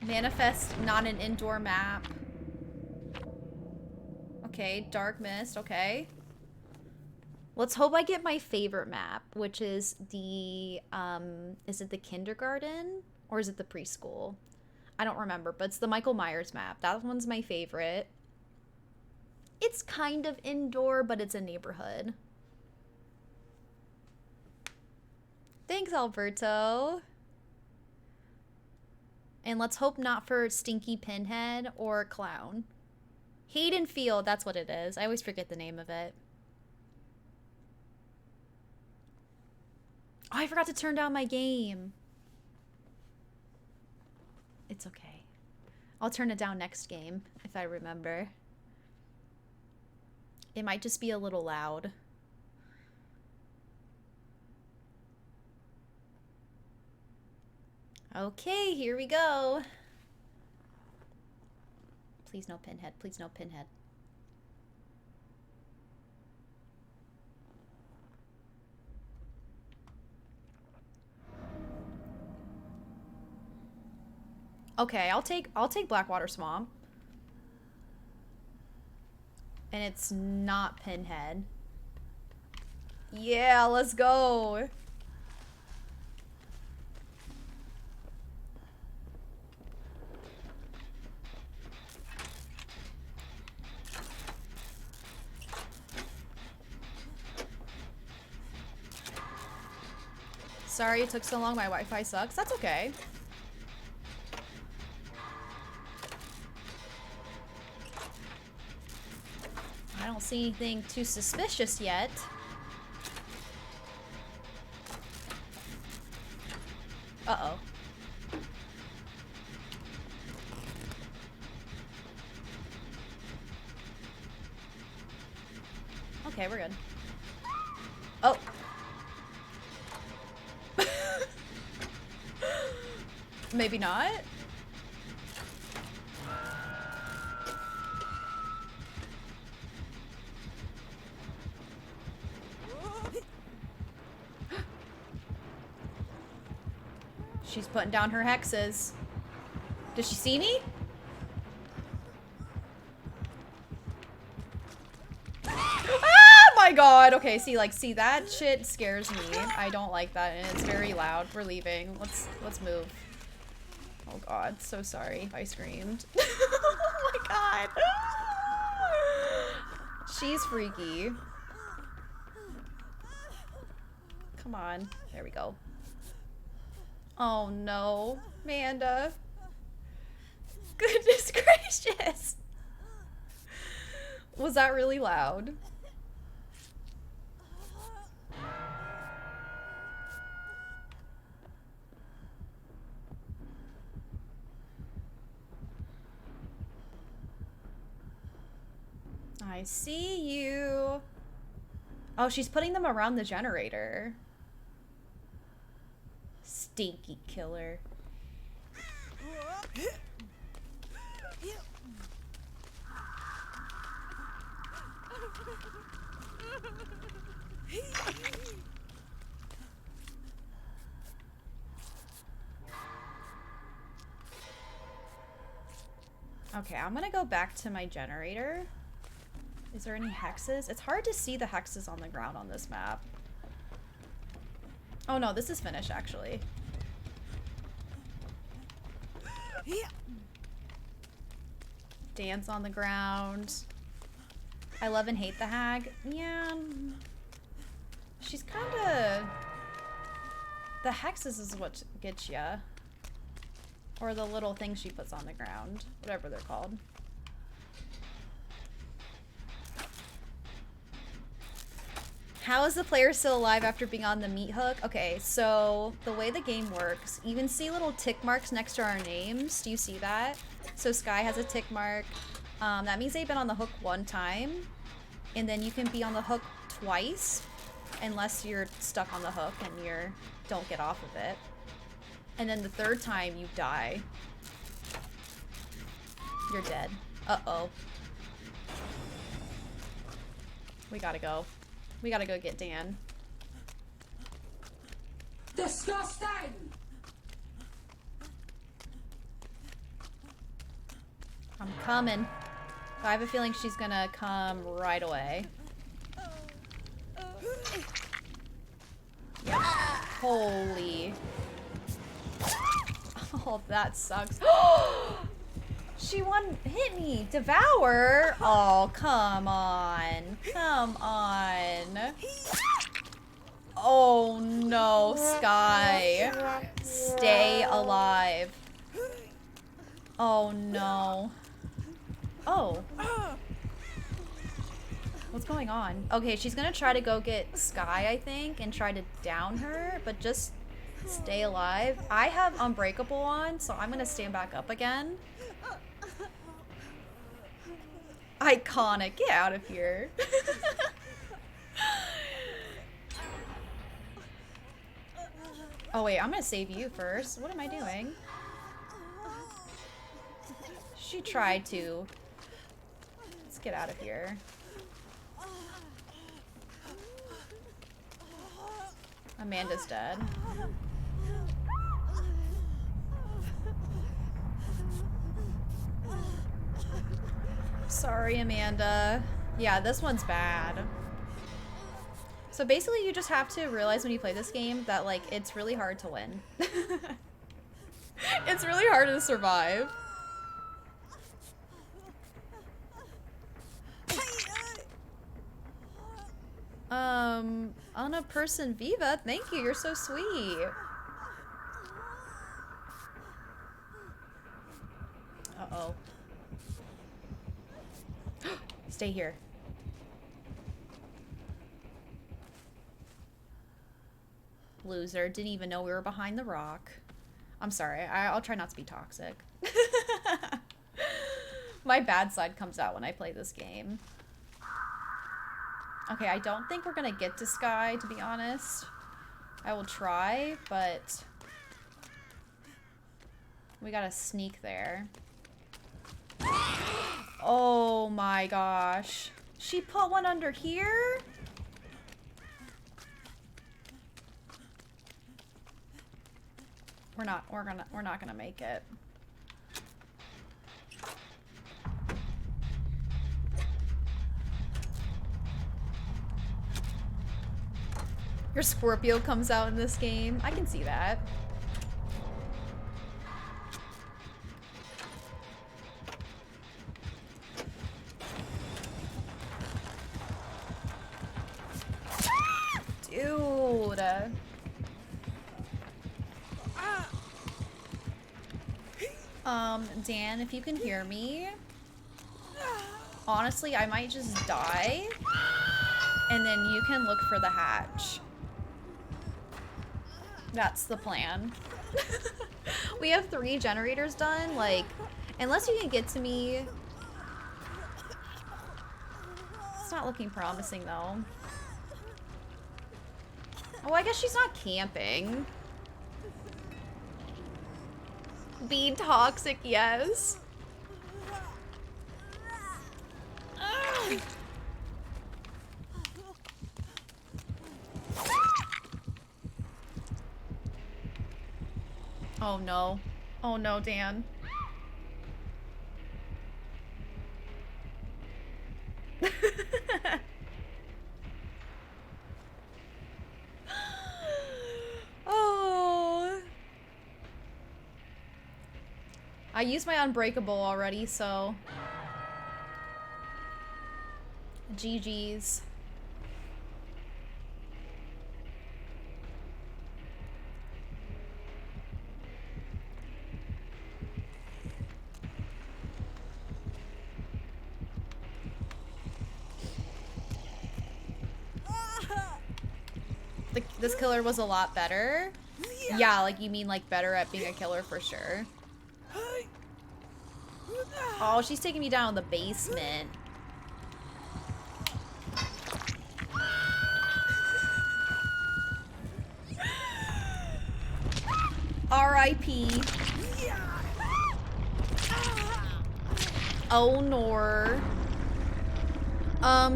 Manifest, not an indoor map. Okay, Dark Mist, okay. Let's hope I get my favorite map, which is the, is it the kindergarten? Or is it the preschool? I don't remember, but it's the Michael Myers map. That one's my favorite. It's kind of indoor, but it's a neighborhood. Thanks, Alberto. And let's hope not for Stinky Pinhead or Clown. Hayden Field, that's what it is. I always forget the name of it. Oh, I forgot to turn down my game. It's okay. I'll turn it down next game, if I remember. It might just be a little loud. Okay, here we go. Please no pinhead. Please no pinhead. Okay, I'll take Blackwater Swamp. And it's not pinhead. Yeah, let's go. Sorry it took so long. My Wi-Fi sucks. That's okay. I don't see anything too suspicious yet. Uh-oh. Okay, we're good. Oh. Maybe not. She's putting down her hexes. Does she see me? Ah, my god. Okay, see that shit scares me. I don't like that and it's very loud. We're leaving. Let's move. Oh god, so sorry if I screamed. Oh my god. She's freaky. Come on. There we go. Oh no, Amanda. Goodness gracious. Was that really loud? I see you. Oh, she's putting them around the generator. Stinky killer. Okay, I'm gonna go back to my generator. Is there any hexes? It's hard to see the hexes on the ground on this map. Oh no, this is finished actually. Dance on the ground. I love and hate the hag. Yeah. She's kinda... The hexes is what gets ya. Or the little things she puts on the ground. Whatever they're called. How is the player still alive after being on the meat hook? Okay, so the way the game works, you can see little tick marks next to our names. Do you see that? So Sky has a tick mark. That means they've been on the hook one time. And then you can be on the hook twice, unless you're stuck on the hook and you don't get off of it. And then the third time you die. You're dead. Uh-oh. We gotta go. We gotta go get Dan. Disgusting! I'm coming. I have a feeling she's gonna come right away. Yep. Holy. Oh, that sucks. She hit me. Devour? Oh, come on. Come on. Oh no, Sky. Stay alive. Oh no. Oh. What's going on? Okay, she's gonna try to go get Sky, I think, and try to down her, but just stay alive. I have Unbreakable on, so I'm gonna stand back up again. Iconic. Get out of here. Oh wait, I'm gonna save you first. What am I doing? She tried to. Let's get out of here. Amanda's dead. Sorry, Amanda. Yeah, this one's bad. So basically you just have to realize when you play this game that, like, it's really hard to win. It's really hard to survive. Anna Person Viva, thank you, you're so sweet. Uh-oh. Stay here. Loser, didn't even know we were behind the rock. I'm sorry, I'll try not to be toxic. My bad side comes out when I play this game. Okay, I don't think we're gonna get to Sky, to be honest. I will try, but we gotta sneak there. Oh my gosh. She put one under here? We're not gonna make it. Your Scorpio comes out in this game. I can see that. Dude. Dan, if you can hear me, honestly, I might just die, and then you can look for the hatch. That's the plan. We have 3 generators done, like, unless you can get to me. It's not looking promising, though. Oh, I guess she's not camping. Be toxic, yes. Oh no. Oh no, Dan. Oh. I used my unbreakable already, so GG's. This killer was a lot better. Yeah, like you mean like better at being a killer for sure. Oh, she's taking me down in the basement. R.I.P. Oh, Nor.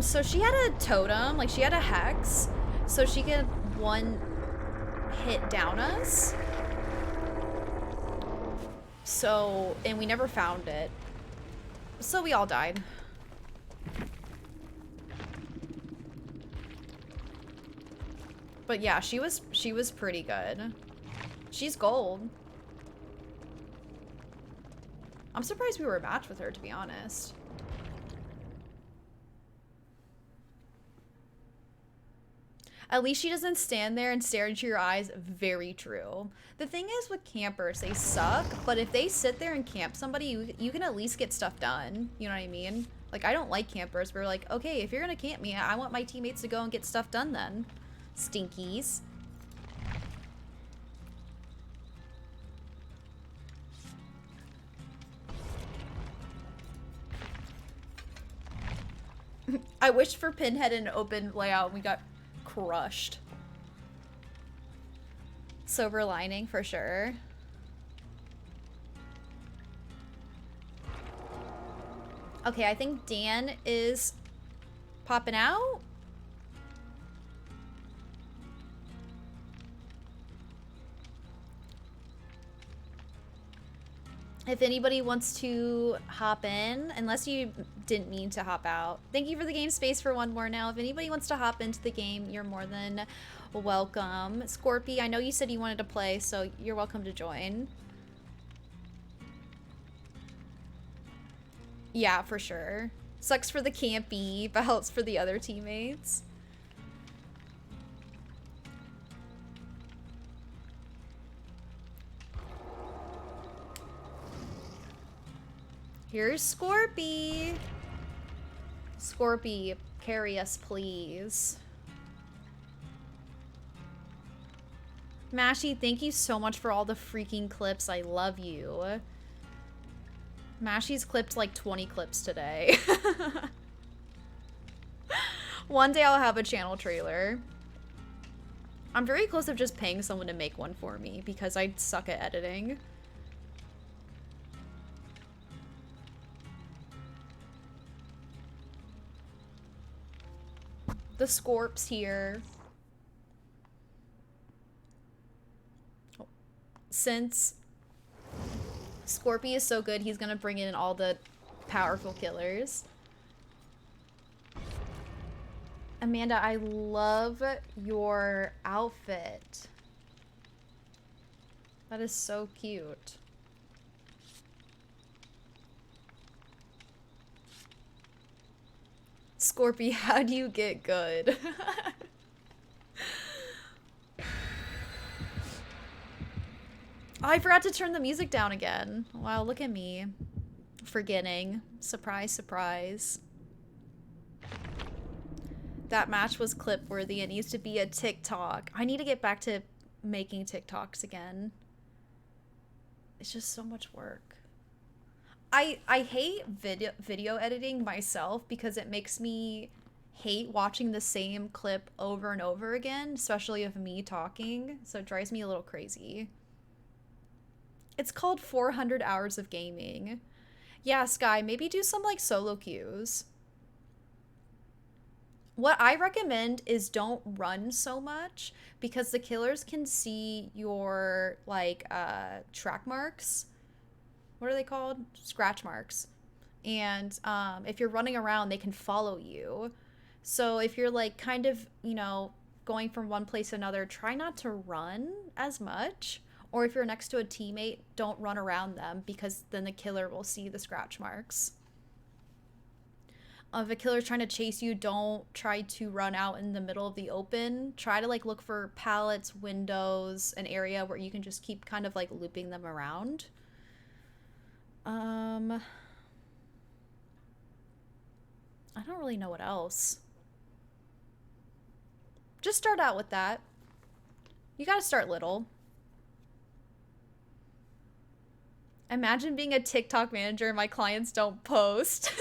So she had a totem, like she had a hex, so she could one hit down us. So, and we never found it. So we all died. But yeah, she was pretty good. She's gold. I'm surprised we were a match with her, to be honest. At least she doesn't stand there and stare into your eyes. Very true. The thing is with campers, they suck, but if they sit there and camp somebody, you can at least get stuff done. You know what I mean? Like, I don't like campers, but we're like, okay, if you're gonna camp me, I want my teammates to go and get stuff done then. Stinkies. I wished for Pinhead in an open layout and we got crushed. Silver lining for sure. Okay, I think Dan is popping out. If anybody wants to hop in, unless you didn't mean to hop out. Thank you for the game space for one more now. If anybody wants to hop into the game, you're more than welcome. Scorpy, I know you said you wanted to play, so you're welcome to join. Yeah, for sure. Sucks for the campy, but helps for the other teammates. Here's Scorpy. Scorpy, carry us, please. Mashy, thank you so much for all the freaking clips. I love you. Mashy's clipped like 20 clips today. One day I'll have a channel trailer. I'm very close to just paying someone to make one for me because I suck at editing. The Scorp's here. Since Scorpy is so good, he's gonna bring in all the powerful killers. Amanda, I love your outfit. That is so cute. Scorpy, how do you get good? I forgot to turn the music down again. Wow, look at me. Forgetting. Surprise, surprise. That match was clip worthy. It needs to be a TikTok. I need to get back to making TikToks again. It's just so much work. I hate video editing myself because it makes me hate watching the same clip over and over again, especially of me talking. So it drives me a little crazy. It's called 400 hours of gaming. Yeah, Sky, maybe do some like solo queues. What I recommend is don't run so much because the killers can see your like track marks. What are they called? Scratch marks. And if you're running around, they can follow you. So if you're like kind of, you know, going from one place to another, try not to run as much. Or if you're next to a teammate, don't run around them because then the killer will see the scratch marks. If a killer's trying to chase you, don't try to run out in the middle of the open. Try to like look for pallets, windows, an area where you can just keep kind of like looping them around. I don't really know what else. Just start out with that. You gotta start little. Imagine being a TikTok manager and my clients don't post.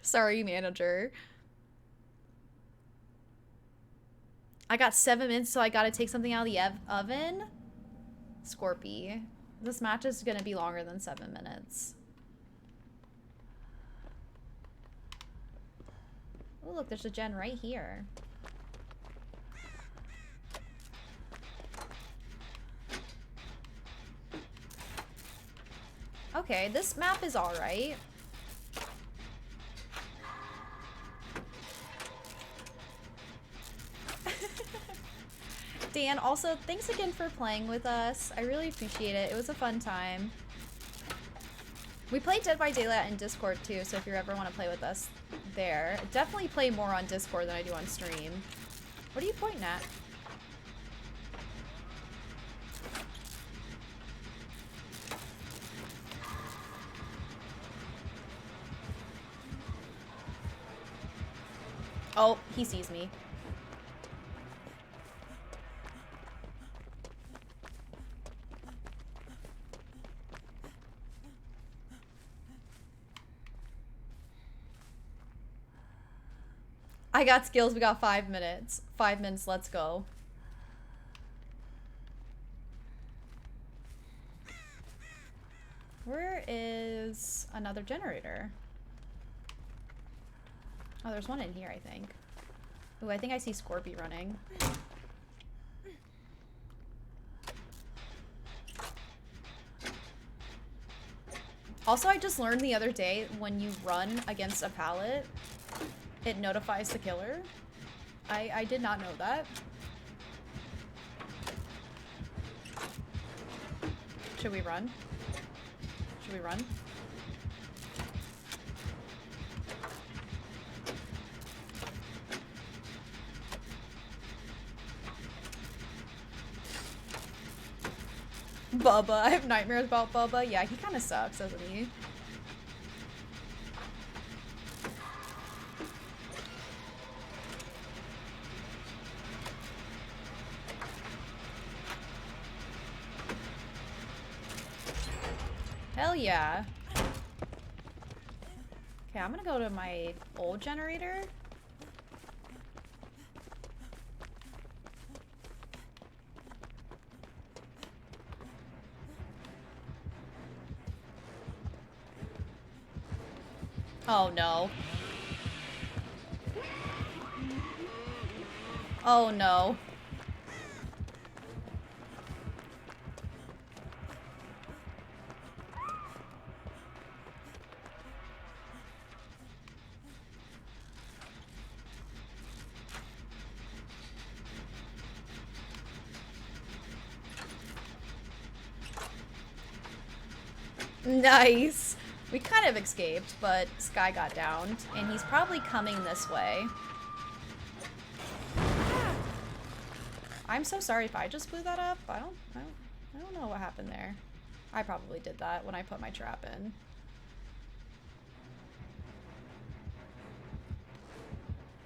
Sorry, manager. I got 7 minutes, so I gotta take something out of the oven. Scorpy. This match is gonna be longer than 7 minutes. Oh, look, there's a gen right here. Okay, this map is alright. Dan, also, thanks again for playing with us. I really appreciate it. It was a fun time. We play Dead by Daylight in Discord too, so if you ever want to play with us there. Definitely play more on Discord than I do on stream. What are you pointing at? Oh, he sees me. I got skills. We got 5 minutes. 5 minutes. Let's go. Where is another generator? Oh, there's one in here, I think. Ooh, I think I see Scorpy running. Also, I just learned the other day when you run against a pallet, it notifies the killer. I did not know that. Should we run? Should we run? Bubba. I have nightmares about Bubba. Yeah, he kind of sucks, doesn't he? Hell yeah. Okay, I'm gonna go to my old generator. Oh no. Oh no. Nice. We kind of escaped, but Sky got downed, and he's probably coming this way. I'm so sorry if I just blew that up. I don't know what happened there. I probably did that when I put my trap in.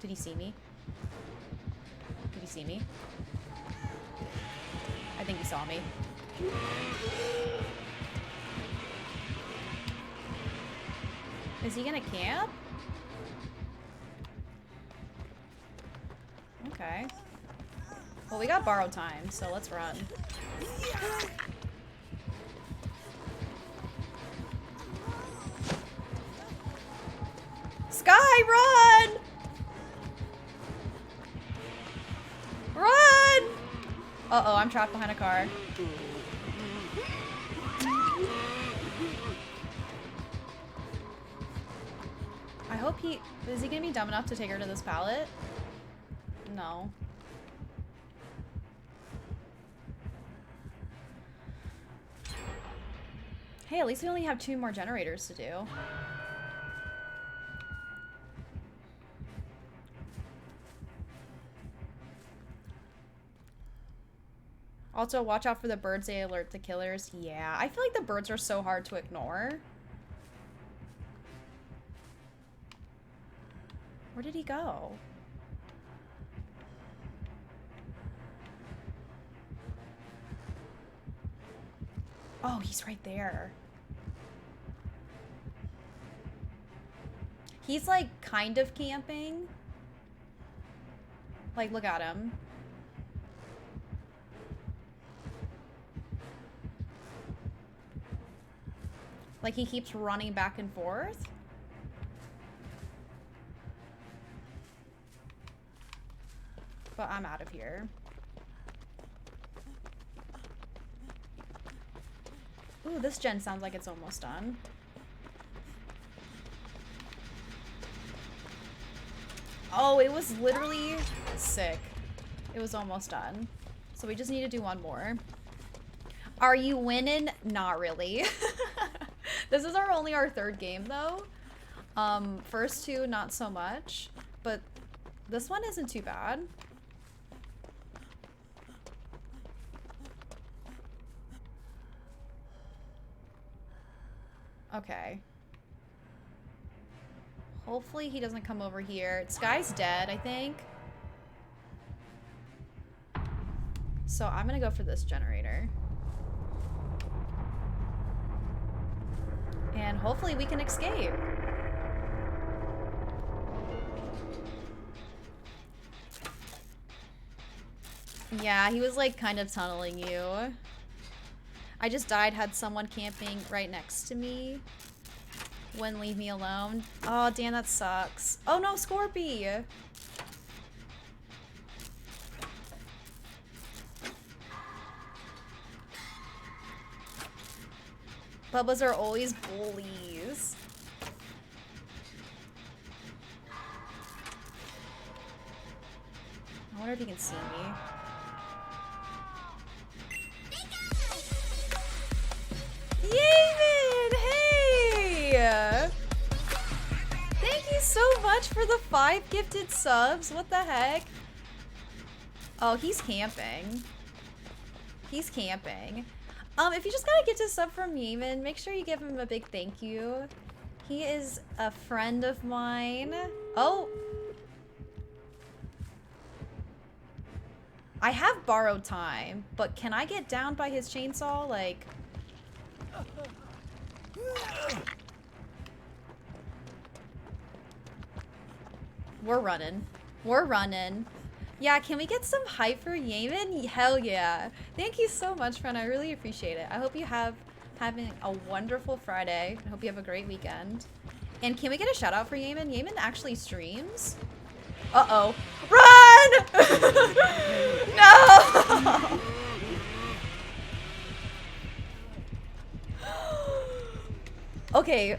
Did he see me? Did he see me? I think he saw me. Is he gonna camp? Okay. Well, we got borrowed time, so let's run. Sky, run! Run! Uh-oh, I'm trapped behind a car. I hope he... Is he gonna be dumb enough to take her to this pallet? No. Hey, at least we only have 2 more generators to do. Also, watch out for the birds. They alert the killers. Yeah, I feel like the birds are so hard to ignore. Where did he go? Oh, he's right there. He's like kind of camping. Like, look at him. Like, he keeps running back and forth. But I'm out of here. Ooh, this gen sounds like it's almost done. Oh, it was literally sick. It was almost done. So we just need to do one more. Are you winning? Not really. This is only our 3rd game though. First 2, not so much. But this one isn't too bad. Okay. Hopefully he doesn't come over here. Sky's dead, I think. So I'm gonna go for this generator. And hopefully we can escape. Yeah, he was like kind of tunneling you. I just died, had someone camping right next to me. Wouldn't leave me alone. Oh, damn, that sucks. Oh no, Scorpy! Bubbas are always bullies. I wonder if he can see me. Yaven! Hey! Thank you so much for the 5 gifted subs. What the heck? Oh, he's camping. He's camping. If you just got a gifted sub from Yaven, make sure you give him a big thank you. He is a friend of mine. Oh! I have borrowed time, but can I get down by his chainsaw? Like... We're running. We're running. Yeah, can we get some hype for Yemen? Hell yeah. Thank you so much, friend. I really appreciate it. I hope you having a wonderful Friday. I hope you have a great weekend. And can we get a shout out for Yemen? Yemen actually streams. Uh-oh. Run! No! Okay.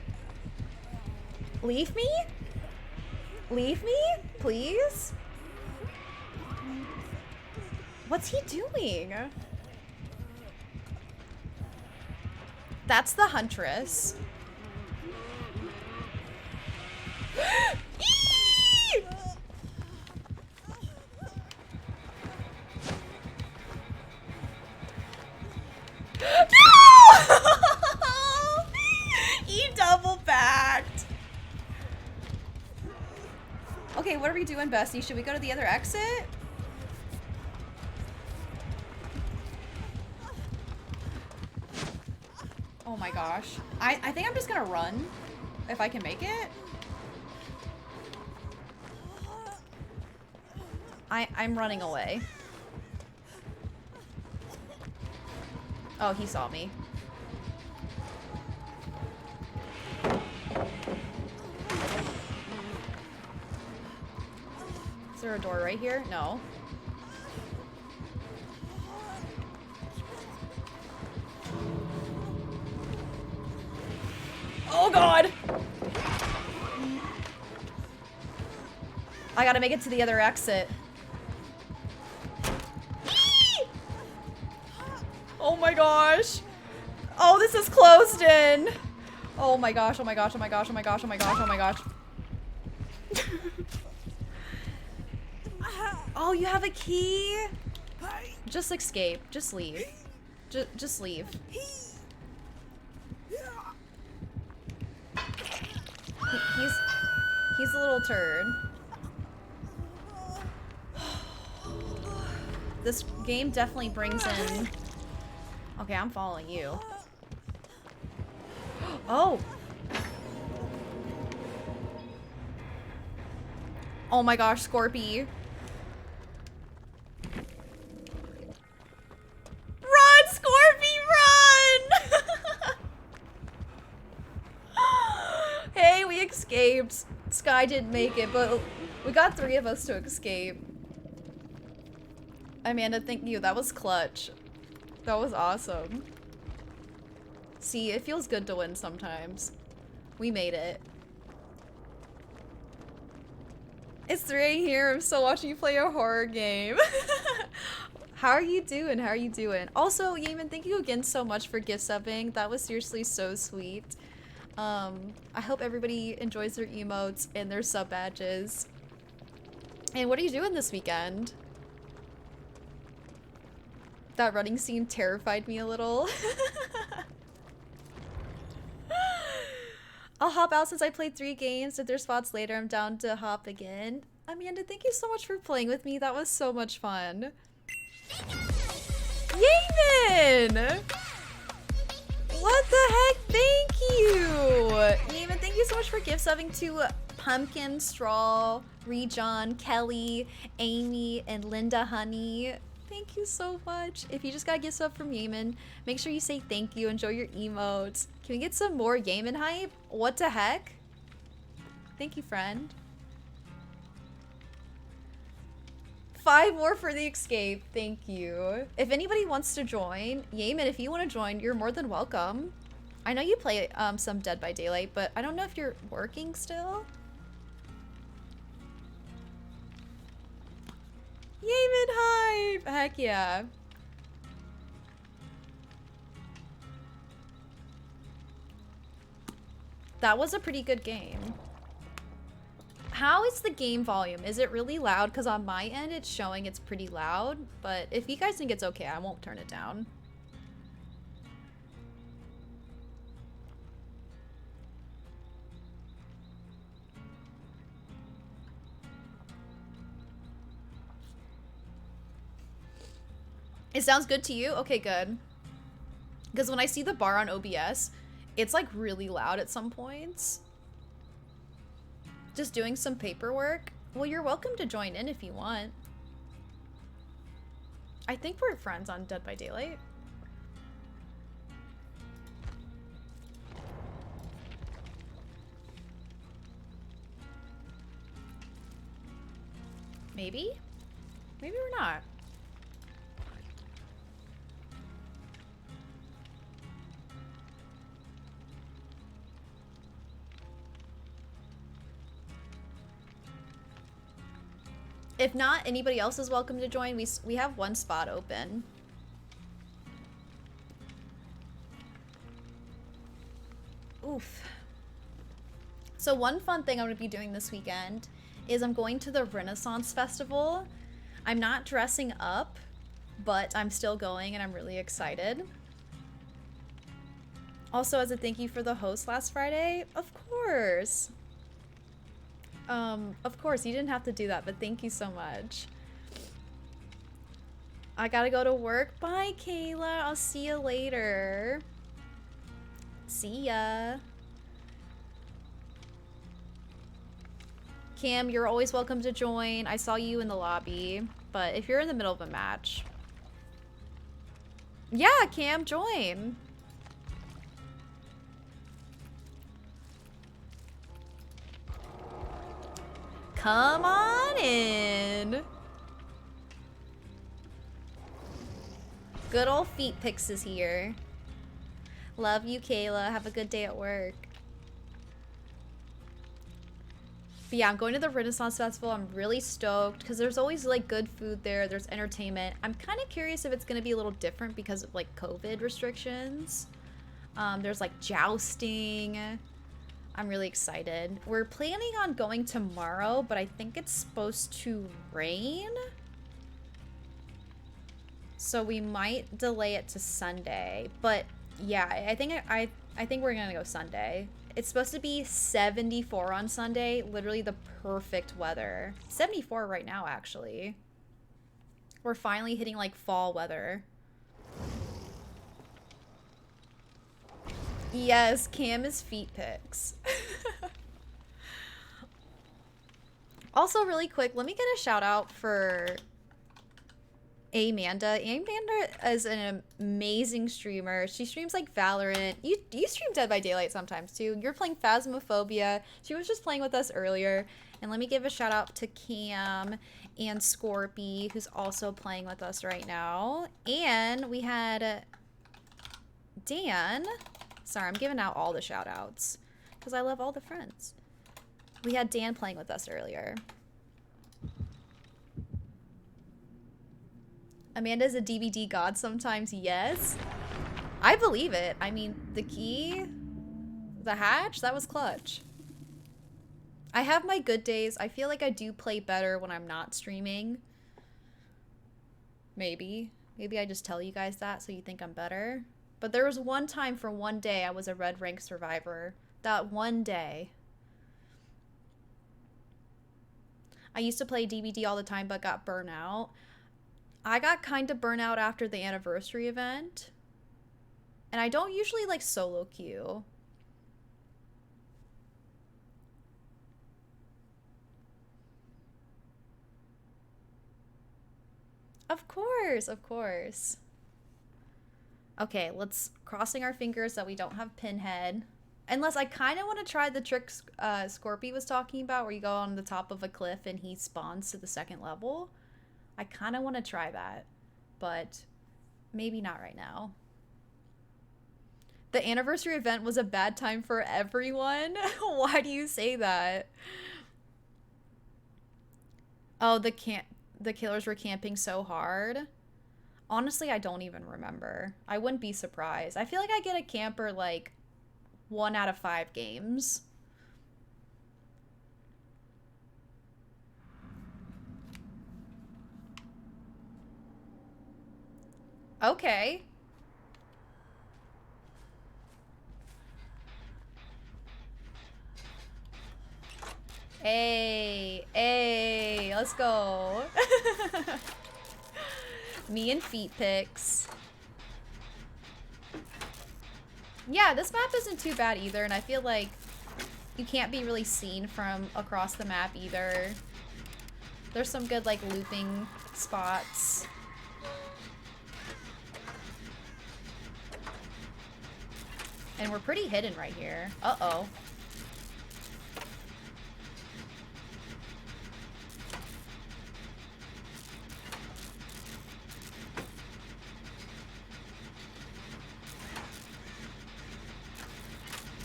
Leave me? Leave me? Please? What's he doing? That's the huntress. Eee! No! He double backed. Okay, what are we doing, Bestie? Should we go to the other exit? Oh my gosh. I think I'm just gonna run if I can make it. I'm running away. Oh, he saw me. Is there a door right here? No. Oh god! I gotta make it to the other exit. Oh my gosh. Oh, this is closed in. Oh my gosh, oh my gosh, oh my gosh, oh my gosh, oh my gosh, oh my gosh. Oh, you have a key? Just escape. Just leave. Just leave. He's a little turd. This game definitely brings in... Okay, I'm following you. Oh! Oh my gosh, Scorpy. Run, Scorpy, run! Hey, we escaped. Sky didn't make it, but we got 3 of us to escape. Amanda, thank you. That was clutch. That was awesome. See, it feels good to win sometimes. We made it. It's 3 a.m. here. I'm still watching you play a horror game. How are you doing? How are you doing? Also, Yemen, thank you again so much for gift subbing. That was seriously so sweet. I hope everybody enjoys their emotes and their sub badges. And what are you doing this weekend? That running scene terrified me a little. I'll hop out since I played 3 games. If there's spots later, I'm down to hop again. Amanda, thank you so much for playing with me. That was so much fun. Yemen! What the heck? Thank you! Yemen, thank you so much for gift subbing to Pumpkin, Straw, Rejon, Kelly, Amy, and Linda Honey. Thank you so much. If you just got a gift sub from Yemen, make sure you say thank you, enjoy your emotes. Can we get some more Yemen hype? What the heck? Thank you, friend. 5 more for the escape. Thank you. If anybody wants to join, Yemen, if you want to join, you're more than welcome. I know you play some Dead by Daylight, but I don't know if you're working still. Yemen hype! Heck yeah. That was a pretty good game. How is the game volume? Is it really loud? Because on my end, it's showing it's pretty loud. But if you guys think it's okay, I won't turn it down. It sounds good to you? Okay, good. Because when I see the bar on OBS, It's like really loud at some points. Just doing some paperwork. Well, you're welcome to join in if you want. I think we're friends on Dead by Daylight. Maybe? Maybe we're not. If not, anybody else is welcome to join. We have one spot open. Oof. So one fun thing I'm going to be doing this weekend is I'm going to the Renaissance Festival. I'm not dressing up, but I'm still going and I'm really excited. Also, as a thank you for the host last Friday, of course. Of course, you didn't have to do that, but thank you so much. I gotta go to work. Bye, Kayla. I'll see you later. See ya. Cam, you're always welcome to join. I saw you in the lobby, but if you're in the middle of a match. Yeah, Cam, join. Come on in. Good old Feet Pix is here. Love you, Kayla. Have a good day at work. But yeah, I'm going to the Renaissance Festival. I'm really stoked because there's always like good food there. There's entertainment. I'm kind of curious if it's going to be a little different because of like COVID restrictions. There's like jousting. I'm really excited. We're planning on going tomorrow, but I think it's supposed to rain. So we might delay it to Sunday. But yeah, I think we're gonna go Sunday. It's supposed to be 74 on Sunday, literally the perfect weather. 74 right now, actually. We're finally hitting like fall weather. Yes, Cam is Feet Pix. Also, really quick, let me get a shout out for Amanda. Amanda is an amazing streamer. She streams like Valorant. You stream Dead by Daylight sometimes too. You're playing Phasmophobia. She was just playing with us earlier. And let me give a shout out to Cam and Scorpy, who's also playing with us right now. And we had Dan. Sorry, I'm giving out all the shout outs because I love all the friends. We had Dan playing with us earlier. Amanda's a DVD god sometimes, yes. I believe it. I mean, the key, the hatch, that was clutch. I have my good days. I feel like I do play better when I'm not streaming. Maybe. Maybe I just tell you guys that so you think I'm better. But there was one time for one day I was a red rank survivor. That one day. I used to play DVD all the time but got burnt out. I got kind of burnt out after the anniversary event. And I don't usually like solo queue. Of course, of course. Okay, let's crossing our fingers that we don't have Pinhead. Unless I kind of want to try the trick Scorpy was talking about where you go on the top of a cliff and he spawns to the second level. I kind of want to try that, but maybe not right now. The anniversary event was a bad time for everyone. Why do you say that? Oh, the killers were camping so hard. Honestly, I don't even remember. I wouldn't be surprised. I feel like I get a camper like 1 out of 5 games. Okay. Hey, let's go. Me and Feet Pix. Yeah, this map isn't too bad either, and I feel like you can't be really seen from across the map either. There's some good, like, looping spots. And we're pretty hidden right here. Uh-oh.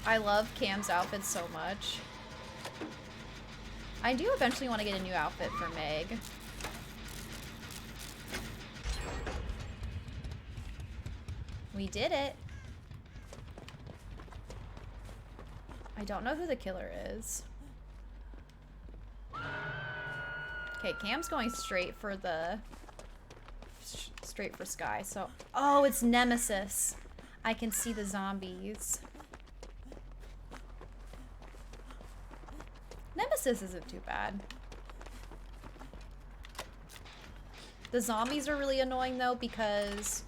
I love Cam's outfit so much. I do eventually want to get a new outfit for Meg. We did it. I don't know who the killer is. Okay, Cam's going straight for Sky. So, oh, it's Nemesis. I can see the zombies. Nemesis isn't too bad. The zombies are really annoying though because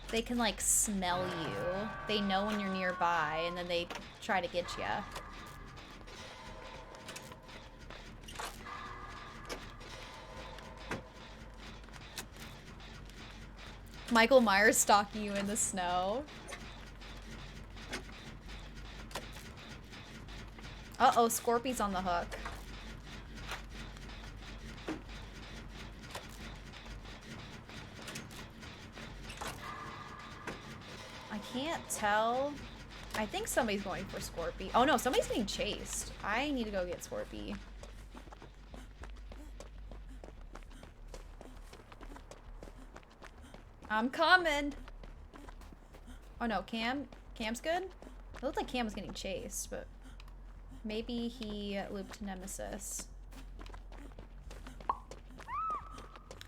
they can like smell you. They know when you're nearby and then they try to get you. Michael Myers stalking you in the snow. Uh-oh, Scorpy's on the hook. I can't tell. I think somebody's going for Scorpy. Oh no, somebody's getting chased. I need to go get Scorpy. I'm coming. Oh no, Cam's good? It looked like Cam was getting chased, but maybe he looped Nemesis.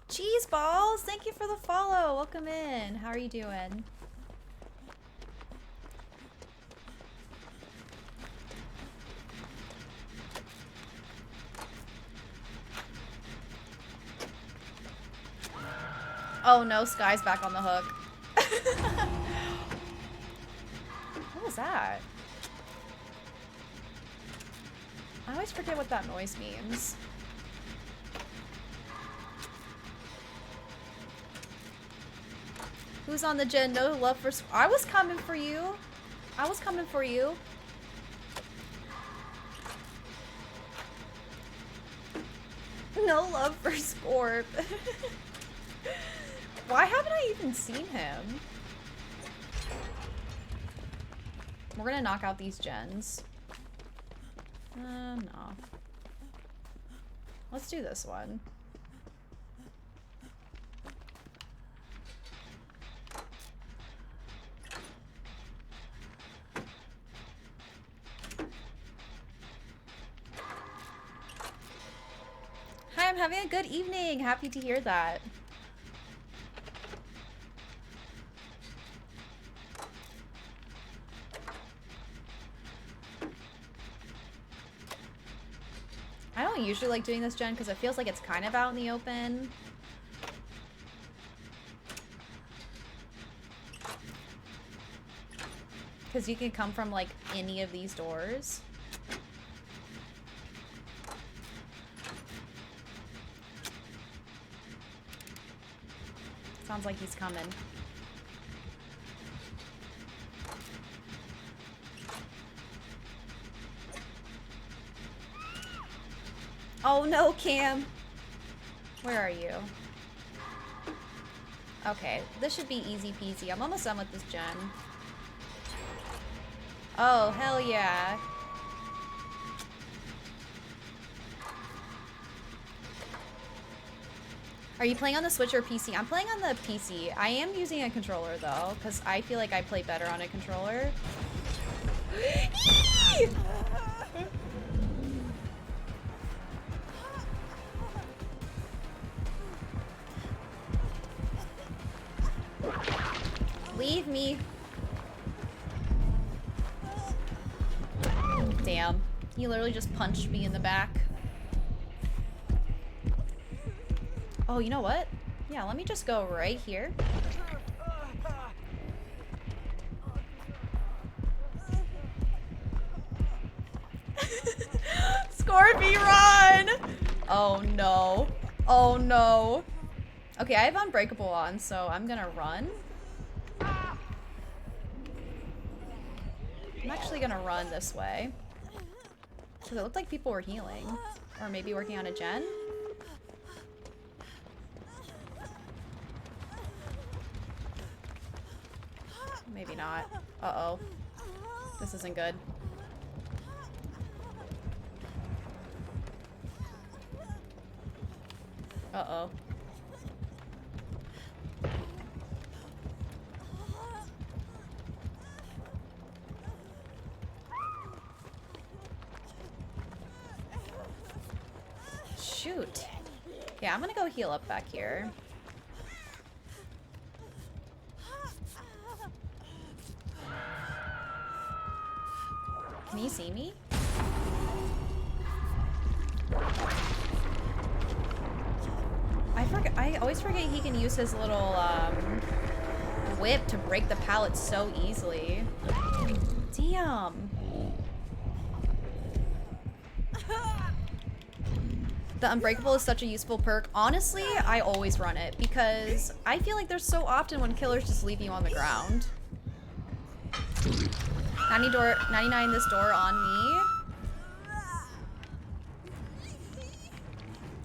Cheese balls, thank you for the follow. Welcome in. How are you doing? Oh no, Sky's back on the hook. What was that? I always forget what that noise means. Who's on the gen? No love for... I was coming for you. I was coming for you. No love for Scorp. Why haven't I even seen him? We're gonna knock out these gens. No. Let's do this one. Hi, I'm having a good evening. Happy to hear that. I don't usually like doing this gen because it feels like it's kind of out in the open. Because you can come from like any of these doors. Sounds like he's coming. Oh no, Cam. Where are you? Okay, this should be easy peasy. I'm almost done with this gen. Oh, hell yeah. Are you playing on the Switch or PC? I'm playing on the PC. I am using a controller though, because I feel like I play better on a controller. Leave me. Damn. He literally just punched me in the back. Oh, you know what? Yeah, let me just go right here. Scorpy, run! Oh no. Oh no. Okay, I have Unbreakable on, so I'm gonna run. I'm actually gonna run this way. Because it looked like people were healing. Or maybe working on a gen? Maybe not. Uh-oh. This isn't good. Uh-oh. Shoot. Yeah, I'm gonna go heal up back here. Can you see me? I always forget he can use his little whip to break the pallets so easily. Damn. The Unbreakable is such a useful perk. Honestly, I always run it because I feel like there's so often when killers just leave you on the ground. 99 this door on me.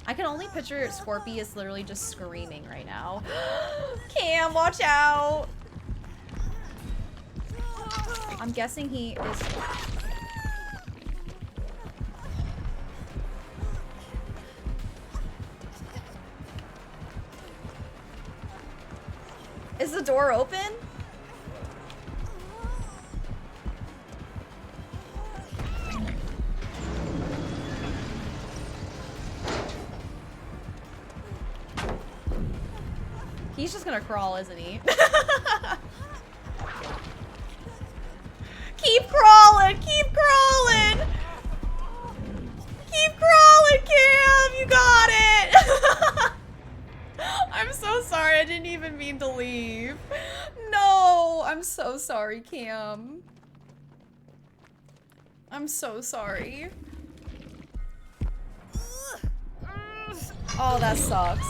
I can only picture Scorpy is literally just screaming right now. Cam, watch out! I'm guessing he is... Is the door open? He's just gonna crawl, isn't he? Keep crawling! Keep crawling! Keep crawling, Cam! You got it! I'm so sorry. I didn't even mean to leave. No! I'm so sorry, Cam. I'm so sorry. Oh, that sucks.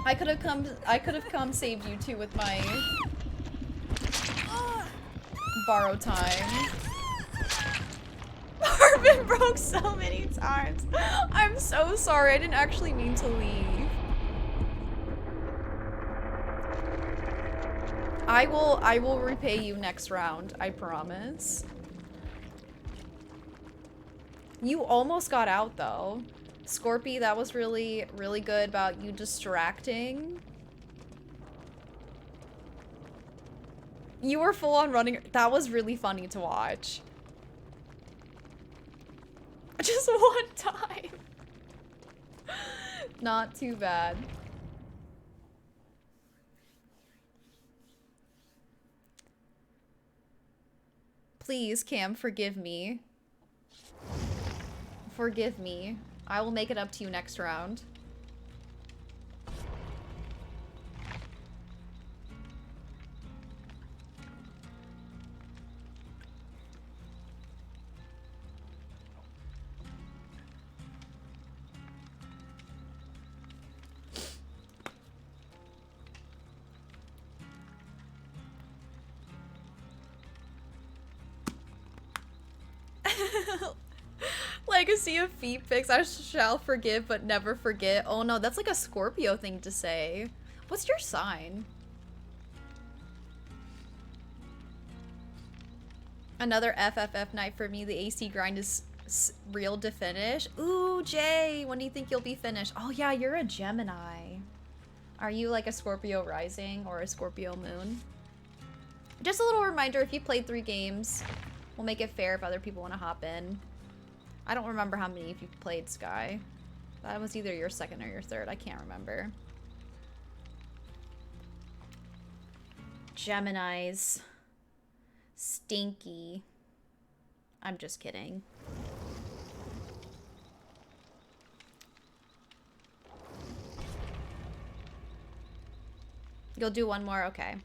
I could have come saved you too with my borrow time. Marvin broke so many times. I'm so sorry. I didn't actually mean to leave. I will repay you next round. I promise. You almost got out though. Scorpy, that was really, really good about you distracting. You were full on running. That was really funny to watch. Just one time. Not too bad. Please, Cam, forgive me. Forgive me. I will make it up to you next round. Legacy of feet pics. I shall forgive but never forget. Oh no, that's like a Scorpio thing to say. What's your sign? Another FFF night for me. The AC grind is real to finish. Ooh, Jay, when do you think you'll be finished? Oh yeah, you're a Gemini. Are you like a Scorpio rising or a Scorpio moon? Just a little reminder, if you played 3 games, we'll make it fair if other people want to hop in. I don't remember how many if you've played Sky. That was either your second or your third. I can't remember. Geminis. Stinky. I'm just kidding. You'll do one more? Okay.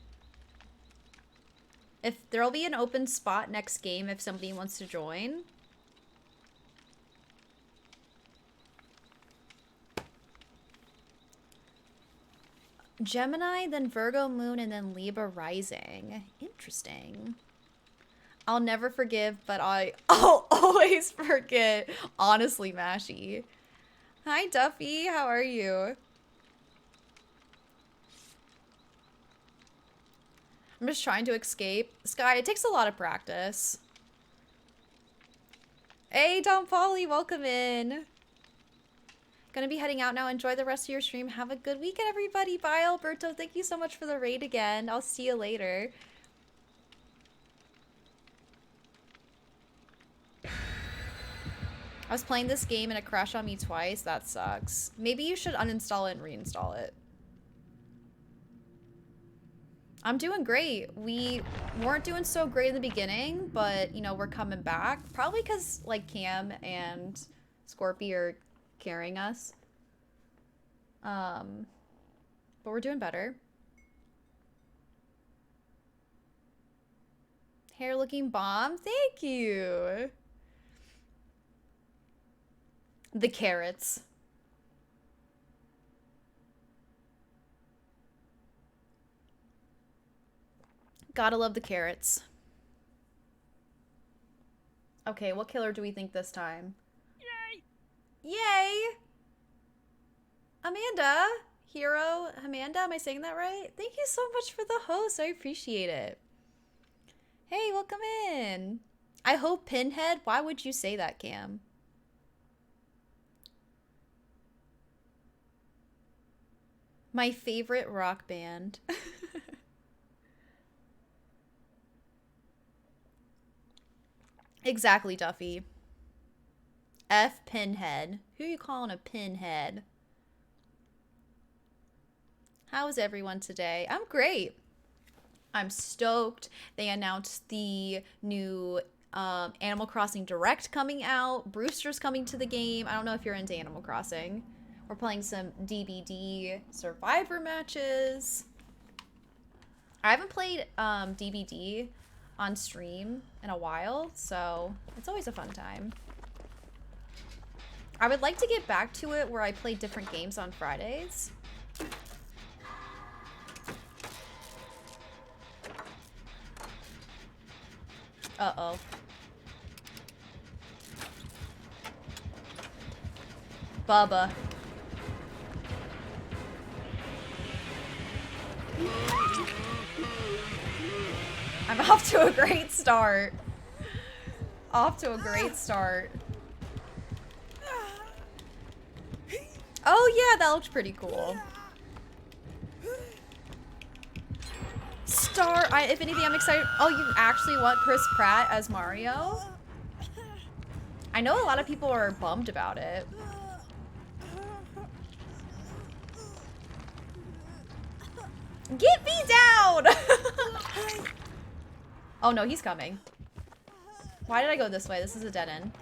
If there'll be an open spot next game if somebody wants to join. Gemini, then Virgo moon, and then Libra rising. Interesting. I'll never forgive, but I'll always forget. Honestly, Mashy. Hi, Duffy. How are you? I'm just trying to escape. Sky, it takes a lot of practice. Hey, Tom Polly, welcome in. Gonna be heading out now. Enjoy the rest of your stream. Have a good weekend, everybody. Bye, Alberto. Thank you so much for the raid again. I'll see you later. I was playing this game and it crashed on me twice. That sucks. Maybe you should uninstall it and reinstall it. I'm doing great. We weren't doing so great in the beginning, but, you know, we're coming back. Probably because, like, Cam and Scorpy are carrying us. But we're doing better. Hair looking bomb. Thank you. The carrots. Gotta love the carrots. Okay, what killer do we think this time? Yay! Yay! Amanda! Hero Amanda, am I saying that right? Thank you so much for the host. I appreciate it. Hey, welcome in. I hope Pinhead. Why would you say that, Cam? My favorite rock band. Exactly, Duffy. F Pinhead. Who are you calling a pinhead? How is everyone today? I'm great. I'm stoked. They announced the new Animal Crossing Direct coming out. Brewster's coming to the game. I don't know if you're into Animal Crossing. We're playing some DBD Survivor matches. I haven't played DBD on stream in a while, so it's always a fun time. I would like to get back to it where I play different games on Fridays. Uh-oh. Bubba. I'm off to a great start. Off to a great start. Oh yeah, that looks pretty cool. If anything, I'm excited. Oh, you actually want Chris Pratt as Mario? I know a lot of people are bummed about it. Get me down! Oh no, he's coming. Why did I go this way? This is a dead end.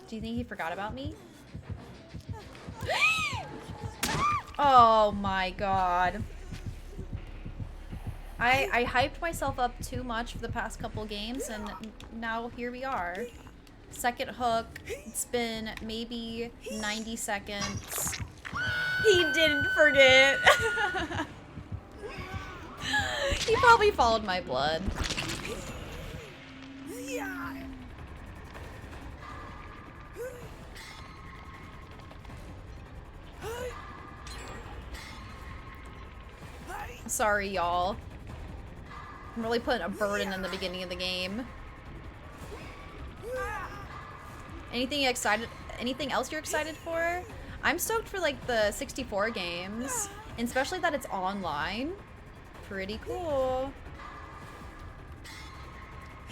Do you think he forgot about me? Oh my god. I hyped myself up too much for the past couple games, and now here we are. Second hook. It's been maybe 90 seconds. He didn't forget. He probably followed my blood. Sorry, y'all. I'm really putting a burden in the beginning of the game. Anything else you're excited for? I'm stoked for like the 64 games, and especially that it's online. Pretty cool.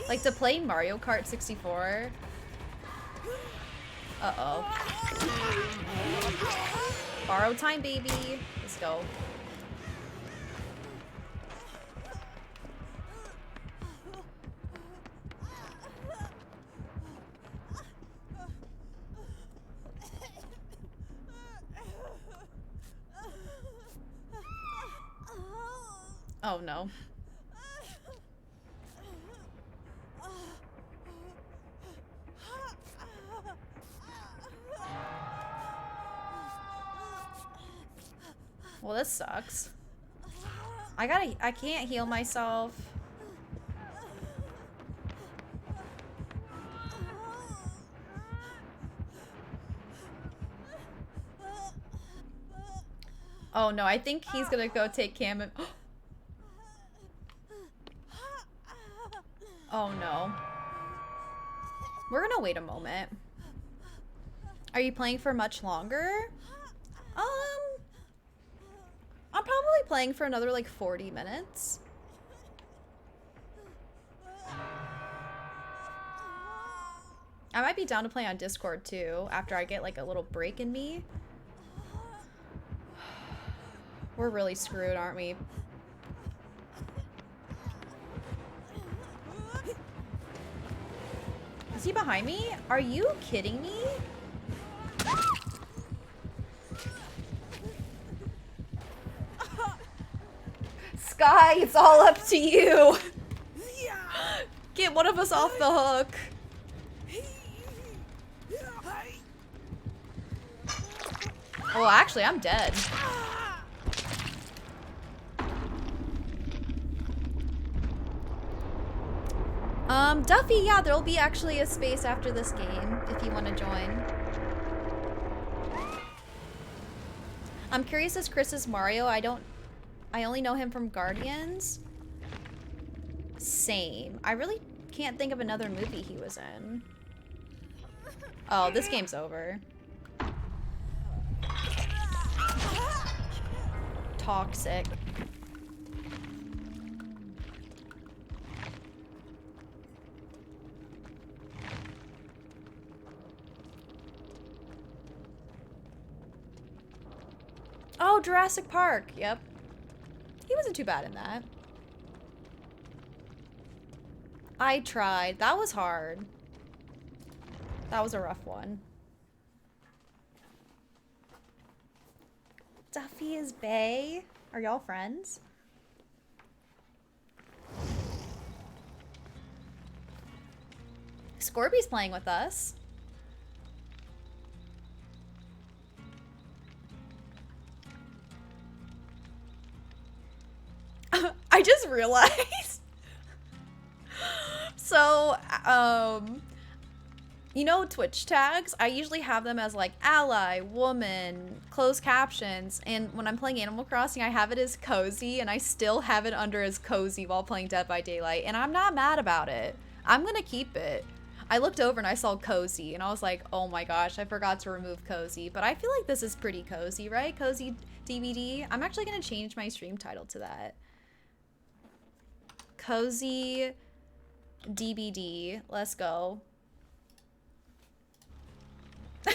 Like to play Mario Kart 64. Uh-oh. Borrow time, baby. Let's go. Oh no. Well, this sucks. I can't heal myself. Oh no, I think he's gonna go take Cam and oh no. We're gonna wait a moment. Are you playing for much longer? I'm probably playing for another like 40 minutes. I might be down to play on Discord too after I get like a little break in me. We're really screwed, aren't we? Is he behind me? Are you kidding me? Sky, it's all up to you. Get one of us off the hook. Well, actually, I'm dead. Duffy, yeah, there'll be actually a space after this game if you want to join. I'm curious as Chris's Mario. I only know him from Guardians. Same. I really can't think of another movie he was in. Oh, this game's over. Toxic. Oh, Jurassic Park. Yep. He wasn't too bad in that. I tried. That was hard. That was a rough one. Duffy is bae. Are y'all friends? Scorby's playing with us. I just realized. So, you know Twitch tags? I usually have them as like ally, woman, closed captions, and when I'm playing Animal Crossing, I have it as cozy, and I still have it under as cozy while playing Dead by Daylight, and I'm not mad about it. I'm gonna keep it. I looked over and I saw cozy, and I was like, oh my gosh, I forgot to remove cozy, but I feel like this is pretty cozy, right? Cozy DVD. I'm actually gonna change my stream title to that. Cozy DBD. Let's go. If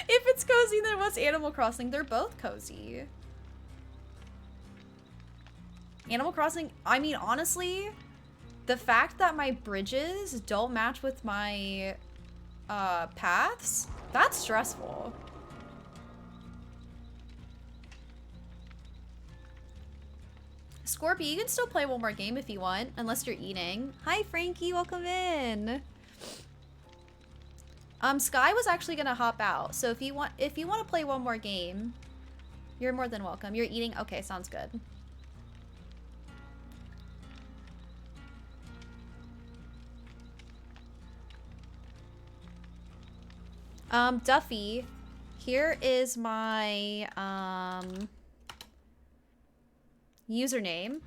it's cozy, then what's Animal Crossing? They're both cozy. Animal Crossing, I mean, honestly, the fact that my bridges don't match with my paths, that's stressful. Scorpy, you can still play one more game if you want, unless you're eating. Hi, Frankie, welcome in. Sky was actually gonna hop out, so if you want to play one more game, you're more than welcome. You're eating? Okay, sounds good. Duffy, here is my username.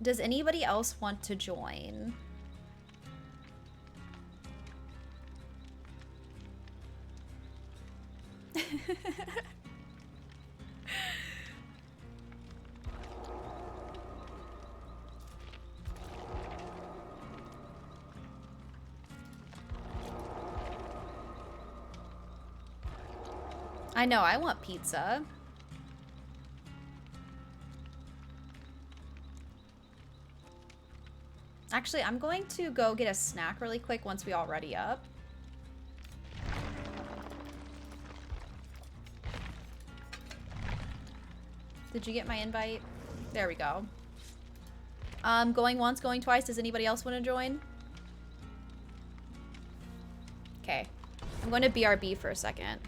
Does anybody else want to join? I know, I want pizza. Actually, I'm going to go get a snack really quick once we all ready up. Did you get my invite? There we go. Going once, going twice. Does anybody else want to join? Okay. I'm going to BRB for a second.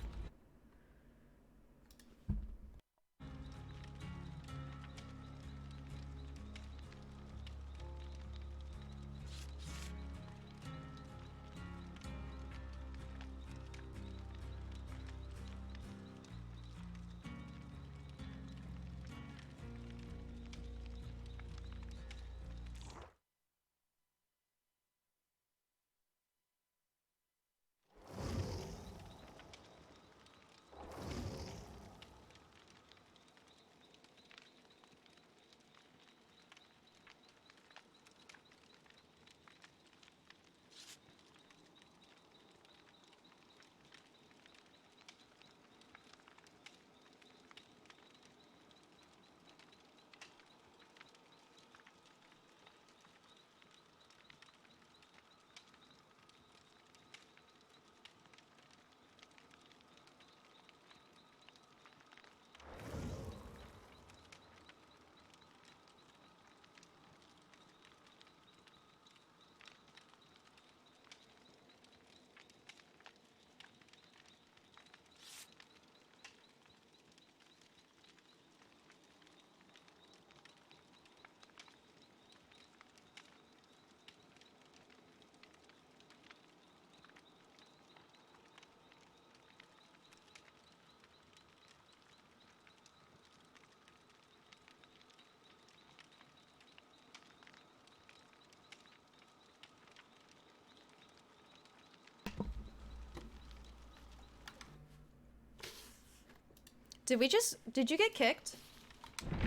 Did you get kicked?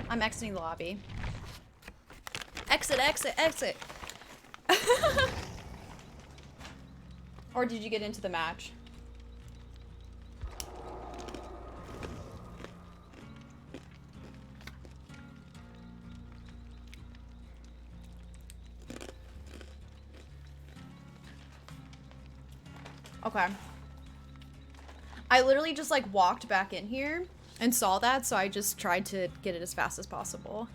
I'm exiting the lobby. Exit, exit, exit. Or did you get into the match? Okay. I literally just like walked back in here and saw that, so I just tried to get it as fast as possible.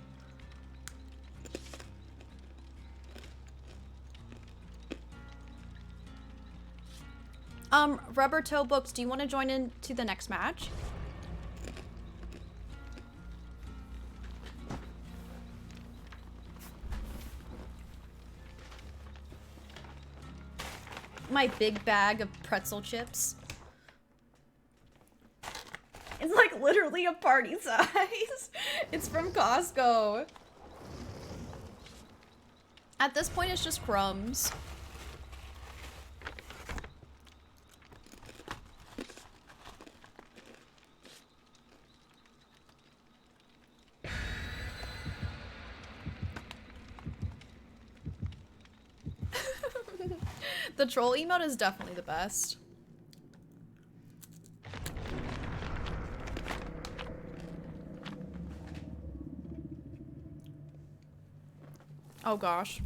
Rubber Toe Books, do you want to join into the next match? My big bag of pretzel chips. It's like literally a party size. It's from Costco. At this point, it's just crumbs. The troll emote is definitely the best. Oh gosh.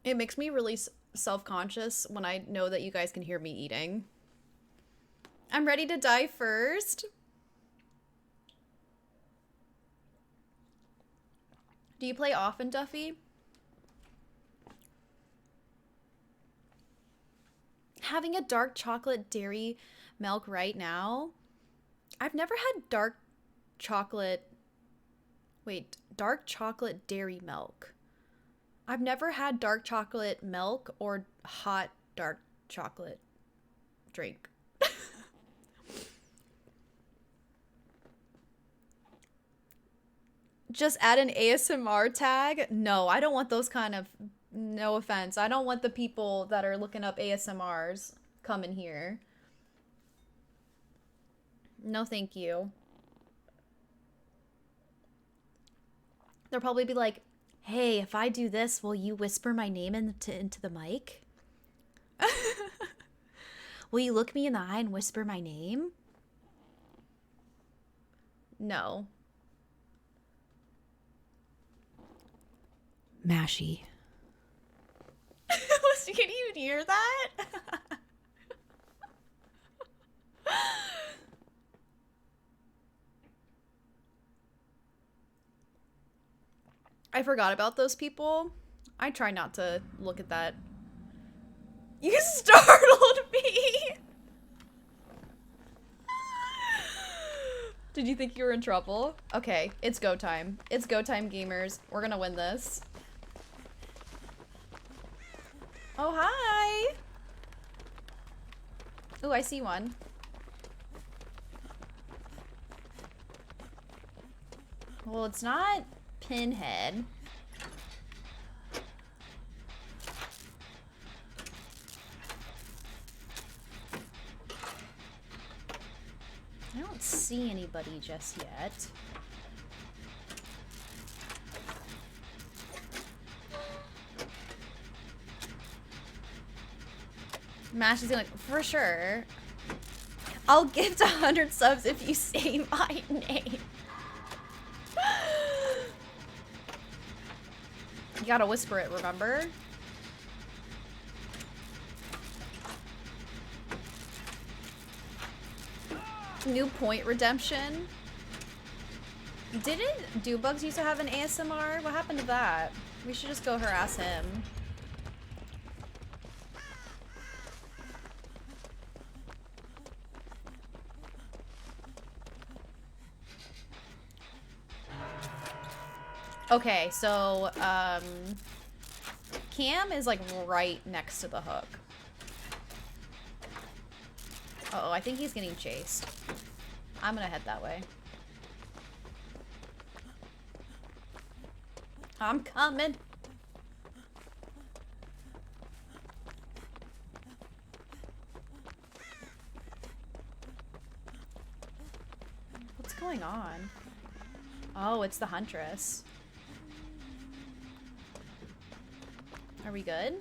It makes me really self-conscious when I know that you guys can hear me eating. I'm ready to die first. Do you play often, Duffy? Having a dark chocolate dairy milk right now? I've never had dark chocolate... Wait, dark chocolate dairy milk. I've never had dark chocolate milk or hot dark chocolate drink. Just add an ASMR tag? No, I don't want those kind of... No offense. I don't want the people that are looking up ASMRs coming here. No, thank you. They'll probably be like, hey, if I do this, will you whisper my name into the mic? Will you look me in the eye and whisper my name? No. Mashy. hear that? I forgot about those people. I try not to look at that. You startled me! Did you think you were in trouble? Okay, it's go time. It's go time, gamers. We're gonna win this. Oh, hi! Ooh, I see one. Well, it's not Pinhead. I don't see anybody just yet. Mash is gonna, for sure. I'll gift 100 subs if you say my name. You gotta whisper it, remember? New point redemption. Didn't Dewbugs used to have an ASMR? What happened to that? We should just go harass him. Okay, so, Cam is like right next to the hook. Uh-oh, I think he's getting chased. I'm gonna head that way. I'm coming. What's going on? Oh, it's the Huntress. Are we good?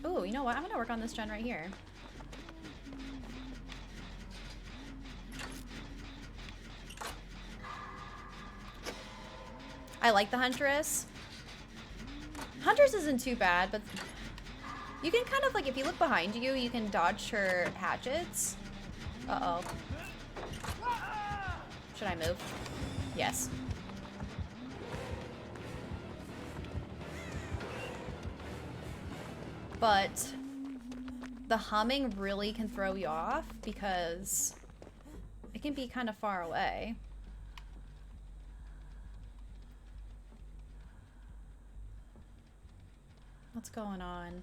Ooh, you know what? I'm gonna work on this gen right here. I like the Huntress. Huntress isn't too bad, but you can kind of like, if you look behind you, you can dodge her hatchets. Uh-oh. Should I move? Yes. But the humming really can throw you off because it can be kind of far away. What's going on?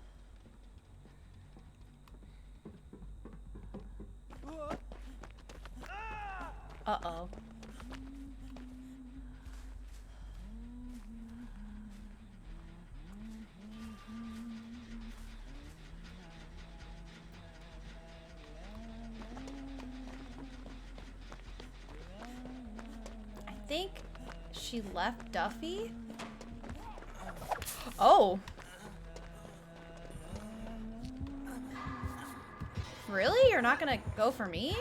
Uh-oh. I think she left Duffy. Oh. Really? You're not gonna go for me?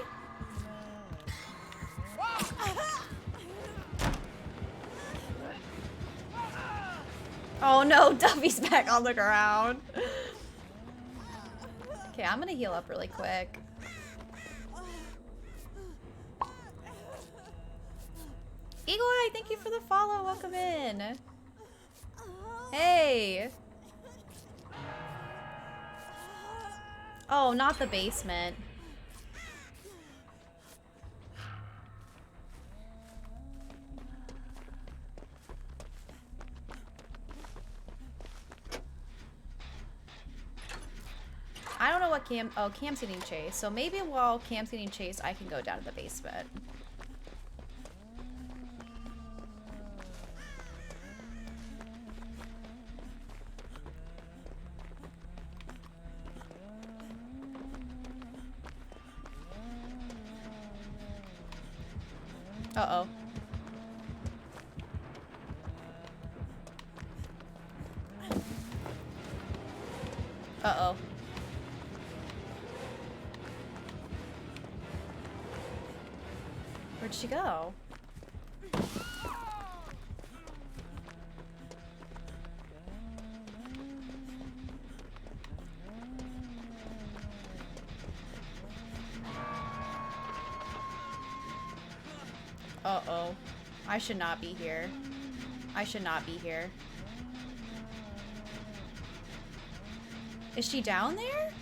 Oh no, Duffy's back on the ground. Okay, I'm gonna heal up really quick. Eagle Eye, thank you for the follow. Welcome in. Hey. Oh, not the basement. I don't know what Cam... Oh, Cam's getting chased. So maybe while Cam's getting chased, I can go down to the basement. Uh-oh. Uh-oh. Where'd she go? Uh-oh. I should not be here. I should not be here. Is she down there?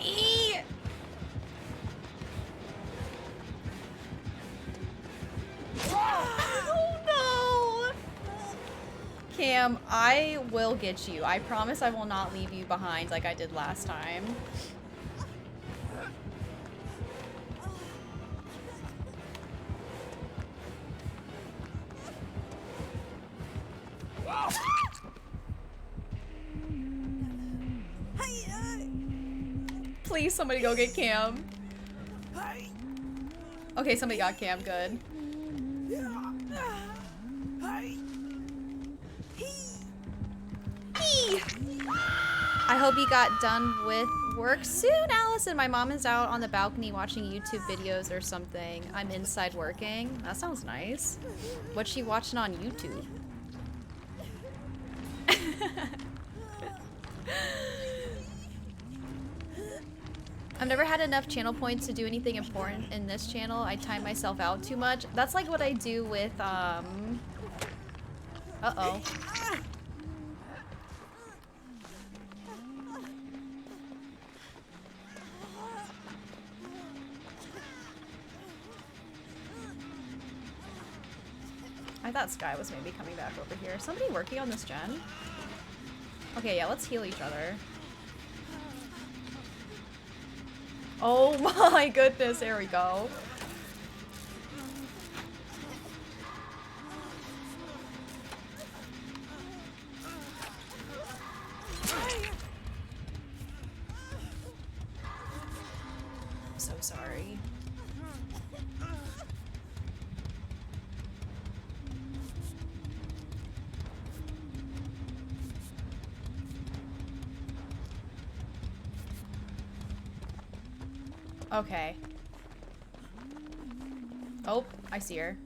Eee! Oh no! Cam, I will get you. I promise I will not leave you behind like I did last time. Please, somebody go get Cam. Okay, somebody got Cam. Good. I hope you got done with work soon, Allison. My mom is out on the balcony watching YouTube videos or something. I'm inside working. That sounds nice. What's she watching on YouTube? I've never had enough channel points to do anything important in this channel. I time myself out too much. That's like what I do with, uh-oh. I thought Sky was maybe coming back over here. Somebody working on this gen? Okay, yeah, let's heal each other. Oh my goodness, there we go. I'm so sorry. Okay. Oh, I see her.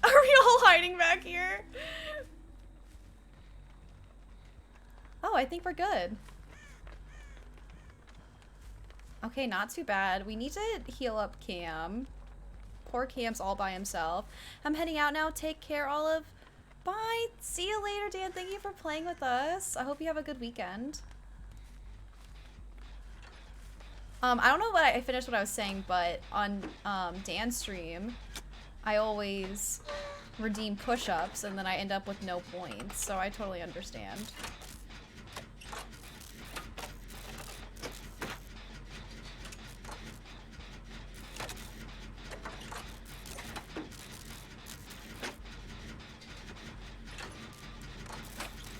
Are we all hiding back here? Oh, I think we're good. Okay, not too bad. We need to heal up Cam. Poor Cam's all by himself. I'm heading out now. Take care, Olive. Bye. See you later, Dan. Thank you for playing with us. I hope you have a good weekend. I don't know what I finished what I was saying, but on Dan's stream, I always redeem push-ups and then I end up with no points, so I totally understand.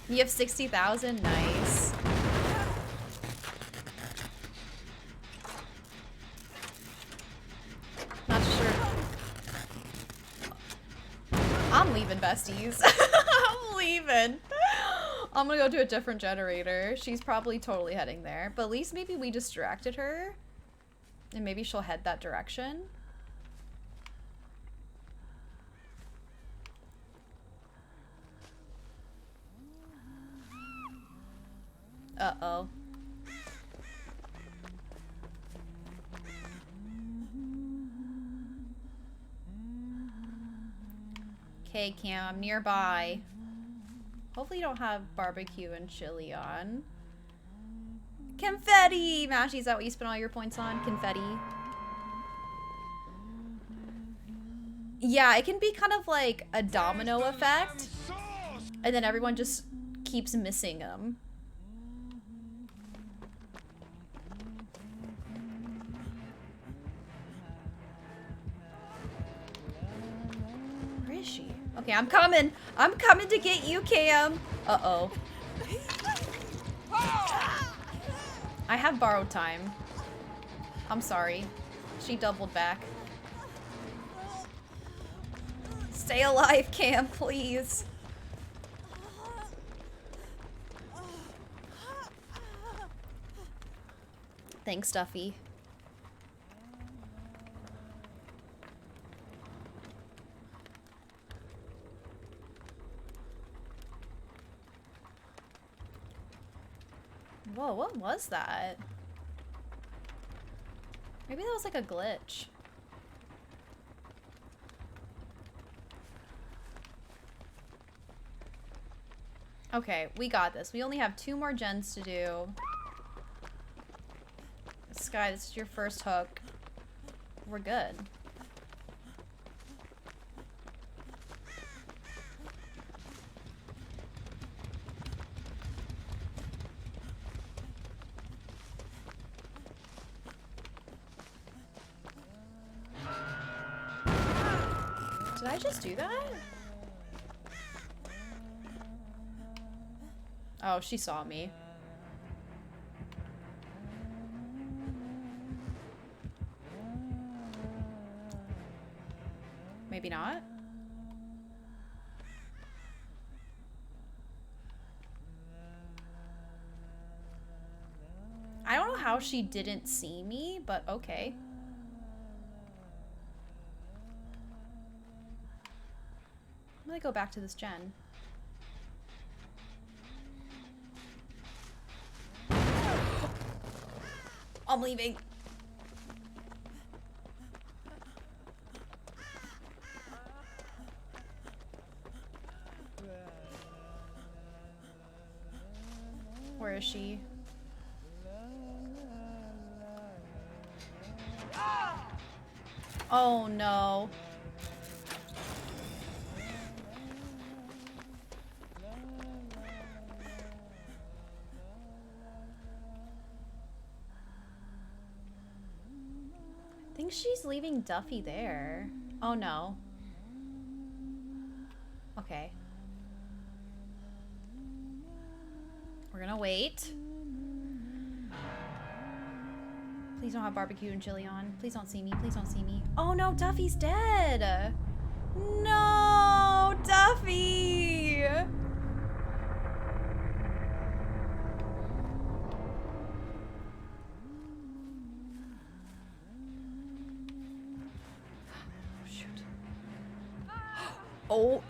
You have 60,000? Nice. Not sure. I'm leaving, besties. I'm leaving. I'm gonna go to a different generator. She's probably totally heading there. But at least maybe we distracted her. And maybe she'll head that direction. Uh-oh. Okay, Cam, I'm nearby. Hopefully you don't have barbecue and chili on. Confetti! Mashy, is that what you spent all your points on? Confetti. Yeah, it can be kind of like a domino effect. And then everyone just keeps missing them. Where is she? Okay, I'm coming. I'm coming to get you, Cam. Uh-oh. I have borrowed time. I'm sorry. She doubled back. Stay alive, Cam, please. Thanks, Duffy. Whoa, what was that? Maybe that was like a glitch. Okay, we got this. We only have 2 more gens to do. Sky, this is your first hook. We're good. Did I just do that? Oh, she saw me. Maybe not. I don't know how she didn't see me, but okay. I'm gonna go back to this gen. I'm leaving. Where is she? Oh no. I think she's leaving Duffy there. Oh no. Okay. We're gonna wait. Please don't have barbecue and chili on. Please don't see me. Please don't see me. Oh no, Duffy's dead. No, Duffy. Shoot. Oh.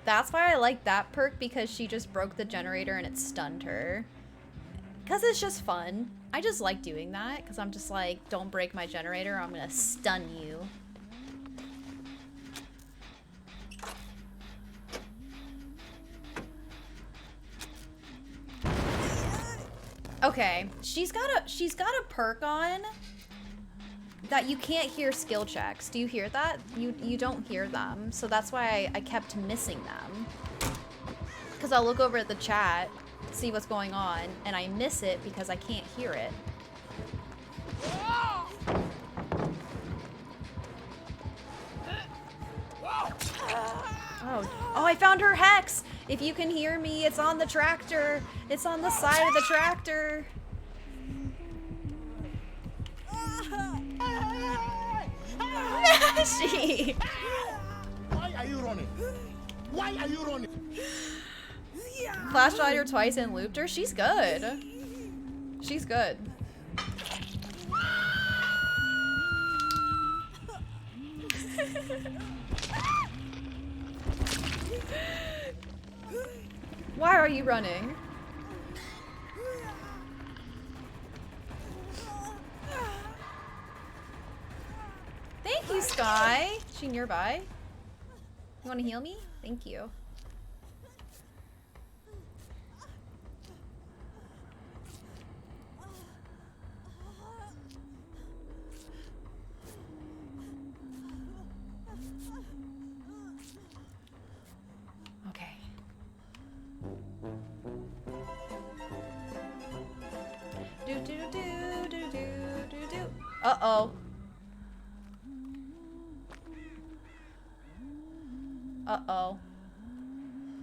That's why I like that perk, because she just broke the generator and it stunned her. Because it's just fun. I just like doing that, because I'm just like, don't break my generator, I'm gonna stun you. Okay, she's got a perk on that you can't hear skill checks. Do you hear that? You don't hear them, so that's why I kept missing them. Because I'll look over at the chat, see what's going on, and I miss it because I can't hear it. Oh, I found her hex! If you can hear me, it's on the tractor. It's on the side of the tractor. She. Why are you running? Why are you running? Flashlight her twice and looped her. She's good. She's good. Why are you running? Thank you, Sky. Is she nearby? You want to heal me? Thank you. Okay. Do do do do do do do. Uh-oh. Uh-oh.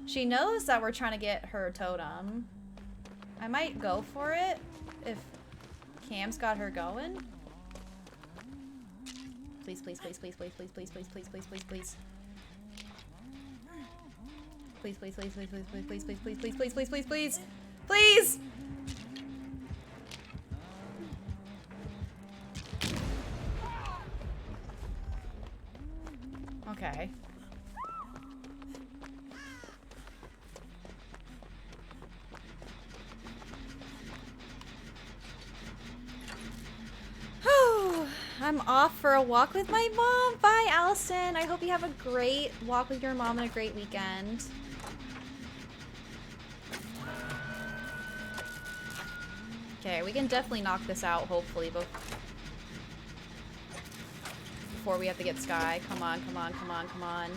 She knows that we're trying to get her totem. I might go for it if Cam's got her going. Please, please, please, please, please, please, please, please, please, please, please, please. Please, please, please, please, please, please, please, please, please, please, please, please, please, please, please. I'm off for a walk with my mom. Bye, Allison. I hope you have a great walk with your mom and a great weekend. Okay, we can definitely knock this out, hopefully, before we have to get Sky. Come on, come on, come on, come on.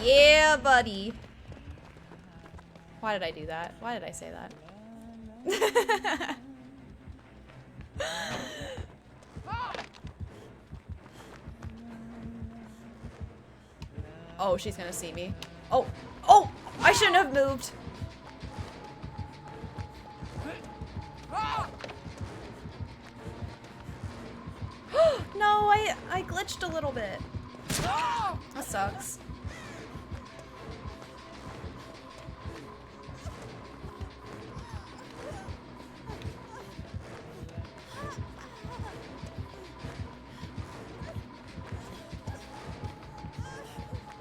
Yeah, buddy. Why did I do that? Why did I say that? Oh, she's gonna see me. Oh, oh! I shouldn't have moved. No, I glitched a little bit. That sucks.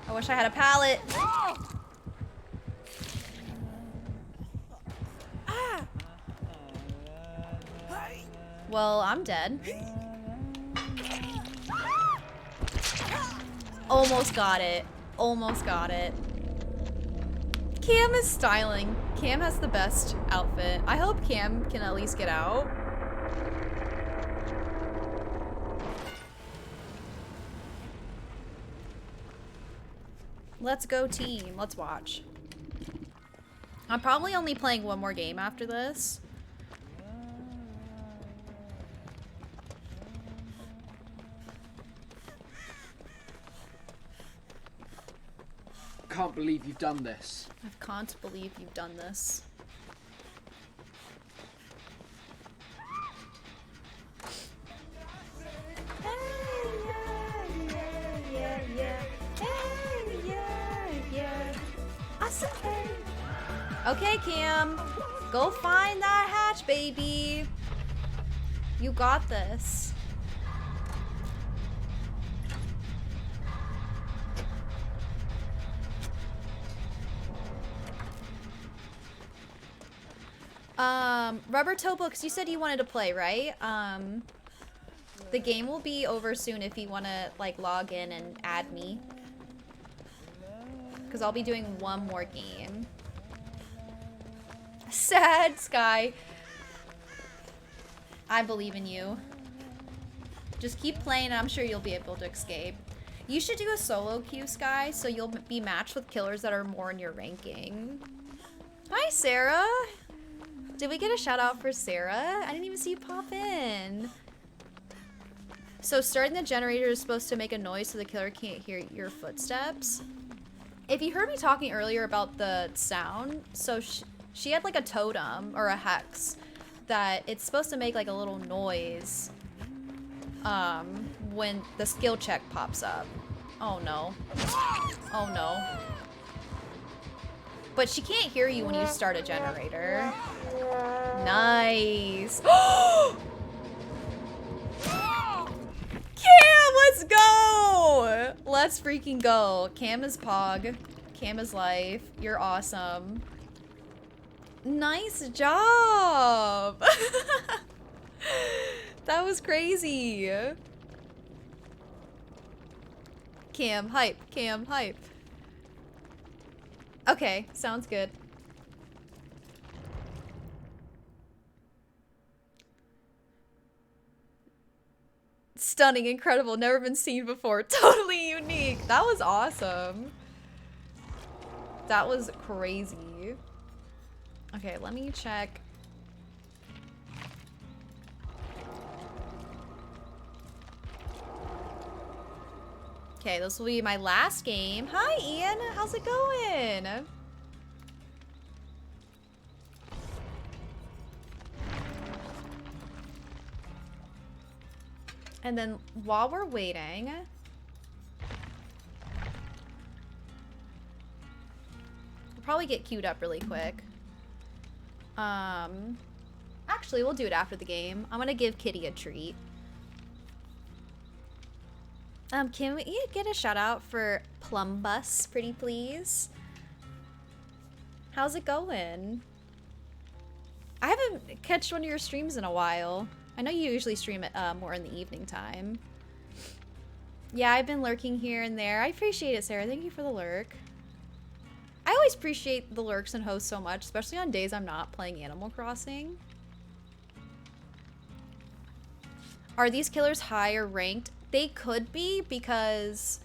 I wish I had a pallet. Well, I'm dead. Almost got it. Almost got it. Cam is styling. Cam has the best outfit. I hope Cam can at least get out. Let's go team. Let's watch. I'm probably only playing one more game after this. Can't believe you've done this. I can't believe you've done this. Okay, Cam. Go find that hatch, baby. You got this. Rubber Toe Books, you said you wanted to play, right? The game will be over soon if you want to, like, log in and add me. Because I'll be doing one more game. Sad, Sky. I believe in you. Just keep playing and I'm sure you'll be able to escape. You should do a solo queue, Sky, so you'll be matched with killers that are more in your ranking. Hi, Sarah. Did we get a shout out for Sarah? I didn't even see you pop in. So starting the generator is supposed to make a noise so the killer can't hear your footsteps. If you heard me talking earlier about the sound, so she had like a totem or a hex that it's supposed to make like a little noise when the skill check pops up. Oh no. Oh no. But she can't hear you when you start a generator. Nice. Cam, let's go! Let's freaking go. Cam is Pog. Cam is life. You're awesome. Nice job! That was crazy. Cam, hype. Cam, hype. Okay, sounds good. Stunning, incredible, never been seen before. Totally unique. That was awesome. That was crazy. Okay, let me check. Okay, this will be my last game. Hi, Ian. How's it going? And then while we're waiting, we'll probably get queued up really quick. Actually, we'll do it after the game. I'm gonna give Kitty a treat. Can we get a shout out for Plumbus, pretty please? How's it going? I haven't catched one of your streams in a while. I know you usually stream it more in the evening time. Yeah, I've been lurking here and there. I appreciate it, Sarah. Thank you for the lurk. I always appreciate the lurks and hosts so much, especially on days I'm not playing Animal Crossing. Are these killers higher ranked? They could be because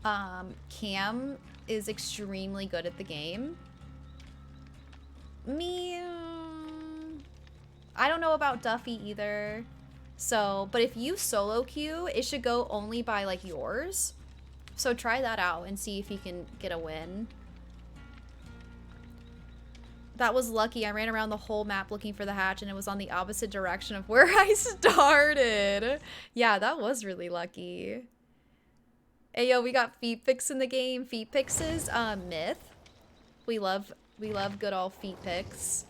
Cam is extremely good at the game. Me, I don't know about Duffy either. So, but if you solo queue, it should go only by like yours. So try that out and see if you can get a win. That was lucky. I ran around the whole map looking for the hatch and it was on the opposite direction of where I started. Yeah, that was really lucky. Hey, yo, we got feet picks in the game. Feet picks is Myth. We love good old feet picks.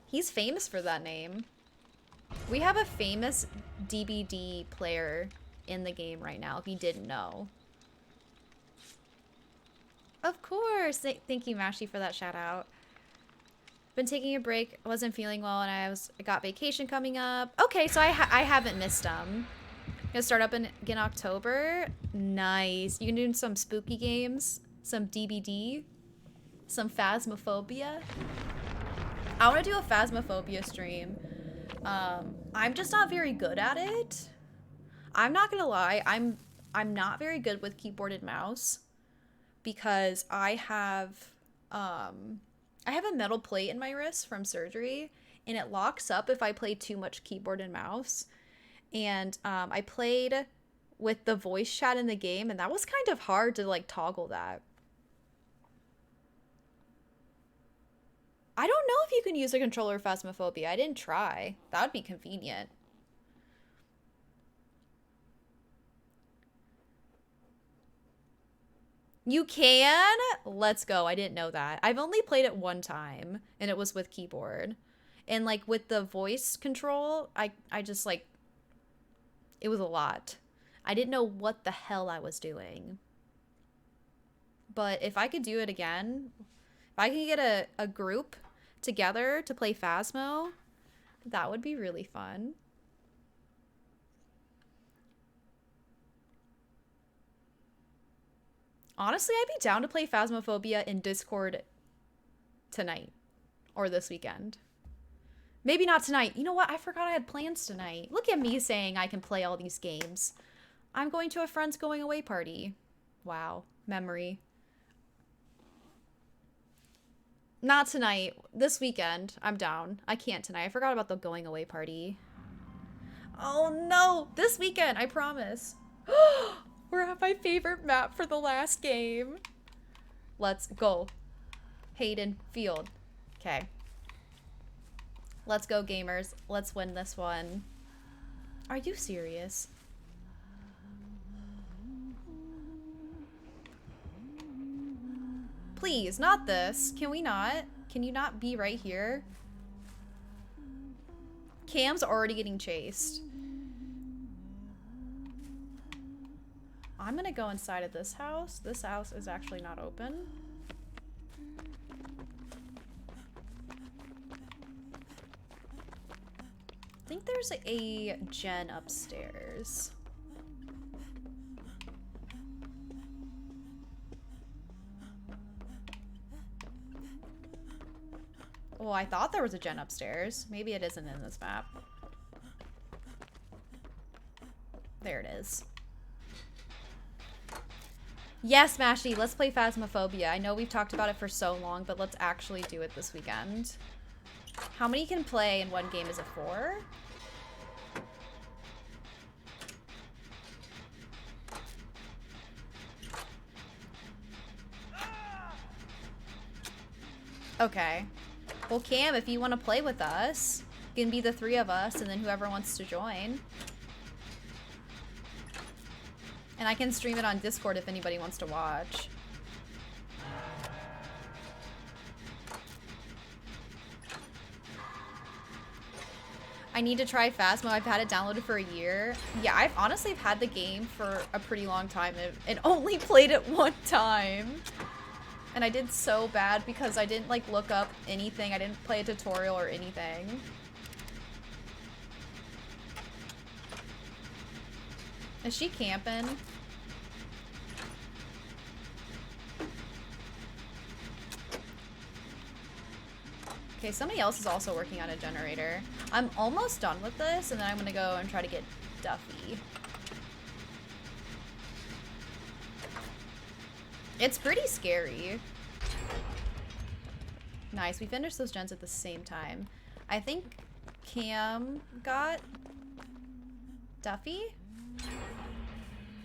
He's famous for that name. We have a famous DBD player in the game right now, if you didn't know. Of course. Thank you, Mashy, for that shout out. Been taking a break. I wasn't feeling well, and I got vacation coming up. Okay, so I haven't missed them. Gonna start up in October. Nice. You can do some spooky games, some DBD, some Phasmophobia. I want to do a Phasmophobia stream. I'm just not very good at it. I'm not gonna lie. I'm not very good with keyboard and mouse because I have a metal plate in my wrist from surgery, and it locks up if I play too much keyboard and mouse. And I played with the voice chat in the game, and that was kind of hard to like toggle that. I don't know if you can use a controller for Phasmophobia. I didn't try. That would be convenient. You can? Let's go. I didn't know that. I've only played it one time, and it was with keyboard. And like with the voice control, I just like, it was a lot. I didn't know what the hell I was doing. But if I could do it again, if I could get a group together to play Phasmo, that would be really fun. Honestly, I'd be down to play Phasmophobia in Discord tonight or this weekend. Maybe not tonight. You know what? I forgot I had plans tonight. Look at me saying I can play all these games. I'm going to a friend's going away party. Wow. Memory. Not tonight. This weekend. I'm down. I can't tonight. I forgot about the going away party. Oh no! This weekend, I promise. We're at my favorite map for the last game. Let's go. Hayden Field. Okay. Let's go, gamers. Let's win this one. Are you serious? Please, not this. Can we not? Can you not be right here? Cam's already getting chased. I'm gonna go inside of this house. This house is actually not open. I think there's a gen upstairs. Well, I thought there was a gen upstairs. Maybe it isn't in this map. There it is. Yes, Mashy, let's play Phasmophobia. I know we've talked about it for so long, but let's actually do it this weekend. How many can play in one game? Is it 4? Okay. Well, Cam, if you want to play with us, it can be the 3 of us, and then whoever wants to join. And I can stream it on Discord if anybody wants to watch. I need to try Phasmo. I've had it downloaded for a year. Yeah, I've honestly had the game for a pretty long time and only played it one time. And I did so bad because I didn't like look up anything. I didn't play a tutorial or anything. Is she camping? Okay, somebody else is also working on a generator. I'm almost done with this, and then I'm gonna go and try to get Duffy. It's pretty scary. Nice, we finished those gens at the same time. I think Cam got Duffy?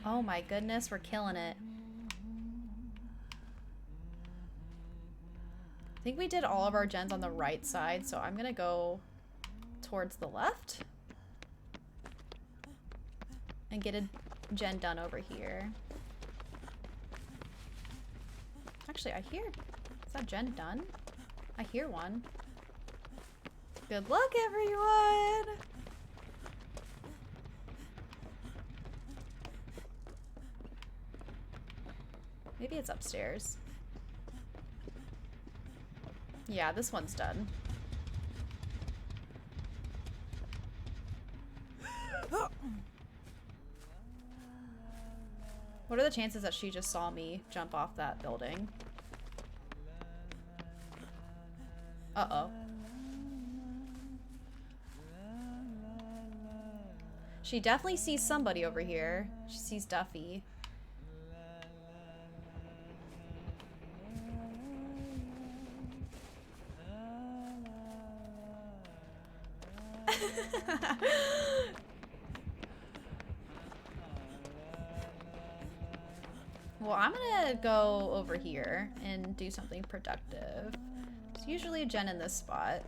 Oh my goodness, we're killing it. I think we did all of our gens on the right side, so I'm gonna go towards the left and get a gen done over here. Actually, is that gen done? I hear one. Good luck, everyone! Maybe it's upstairs. Yeah, this one's done. What are the chances that she just saw me jump off that building? Uh-oh. She definitely sees somebody over here. She sees Duffy. Well, I'm gonna go over here and do something productive. There's usually a gen in this spot.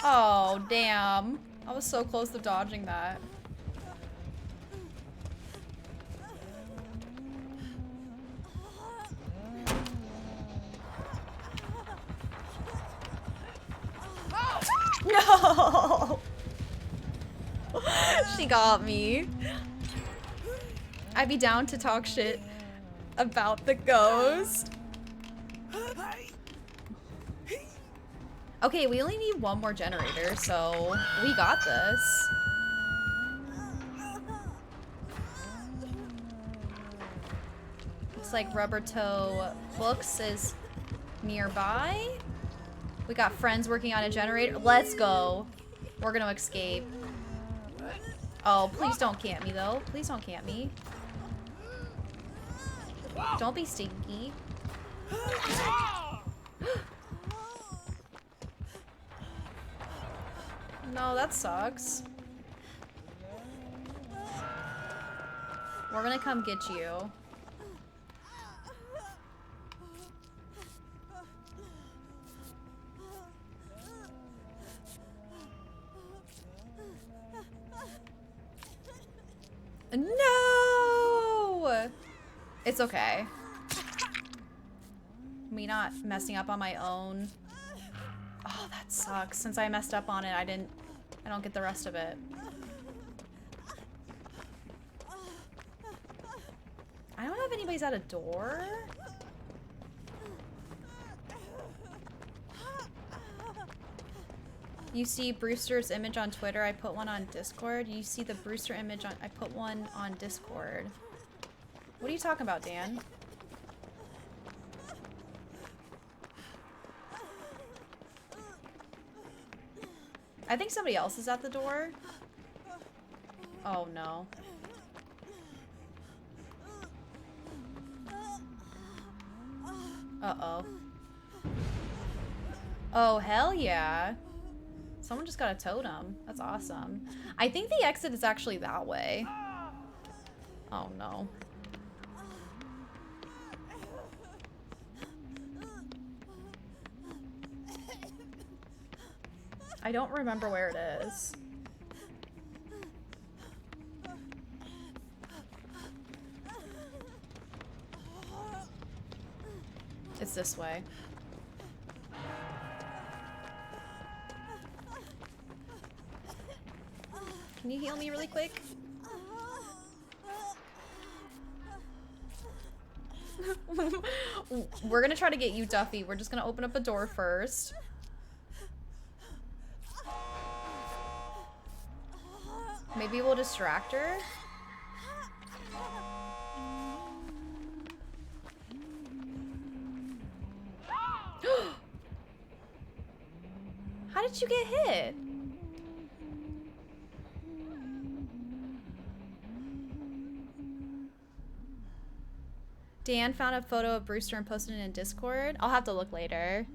Oh, damn. I was so close to dodging that. No! She got me. I'd be down to talk shit about the ghost. Okay, we only need one more generator, so we got this. Looks like Rubber Toe Books is nearby. We got friends working on a generator. Let's go. We're gonna escape. Oh, please don't camp me, though. Please don't camp me. Don't be stinky. No, that sucks. We're gonna come get you. No! It's okay. Me not messing up on my own. Oh, that sucks. Since I messed up on it, I don't get the rest of it. I don't know if anybody's at a door. You see Brewster's image on Twitter, I put one on Discord. You see the Brewster image on, I put one on Discord. What are you talking about, Dan? I think somebody else is at the door. Oh no. Uh-oh. Oh, hell yeah. Someone just got a totem. That's awesome. I think the exit is actually that way. Oh no. I don't remember where it is. It's this way. Can you heal me really quick? We're gonna try to get you, Duffy. We're just gonna open up a door first. Maybe we'll distract her. How did you get hit? Dan found a photo of Brewster and posted it in Discord. I'll have to look later.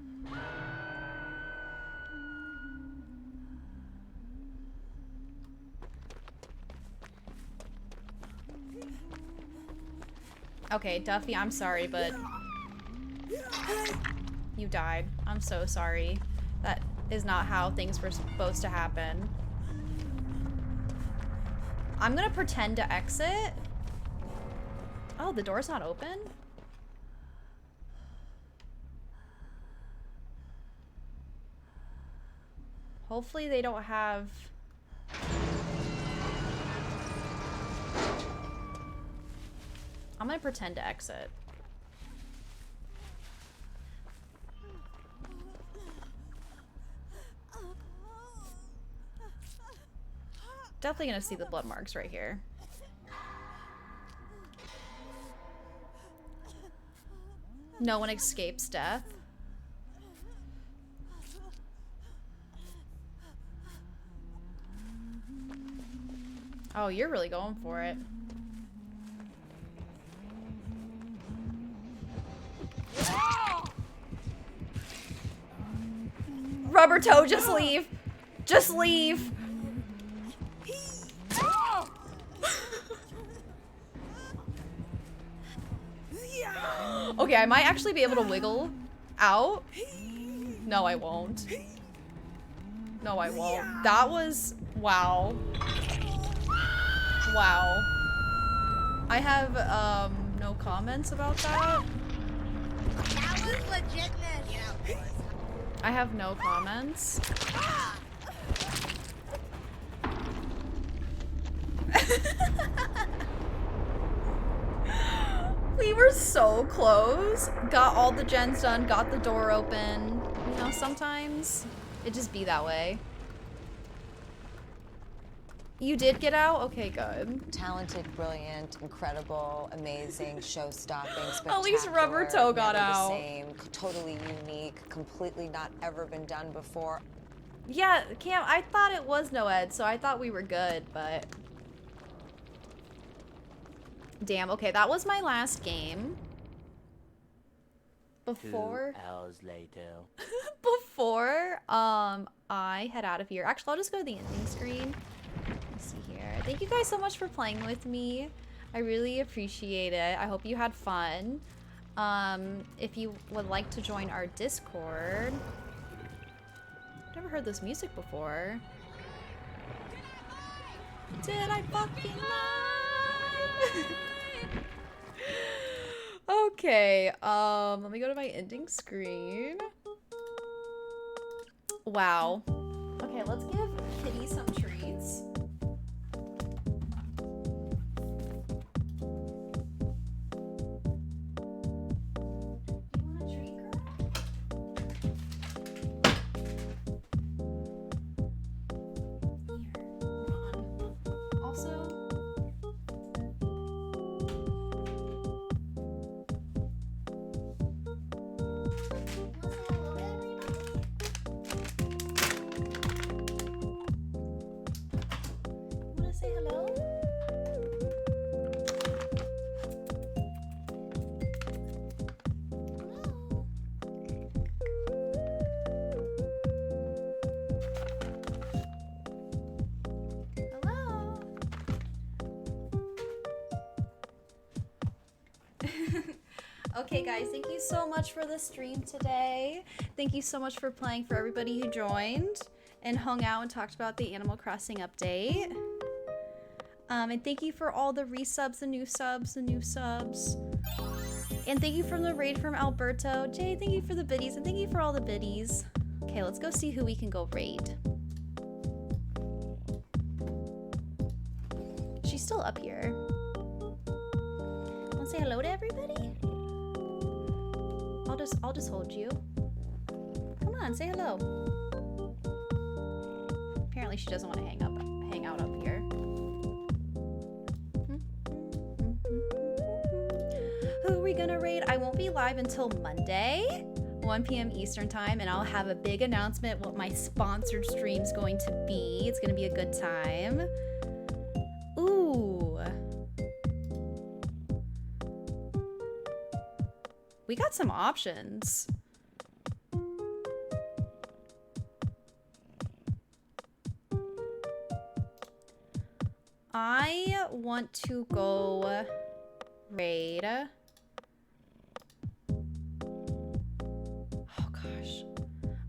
Okay, Duffy, I'm sorry, but you died. I'm so sorry. That is not how things were supposed to happen. I'm gonna pretend to exit. Oh, the door's not open? Hopefully they don't have... I'm gonna pretend to exit. Definitely gonna see the blood marks right here. No one escapes death. Oh, you're really going for it. Rubber toe, just leave. Just leave. Okay, I might actually be able to wiggle out. No, I won't. No, I won't. That was... Wow. Wow. I have, no comments about that. That was legitness. Yeah. I have no comments. We were so close. Got all the gens done, got the door open. You know, sometimes it just be that way. You did get out? Okay, good. Talented, brilliant, incredible, amazing, show-stopping, spectacular. At least Rubber Toe got never out. The same, totally unique, completely not ever been done before. Yeah, Cam, I thought it was no ed, so I thought we were good, but... Damn, okay, that was my last game. Before... 2 hours later. Before, I head out of here. Actually, I'll just go to the ending screen. Let's see here. Thank you guys so much for playing with me. I really appreciate it. I hope you had fun. If you would like to join our Discord... I've never heard this music before. Did I fucking lie? Okay, let me go to my ending screen. Wow. Okay, let's give Kitty some treats. You want a treat, girl? Here, hold on. Also, wanna say hello? Hello. Okay, guys, thank you so much for the stream today. Thank you so much for playing, for everybody who joined and hung out and talked about the Animal Crossing update. And thank you for all the resubs, the new subs. And thank you for the raid from Alberto. Jay, thank you for the biddies, and thank you for all the biddies. Okay, let's go see who we can go raid. She's still up here. Wanna say hello to everybody? I'll just hold you. Come on, say hello. Apparently she doesn't want to hang out up here. Who are we gonna raid? I won't be live until Monday, 1 p.m. Eastern time, and I'll have a big announcement what my sponsored stream's going to be. It's gonna be a good time. Ooh. We got some options. I want to go raid. Oh gosh.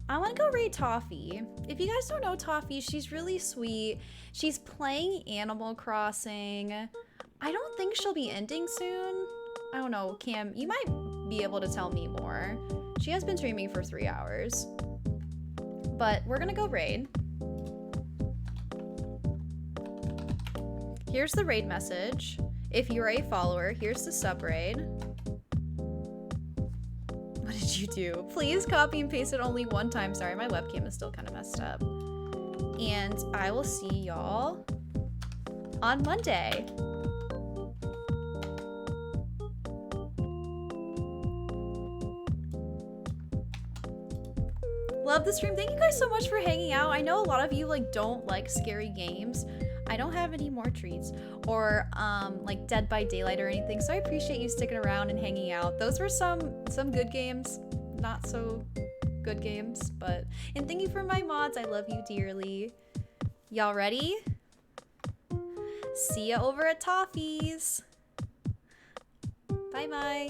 I want to go raid Toffee. If you guys don't know Toffee, she's really sweet. She's playing Animal Crossing. I don't think she'll be ending soon. I don't know, Cam, you might be able to tell me more. She has been streaming for 3 hours. But we're gonna go raid. Here's the raid message. If you're a follower, here's the sub raid. What did you do? Please copy and paste it only one time. Sorry, my webcam is still kind of messed up. And I will see y'all on Monday. Love the stream. Thank you guys so much for hanging out. I know a lot of you like don't like scary games. I don't have any more treats or like Dead by Daylight or anything, so I appreciate you sticking around and hanging out. Those were some good games, not so good games, but and thank you for my mods. I love you dearly. Y'all ready? See ya over at Toffee's. Bye bye.